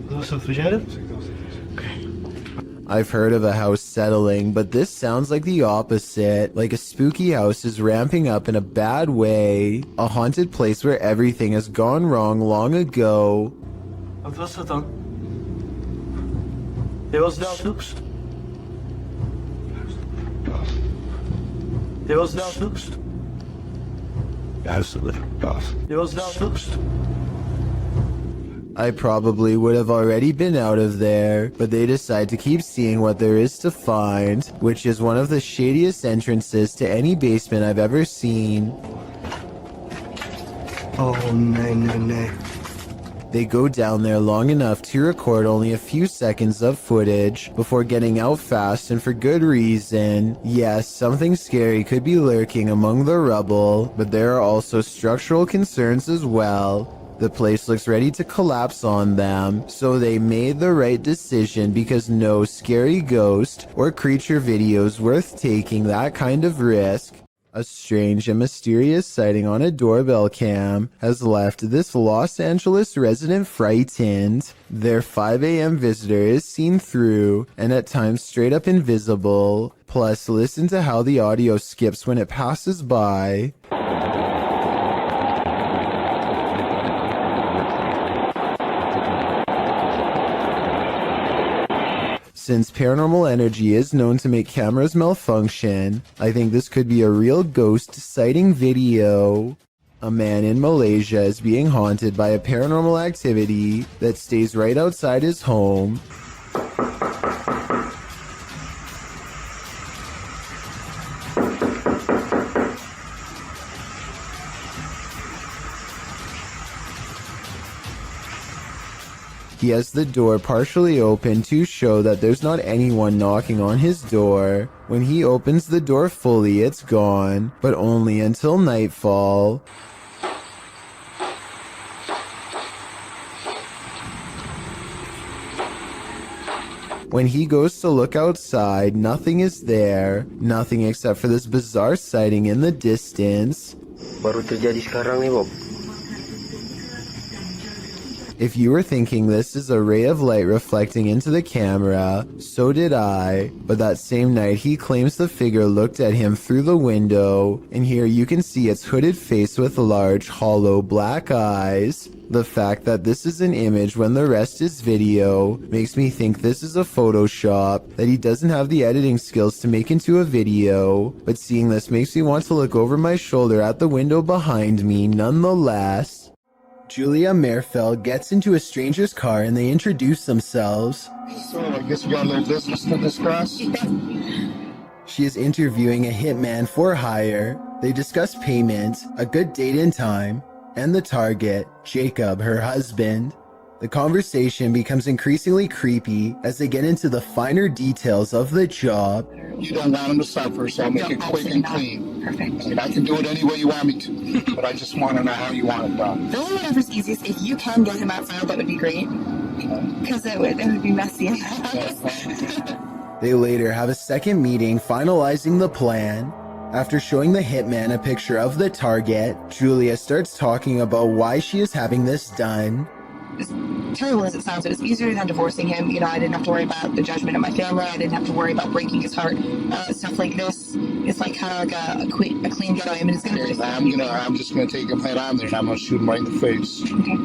Wat was dat? Was jij dat? I've heard of a house settling, but this sounds like the opposite. Like a spooky house is ramping up in a bad way. A haunted place where everything has gone wrong long ago. Wat was dat dan? Dit was het snoepst. Dit was het snoepst. Dit was het snoepst. I probably would have already been out of there, but they decide to keep seeing what there is to find, which is one of the shadiest entrances to any basement I've ever seen. Oh, nee. They go down there long enough to record only a few seconds of footage before getting out fast, and for good reason. Yes, something scary could be lurking among the rubble, but there are also structural concerns as well. The place looks ready to collapse on them, so they made the right decision because no scary ghost or creature video is worth taking that kind of risk. A strange and mysterious sighting on a doorbell cam has left this Los Angeles resident frightened. Their 5 a.m. visitor is seen through and at times straight up invisible. Plus, listen to how the audio skips when it passes by. Since paranormal energy is known to make cameras malfunction, I think this could be a real ghost sighting video. A man in Malaysia is being haunted by a paranormal activity that stays right outside his home. He has the door partially open to show that there's not anyone knocking on his door. When he opens the door fully, it's gone, but only until nightfall. When he goes to look outside, nothing is there. Nothing except for this bizarre sighting in the distance. Baru terjadi sekarang nih, Bob. If you were thinking this is a ray of light reflecting into the camera, so did I. But that same night, he claims the figure looked at him through the window, and here you can see its hooded face with large, hollow black eyes. The fact that this is an image when the rest is video makes me think this is a Photoshop that he doesn't have the editing skills to make into a video, but seeing this makes me want to look over my shoulder at the window behind me nonetheless. Julia Merfeld gets into a stranger's car and they introduce themselves. So, I guess you got a little business to discuss? She is interviewing a hitman for hire. They discuss payment, a good date and time, and the target, Jacob, her husband. The conversation becomes increasingly creepy as they get into the finer details of the job. You don't want him to suffer, so I'll make it quick and clean. Perfect. And I can do it any way you want me to, but I just want to know how you want it done. Really, whatever's easiest. If you can get him outside, that would be great. Because it would be messy in the house. They later have a second meeting finalizing the plan. After showing the hitman a picture of the target, Julia starts talking about why she is having this done. As terrible as it sounds, it was easier than divorcing him. You know, I didn't have to worry about the judgment of my family. I didn't have to worry about breaking his heart. Stuff like this. It's like kind of like a clean get on him. And it's gonna. I'm just gonna take him head on there, and I'm gonna shoot him right in the face. Okay.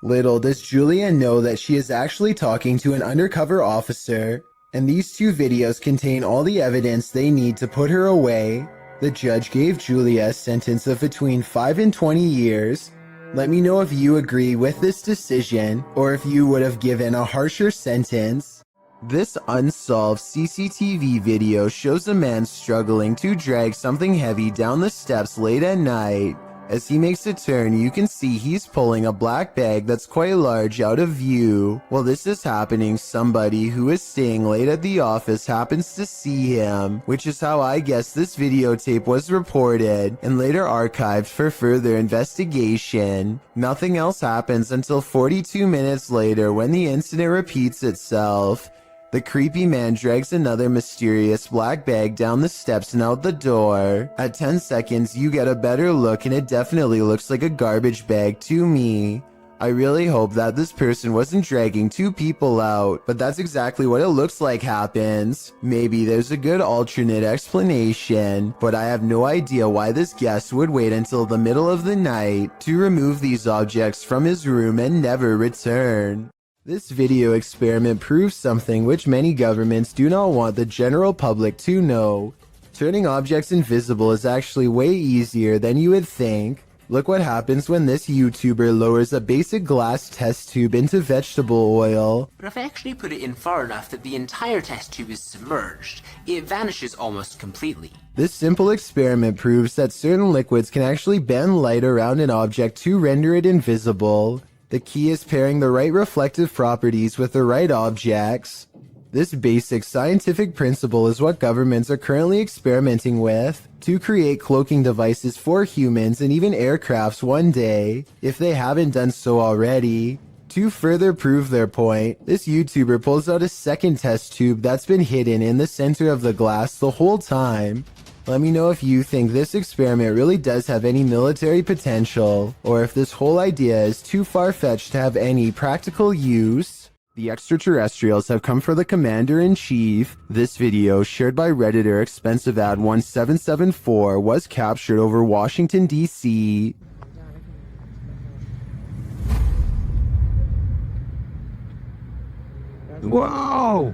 Little does Julia know that she is actually talking to an undercover officer, and these two videos contain all the evidence they need to put her away. The judge gave Julia a sentence of between 5 and 20 years. Let me know if you agree with this decision, or if you would have given a harsher sentence. This unsolved CCTV video shows a man struggling to drag something heavy down the steps late at night. As he makes a turn, you can see he's pulling a black bag that's quite large out of view. While this is happening, somebody who is staying late at the office happens to see him, which is how I guess this videotape was reported and later archived for further investigation. Nothing else happens until 42 minutes later when the incident repeats itself. The creepy man drags another mysterious black bag down the steps and out the door. At 10 seconds, you get a better look and it definitely looks like a garbage bag to me. I really hope that this person wasn't dragging two people out, but that's exactly what it looks like happens. Maybe there's a good alternate explanation, but I have no idea why this guest would wait until the middle of the night to remove these objects from his room and never return. This video experiment proves something which many governments do not want the general public to know. Turning objects invisible is actually way easier than you would think. Look what happens when this YouTuber lowers a basic glass test tube into vegetable oil. But if I actually put it in far enough that the entire test tube is submerged, it vanishes almost completely. This simple experiment proves that certain liquids can actually bend light around an object to render it invisible. The key is pairing the right reflective properties with the right objects. This basic scientific principle is what governments are currently experimenting with to create cloaking devices for humans and even aircrafts one day, if they haven't done so already. To further prove their point, this YouTuber pulls out a second test tube that's been hidden in the center of the glass the whole time. Let me know if you think this experiment really does have any military potential, or if this whole idea is too far-fetched to have any practical use. The extraterrestrials have come for the Commander-in-Chief. This video, shared by Redditor ExpensiveAd1774, was captured over Washington, D.C. Whoa!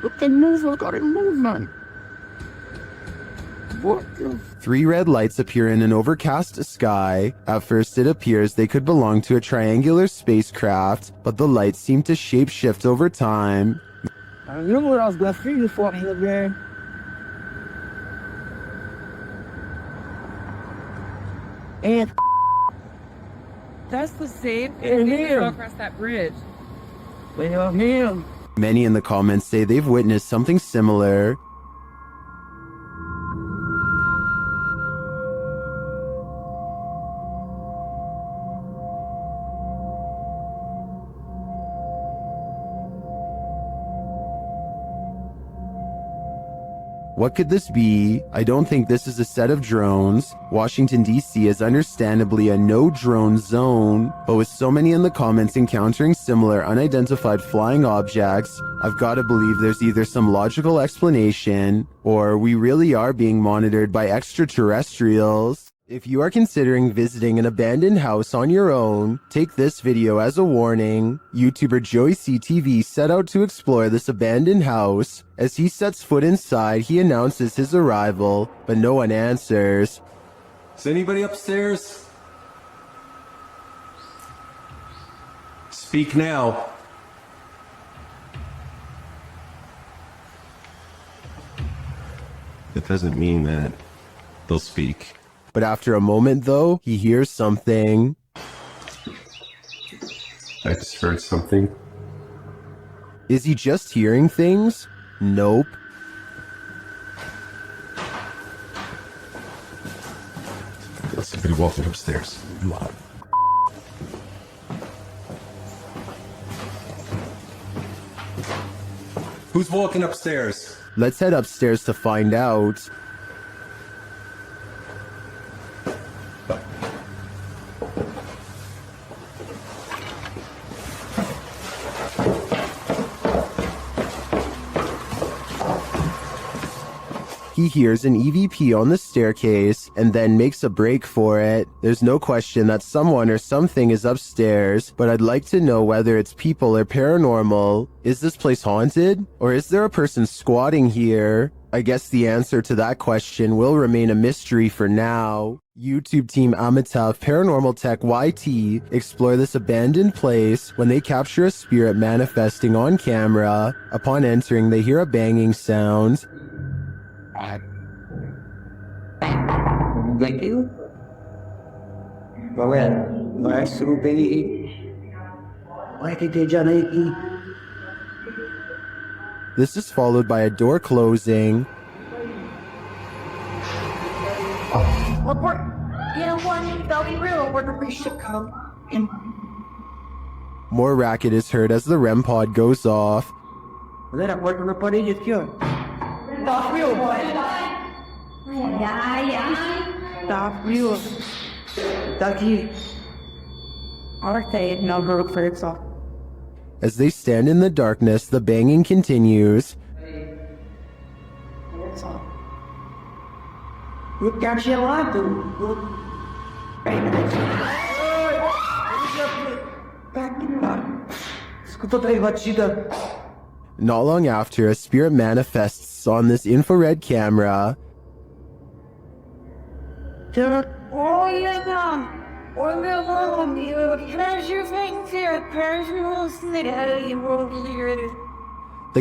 Look, the move, got it movement. What the? 3 red lights appear in an overcast sky. At first it appears they could belong to a triangular spacecraft, but the lights seem to shapeshift over time. I knew what I was gonna figure for me, man. And That's the same And thing him. across that bridge. him. Many in the comments say they've witnessed something similar. What could this be? I don't think this is a set of drones. Washington, D.C. is understandably a no-drone zone, but with so many in the comments encountering similar unidentified flying objects, I've got to believe there's either some logical explanation, or we really are being monitored by extraterrestrials. If you are considering visiting an abandoned house on your own, take this video as a warning. YouTuber Joey CTV set out to explore this abandoned house. As he sets foot inside, he announces his arrival, but no one answers. Is anybody upstairs? Speak now. It doesn't mean that they'll speak. But after a moment, though, he hears something. I just heard something. Is he just hearing things? Nope. There's somebody walking upstairs. Who's walking upstairs? Let's head upstairs to find out. He hears an EVP on the staircase and then makes a break for it. There's no question that someone or something is upstairs, but I'd like to know whether it's people or paranormal. Is this place haunted? Or is there a person squatting here? I guess the answer to that question will remain a mystery for now. YouTube team Amitav Paranormal Tech YT explore this abandoned place when they capture a spirit manifesting on camera. Upon entering, they hear a banging sound. Thank you. This is followed by a door closing. More racket is heard as the REM pod goes off. As they stand in the darkness, the banging continues. Not long after, a spirit manifests on this infrared camera. The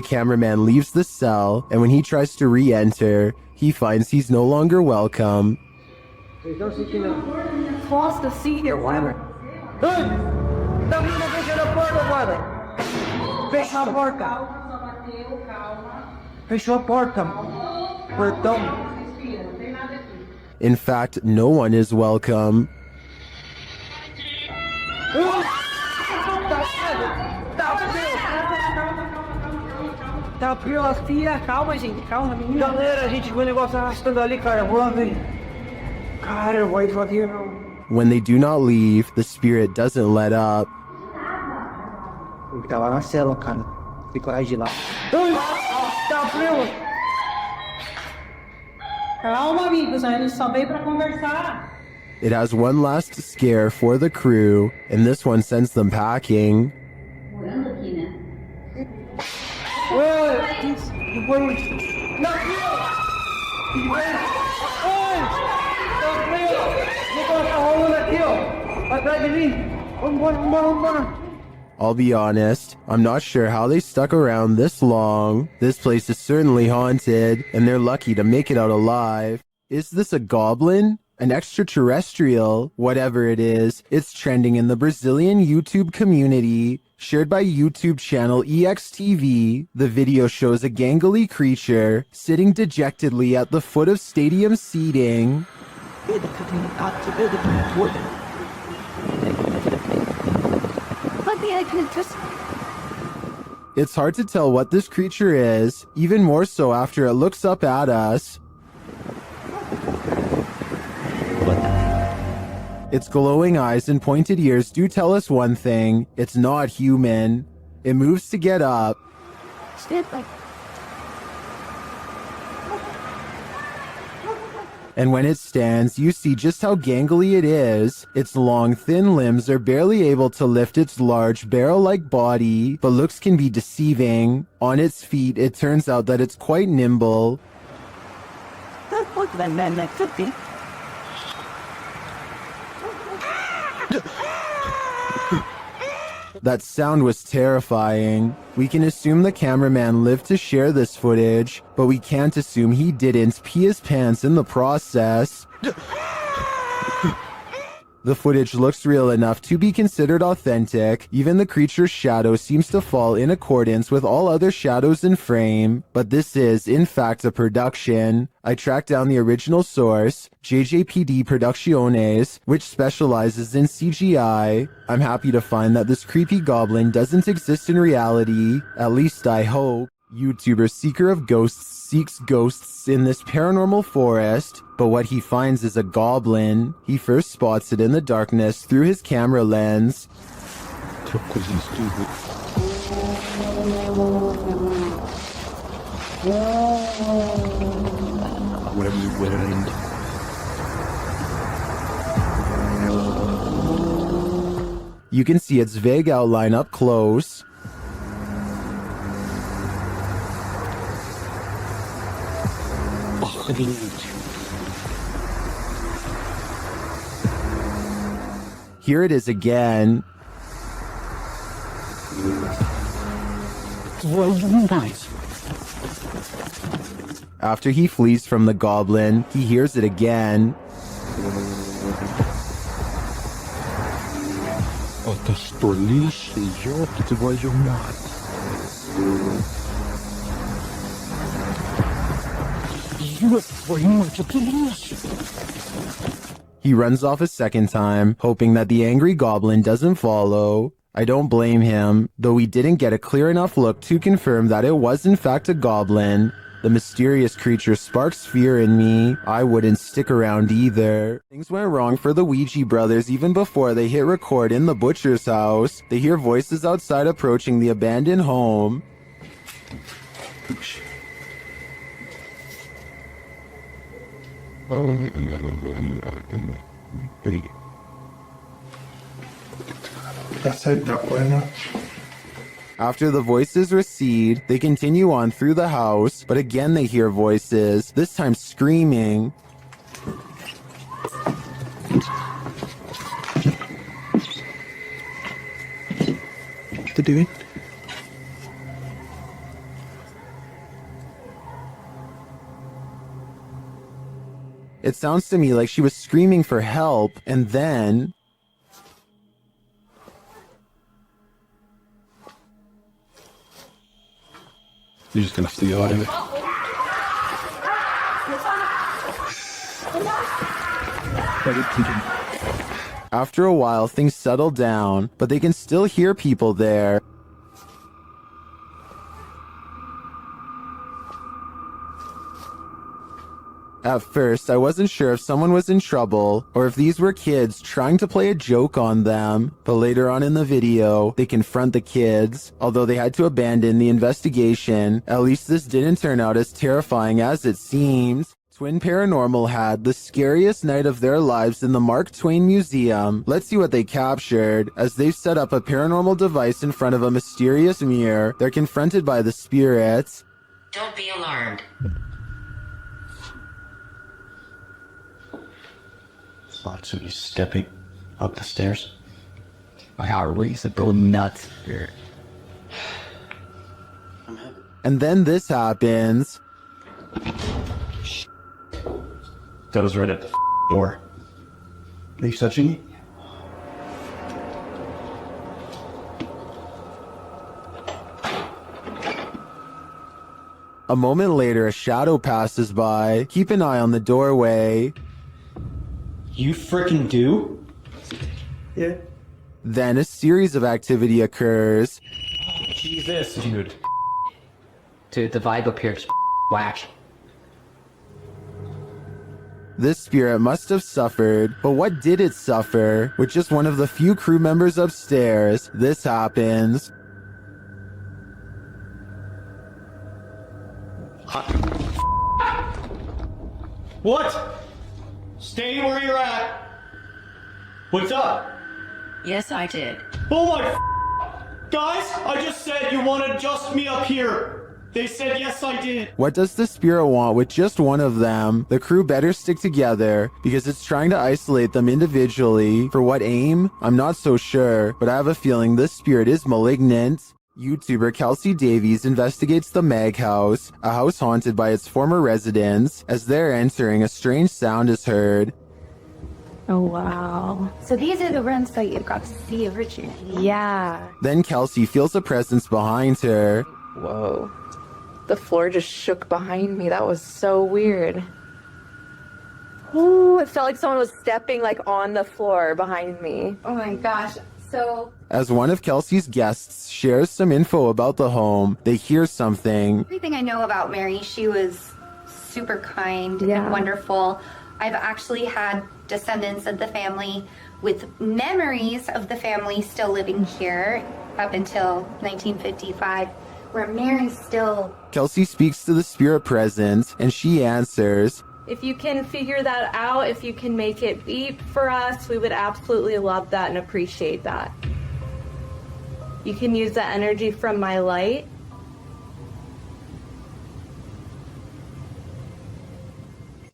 cameraman leaves the cell, and when he tries to re-enter, he finds he's no longer welcome. In fact, no one is welcome. Calma, gente, calma, menina. Galera, a gente viu o negócio arrastando ali, cara. Vamos ver. Cara, eu vou devagar, não. When they do not leave, the spirit doesn't let up. Ele tá lá na cela, cara. Tem coragem de ir lá. Tá frio. Calma, amigos, a gente só veio pra conversar. It has one last scare for the crew, and this one sends them packing. I'll be honest, I'm not sure how they stuck around this long. This place is certainly haunted, and they're lucky to make it out alive. Is this a goblin? An extraterrestrial? Whatever it is, it's trending in the Brazilian YouTube community. Shared by YouTube channel EXTV, the video shows a gangly creature sitting dejectedly at the foot of stadium seating. It's hard to tell what this creature is, even more so after it looks up at us. Its glowing eyes and pointed ears do tell us one thing: it's not human. It moves to get up. And when it stands, you see just how gangly it is. Its long, thin limbs are barely able to lift its large, barrel-like body, but looks can be deceiving. On its feet, it turns out that it's quite nimble. That sound was terrifying. We can assume the cameraman lived to share this footage, but we can't assume he didn't pee his pants in the process. The footage looks real enough to be considered authentic. Even the creature's shadow seems to fall in accordance with all other shadows in frame. But this is, in fact, a production. I tracked down the original source, JJPD Producciones, which specializes in CGI. I'm happy to find that this creepy goblin doesn't exist in reality. At least I hope. YouTuber Seeker of Ghosts seeks ghosts in this paranormal forest, but what he finds is a goblin. He first spots it in the darkness through his camera lens. You can see its vague outline up close. Here it is again. After he flees from the goblin, he hears it again. He runs off a second time, hoping that the angry goblin doesn't follow. I don't blame him, though we didn't get a clear enough look to confirm that it was in fact a goblin. The mysterious creature sparks fear in me. I wouldn't stick around either. Things went wrong for the Ouija brothers even before they hit record in the butcher's house. They hear voices outside approaching the abandoned home. After the voices recede, they continue on through the house, but again they hear voices, this time screaming. What they're doing? It sounds to me like she was screaming for help, and then... You're just gonna have to go out of it. After a while, things settle down, but they can still hear people there. At first, I wasn't sure if someone was in trouble or if these were kids trying to play a joke on them, but later on in the video, they confront the kids. Although they had to abandon the investigation, at least this didn't turn out as terrifying as it seems. Twin Paranormal had the scariest night of their lives in the Mark Twain Museum. Let's see what they captured. As they've set up a paranormal device in front of a mysterious mirror, they're confronted by the spirits. Don't be alarmed. Lots of you stepping up the stairs. My heart races and go nuts here. And then this happens. That was right at the door. Are you touching me? A moment later, a shadow passes by. Keep an eye on the doorway. You frickin' do? Yeah. Then a series of activity occurs. Jesus, dude. Dude, the vibe up here is whack. This spirit must have suffered, but what did it suffer? With just one of the few crew members upstairs, this happens. What? Stay where you're at. What's up? Yes, I did. Oh my guys, I just said you want to adjust me up here. They said yes, I did. What does the spirit want with just one of them? The crew better stick together because it's trying to isolate them individually. For what aim? I'm not so sure, but I have a feeling this spirit is malignant. YouTuber Kelsey Davies investigates the Mag House, a house haunted by its former residents. As they're entering, a strange sound is heard. Oh, wow. So these are the rooms that you got to see originally. Yeah. Then Kelsey feels a presence behind her. Whoa. The floor just shook behind me. That was so weird. Ooh, it felt like someone was stepping like on the floor behind me. Oh my gosh. So As one of Kelsey's guests shares some info about the home, they hear something. everything I know about Mary, she was super kind and wonderful. I've actually had descendants of the family with memories of the family still living here up until 1955, where Mary's still... Kelsey speaks to the spirit present, and she answers. If you can figure that out, if you can make it beep for us, we would absolutely love that and appreciate that. You can use that energy from my light.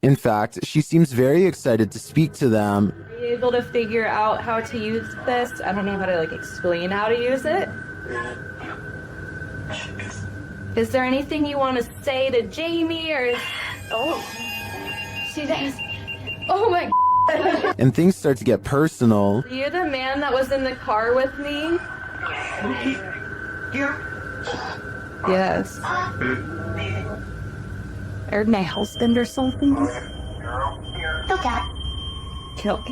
In fact, she seems very excited to speak to them. Are you able to figure out how to use this? I don't know how to explain how to use it. Is there anything you want to say to Jamie or... Oh, she does. Oh my God. And things start to get personal. Are you the man that was in the car with me? Yes. Or my husband or something? Okay. Kill.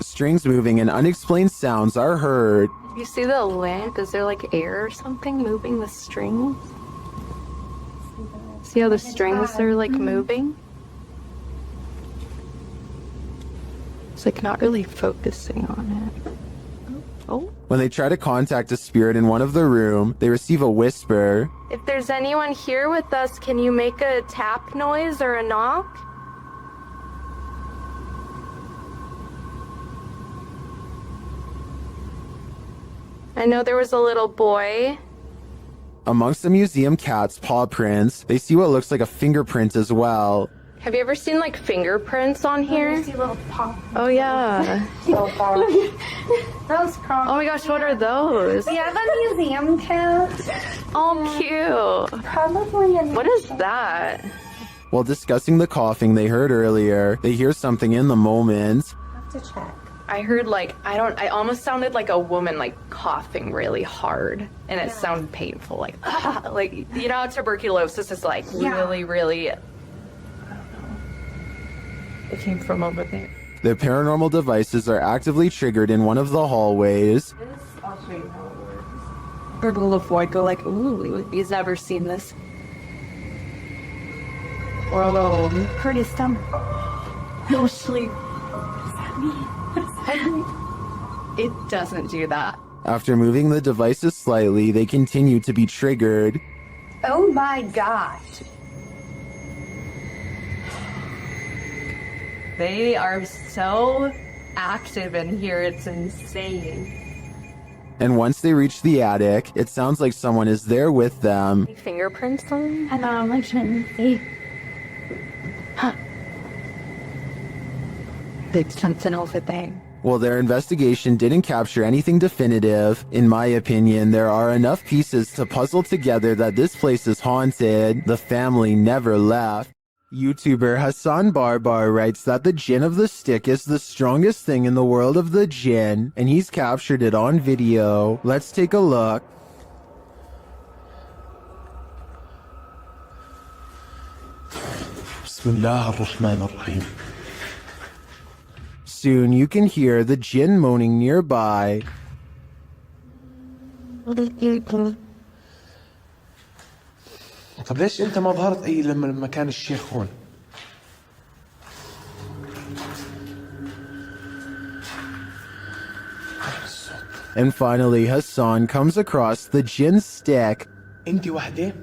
Strings moving and unexplained sounds are heard. You see the lamp? Is there air or something moving the strings? See how the strings are moving? It's not really focusing on it. Oh. When they try to contact a spirit in one of the room, they receive a whisper. If there's anyone here with us, can you make a tap noise or a knock? I know there was a little boy. Amongst the museum cat's paw prints, they see what looks like a fingerprint as well. Have you ever seen fingerprints on here? Oh yeah. So far. Those Oh my gosh, what are those? We have a museum cat. Oh, cute. Probably What is that? While discussing the coughing they heard earlier, they hear something in the moment. Have to check. I heard I almost sounded like a woman coughing really hard, and it sounded painful, tuberculosis is really, really. It came from over there. The paranormal devices are actively triggered in one of the hallways. Purple of white go ooh, he's never seen this. Or hurt his stomach. No sleep. It doesn't do that. After moving the devices slightly, they continue to be triggered. Oh my gosh. They are so active in here, it's insane. And once they reach the attic, it sounds like someone is there with them. Fingerprints on? I know, I shouldn't see. Huh. There's something over there. While their investigation didn't capture anything definitive, in my opinion, there are enough pieces to puzzle together that this place is haunted. The family never left. YouTuber Hassan Barbar writes that the Jinn of the Stick is the strongest thing in the world of the Jinn, and he's captured it on video. Let's take a look. Soon you can hear the Jinn moaning nearby. طب ليش انت ما ظهرت اي لما كان الشيخ هون؟ And finally, Hassan comes across the jinn stick. انت وحده؟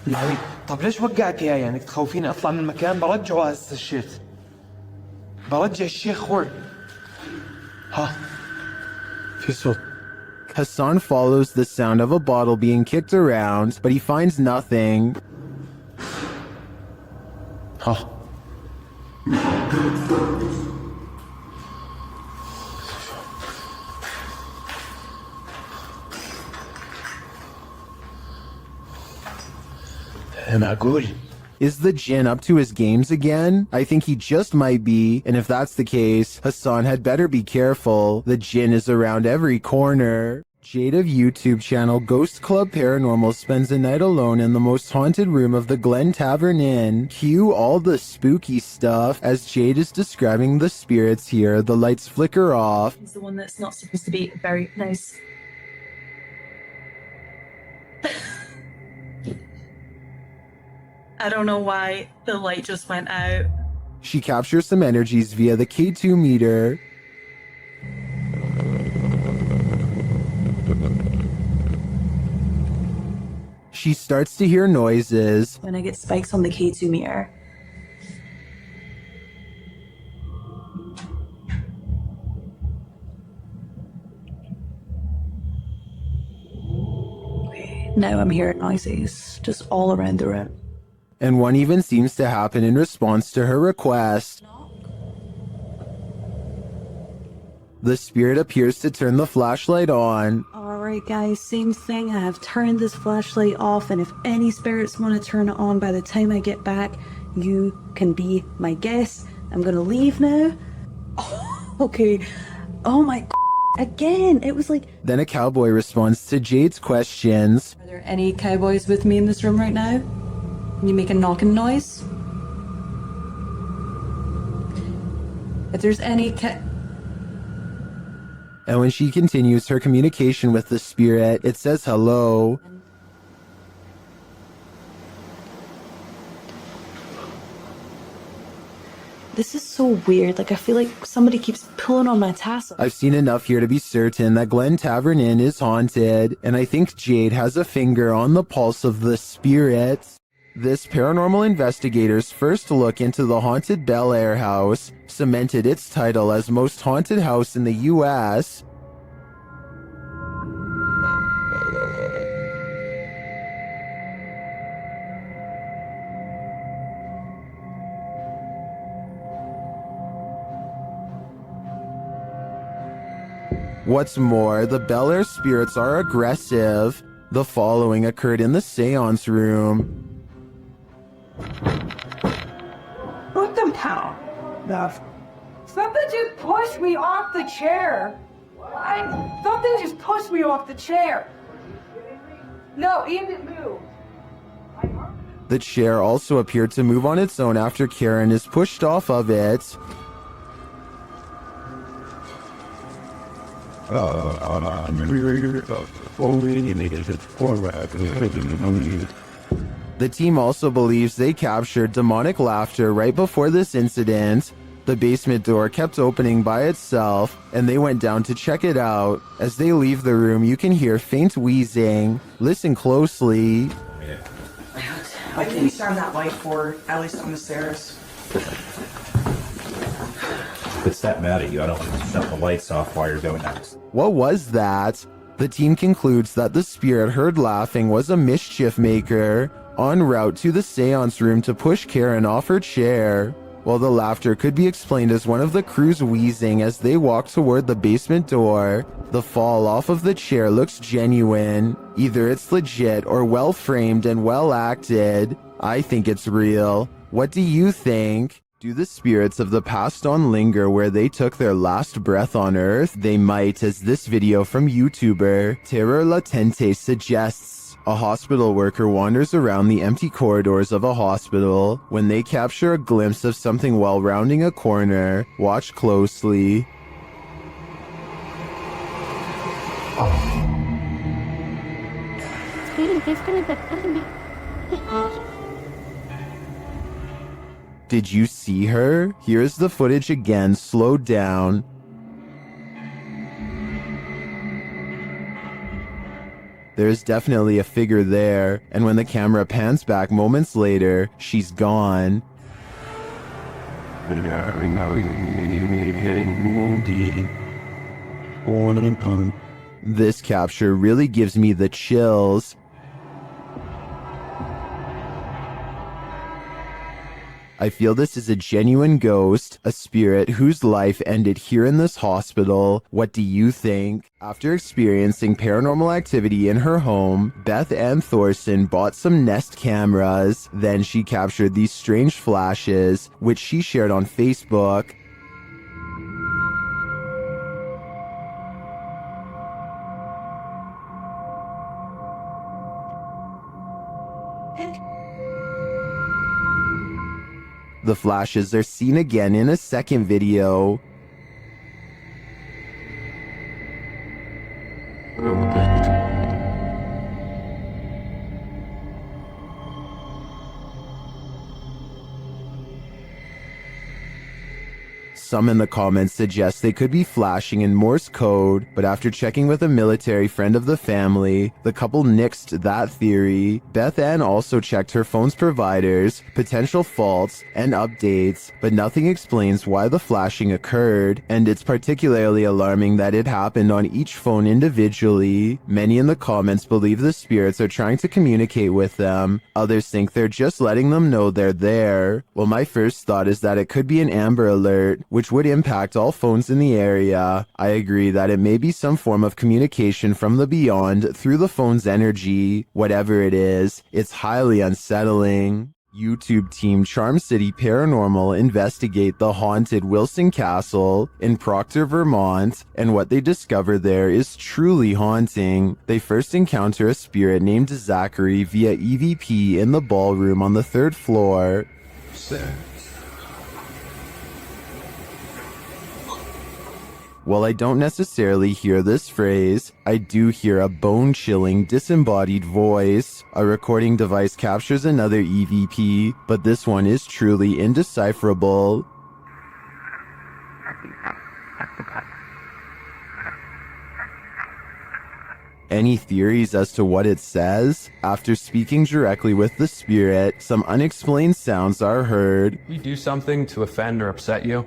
يعني طب ليش وقعتي اياه؟ يعني تخوفيني اطلع من المكان؟ برجعه هسه الشيخ. برجع الشيخ هون. ها في صوت. Hassan follows the sound of a bottle being kicked around, but he finds nothing. ها معقول؟ Is the jinn up to his games again? I think he just might be, and if that's the case, Hassan had better be careful. The jinn is around every corner. Jade of YouTube channel Ghost Club Paranormal spends a night alone in the most haunted room of the Glen Tavern Inn. Cue all the spooky stuff. As Jade is describing the spirits here, the lights flicker off. It's the one that's not supposed to be very nice. I don't know why the light just went out. She captures some energies via the K2 meter. She starts to hear noises. When I get spikes on the K2 meter. Okay, now I'm hearing noises just all around the room. And one even seems to happen in response to her request. The spirit appears to turn the flashlight on. Alright guys, same thing. I have turned this flashlight off, and if any spirits want to turn it on by the time I get back, you can be my guest. I'm gonna leave now. Oh, okay. Oh my again, it was like... Then a cowboy responds to Jade's questions. Are there any cowboys with me in this room right now? Can you make a knocking noise? If there's any And when she continues her communication with the spirit, it says hello. This is so weird. Like, I feel like somebody keeps pulling on my tassel. I've seen enough here to be certain that Glen Tavern Inn is haunted, and I think Jade has a finger on the pulse of the spirits. This paranormal investigator's first look into the haunted Bel Air house cemented its title as most haunted house in the U.S. What's more, the Bel Air spirits are aggressive. The following occurred in the seance room. What the hell? Something just pushed me off the chair. Something just pushed me off the chair. No, it didn't move. The chair also appeared to move on its own after Karen is pushed off of it. The team also believes they captured demonic laughter right before this incident. The basement door kept opening by itself, and they went down to check it out. As they leave the room, you can hear faint wheezing. Listen closely. Why can't you turn that light for at least on the stairs? If it's that mad at you, I don't want to shut the lights off while you're doing that. What was that? The team concludes that the spirit heard laughing was a mischief maker en route to the seance room to push Karen off her chair. While the laughter could be explained as one of the crew's wheezing as they walk toward the basement door, the fall off of the chair looks genuine. Either it's legit or well framed and well acted. I think it's real. What do you think? Do the spirits of the past on linger where they took their last breath on Earth? They might, as this video from YouTuber Terror Latente suggests. A hospital worker wanders around the empty corridors of a hospital. When they capture a glimpse of something while rounding a corner, watch closely. Did you see her? Here's the footage again, slowed down. There's definitely a figure there, and when the camera pans back moments later, she's gone. This capture really gives me the chills. I feel this is a genuine ghost, a spirit whose life ended here in this hospital. What do you think? After experiencing paranormal activity in her home, Beth Ann Thorson bought some Nest cameras. Then she captured these strange flashes, which she shared on Facebook. The flashes are seen again in a second video. Some in the comments suggest they could be flashing in Morse code, but after checking with a military friend of the family, the couple nixed that theory. Beth Ann also checked her phone's providers, potential faults, and updates, but nothing explains why the flashing occurred, and it's particularly alarming that it happened on each phone individually. Many in the comments believe the spirits are trying to communicate with them. Others think they're just letting them know they're there. Well, my first thought is that it could be an Amber Alert, which would impact all phones in the area. I agree that it may be some form of communication from the beyond through the phone's energy. Whatever it is, it's highly unsettling. YouTube team Charm City Paranormal investigate the haunted Wilson Castle in Proctor, Vermont, and what they discover there is truly haunting. They first encounter a spirit named Zachary via EVP in the ballroom on the 3rd floor. While I don't necessarily hear this phrase, I do hear a bone-chilling, disembodied voice. A recording device captures another EVP, but this one is truly indecipherable. Any theories as to what it says? After speaking directly with the spirit, some unexplained sounds are heard. We do something to offend or upset you?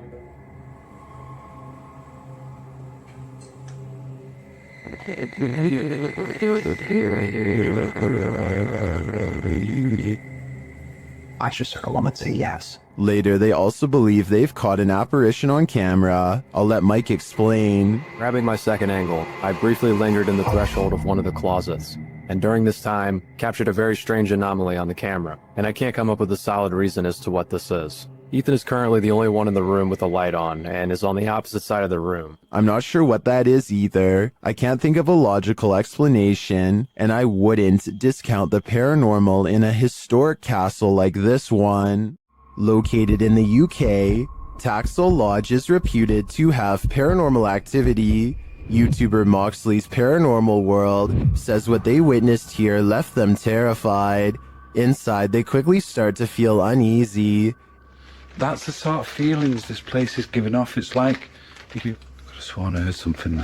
I should circle them and say yes. Later, they also believe they've caught an apparition on camera. I'll let Mike explain. Grabbing my second angle, I briefly lingered in the threshold of one of the closets, and during this time, captured a very strange anomaly on the camera, and I can't come up with a solid reason as to what this is. Ethan is currently the only one in the room with a light on, and is on the opposite side of the room. I'm not sure what that is either. I can't think of a logical explanation, and I wouldn't discount the paranormal in a historic castle like this one. Located in the UK, Taxel Lodge is reputed to have paranormal activity. YouTuber Moxley's Paranormal World says what they witnessed here left them terrified. Inside, they quickly start to feel uneasy. That's the sort of feelings this place is giving off. It's like if you could have sworn I heard something.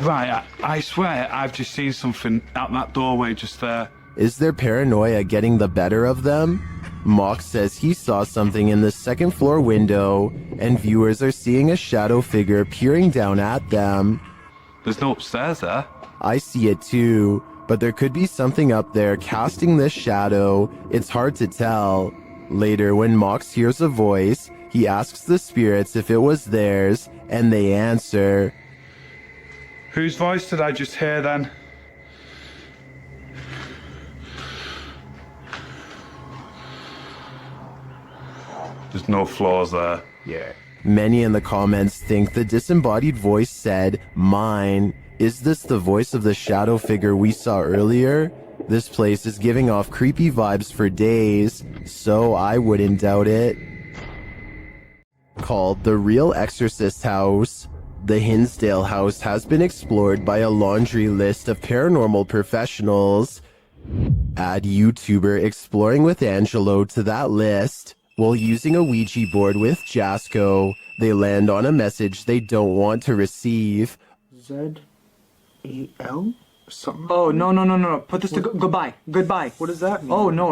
Right, I swear I've just seen something out that doorway just there. Is their paranoia getting the better of them? Mox says he saw something in the 2nd floor window, and viewers are seeing a shadow figure peering down at them. There's no upstairs there. I see it too, but there could be something up there casting this shadow. It's hard to tell. Later, when Mox hears a voice, he asks the spirits if it was theirs, and they answer. Whose voice did I just hear then? There's no floors there. Yeah. Many in the comments think the disembodied voice said, "Mine." Is this the voice of the shadow figure we saw earlier? This place is giving off creepy vibes for days, so I wouldn't doubt it. Called the Real Exorcist House. The Hinsdale house has been explored by a laundry list of paranormal professionals. Add YouTuber Exploring with Angelo to that list. While using a Ouija board with Jasco, they land on a message they don't want to receive. Z-E-L? Something? Oh, no. Put this to goodbye. Goodbye. What does that mean? Oh, no.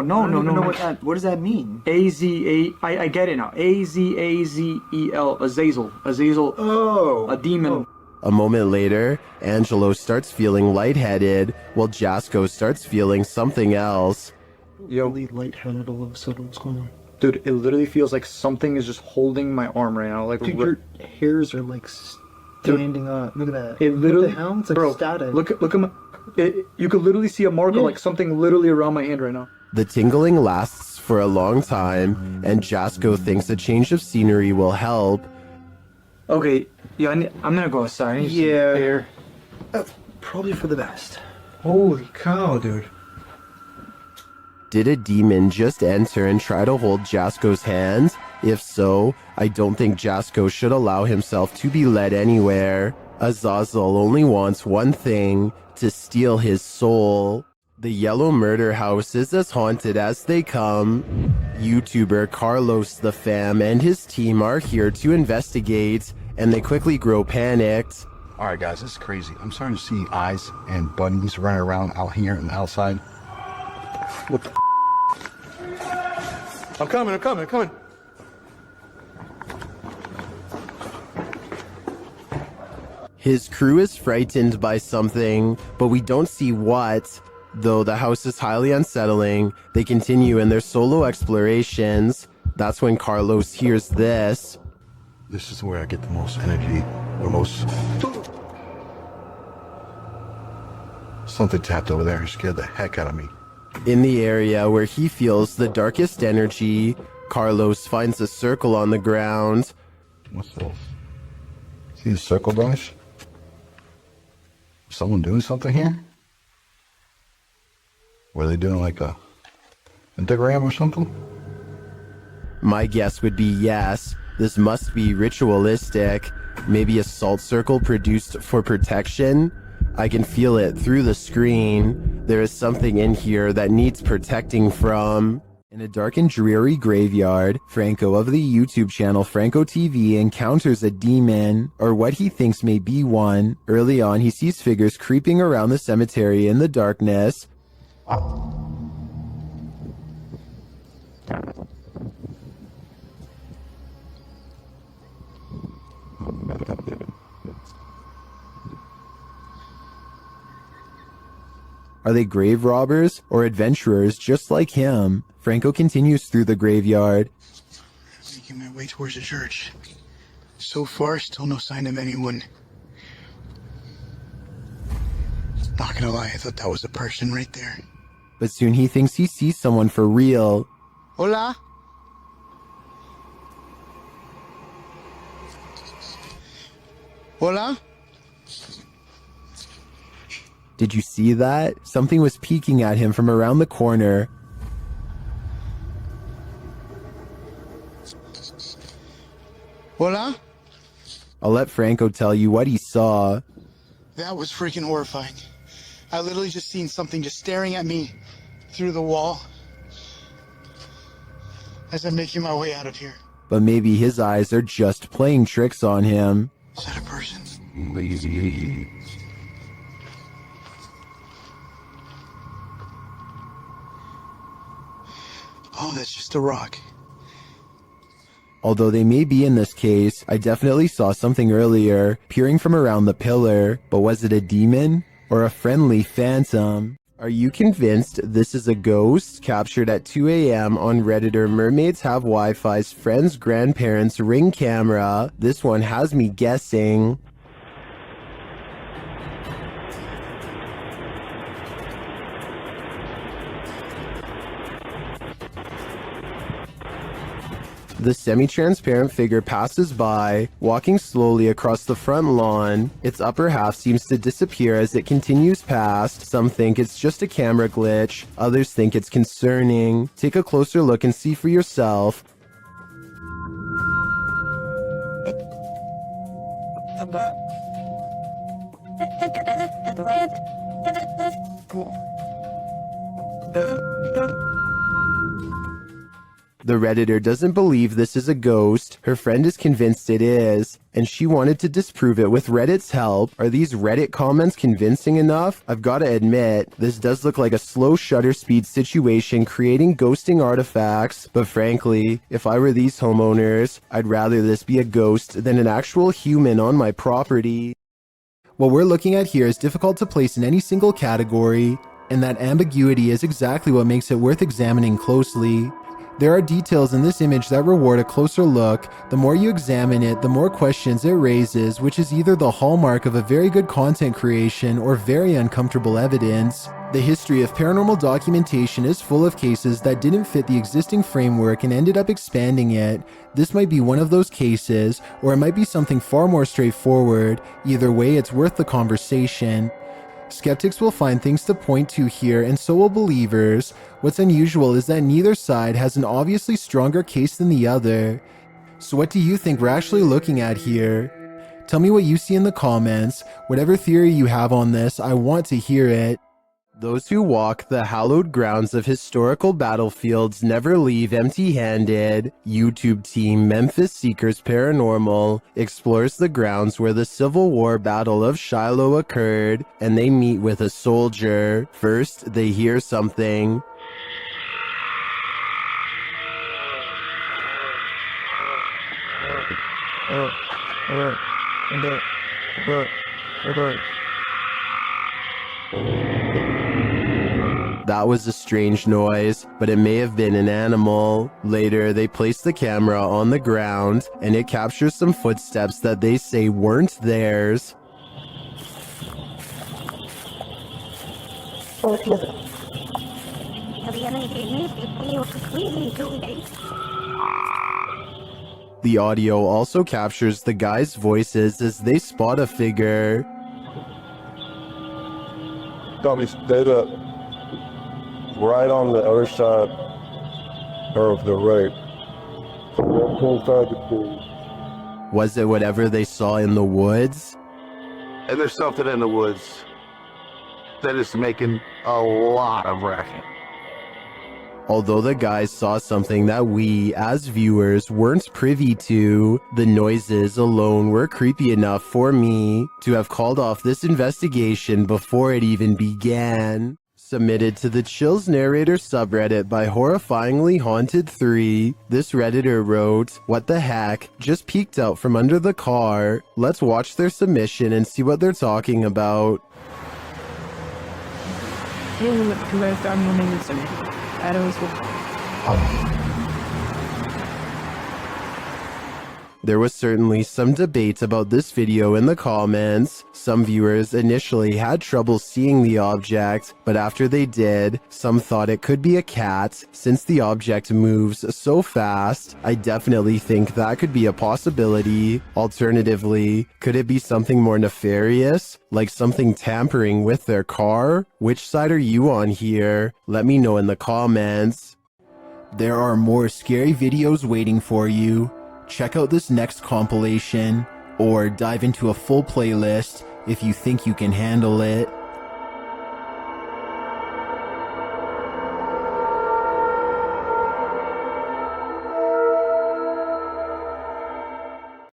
What does that mean? A-Z-A... I get it now. A-Z-A-Z-E-L. Azazel. Oh. A demon. A moment later, Angelo starts feeling lightheaded, while Jasco starts feeling something else. Yo. Really lightheaded all of a sudden. What's going on? Dude, it literally feels like something is just holding my arm right now. Like, dude, your hairs are like standing up. Look at that. It literally. What the hell? It's like static. Look at my. You could literally see a marker, like something literally around my hand right now. The tingling lasts for a long time, and Jasco thinks a change of scenery will help. Okay, yeah, I'm gonna go outside. I need some air. Probably for the best. Holy cow, dude. Did a demon just enter and try to hold Jasco's hand? If so, I don't think Jasco should allow himself to be led anywhere. Azazel only wants one thing, to steal his soul. The Yellow Murder House is as haunted as they come. YouTuber Carlos the Fam and his team are here to investigate, and they quickly grow panicked. Alright guys, this is crazy. I'm starting to see eyes and bunnies running around out here and outside. What the I'm coming. His crew is frightened by something, but we don't see what. Though the house is highly unsettling, they continue in their solo explorations. That's when Carlos hears this. This is where I get the most energy, or most... Something tapped over there and scared the heck out of me. In the area where he feels the darkest energy, Carlos finds a circle on the ground. What's this? See the circle, guys? Someone doing something here? Were they doing like a pentagram or something? My guess would be yes. This must be ritualistic. Maybe a salt circle produced for protection? I can feel it through the screen. There is something in here that needs protecting from. In a dark and dreary graveyard, Franco of the YouTube channel Franco TV encounters a demon, or what he thinks may be one. Early on, he sees figures creeping around the cemetery in the darkness. Are they grave robbers or adventurers just like him? Franco continues through the graveyard. Making my way towards the church. So far, still no sign of anyone. Not gonna lie, I thought that was a person right there. But soon he thinks he sees someone for real. Hola? Hola? Did you see that? Something was peeking at him from around the corner. Hola? I'll let Franco tell you what he saw. That was freaking horrifying. I literally just seen something just staring at me through the wall as I'm making my way out of here. But maybe his eyes are just playing tricks on him. Is that a person? Oh, that's just a rock. Although they may be in this case, I definitely saw something earlier, peering from around the pillar. But was it a demon or a friendly phantom? Are you convinced this is a ghost? Captured at 2 a.m. on Redditor Mermaids Have Wi-Fi's friend's grandparents' Ring camera. This one has me guessing. The semi-transparent figure passes by, walking slowly across the front lawn. Its upper half seems to disappear as it continues past. Some think it's just a camera glitch, others think it's concerning. Take a closer look and see for yourself. The Redditor doesn't believe this is a ghost, her friend is convinced it is, and she wanted to disprove it with Reddit's help. Are these Reddit comments convincing enough? I've gotta admit, this does look like a slow shutter speed situation creating ghosting artifacts, but frankly, if I were these homeowners, I'd rather this be a ghost than an actual human on my property. What we're looking at here is difficult to place in any single category, and that ambiguity is exactly what makes it worth examining closely. There are details in this image that reward a closer look. The more you examine it, the more questions it raises, which is either the hallmark of a very good content creation or very uncomfortable evidence. The history of paranormal documentation is full of cases that didn't fit the existing framework and ended up expanding it. This might be one of those cases, or it might be something far more straightforward. Either way, it's worth the conversation. Skeptics will find things to point to here, and so will believers. What's unusual is that neither side has an obviously stronger case than the other. So what do you think we're actually looking at here? Tell me what you see in the comments. Whatever theory you have on this, I want to hear it. Those who walk the hallowed grounds of historical battlefields never leave empty-handed. YouTube team Memphis Seekers Paranormal explores the grounds where the Civil War Battle of Shiloh occurred, and they meet with a soldier. First, they hear something. That was a strange noise, but it may have been an animal. Later, they place the camera on the ground, and it captures some footsteps that they say weren't theirs. The audio also captures the guys' voices as they spot a figure. Got me dead up. Right on the other side of the right. Was it whatever they saw in the woods? And there's something in the woods that is making a lot of racket. Although the guys saw something that we, as viewers, weren't privy to, the noises alone were creepy enough for me to have called off this investigation before it even began. Submitted to the Chills Narrator subreddit by Horrifyingly Haunted 3, this Redditor wrote, "What the heck? Just peeked out from under the car." Let's watch their submission and see what they're talking about. There was certainly some debate about this video in the comments. Some viewers initially had trouble seeing the object, but after they did, some thought it could be a cat. Since the object moves so fast, I definitely think that could be a possibility. Alternatively, could it be something more nefarious, like something tampering with their car? Which side are you on here? Let me know in the comments. There are more scary videos waiting for you. Check out this next compilation, or dive into a full playlist if you think you can handle it.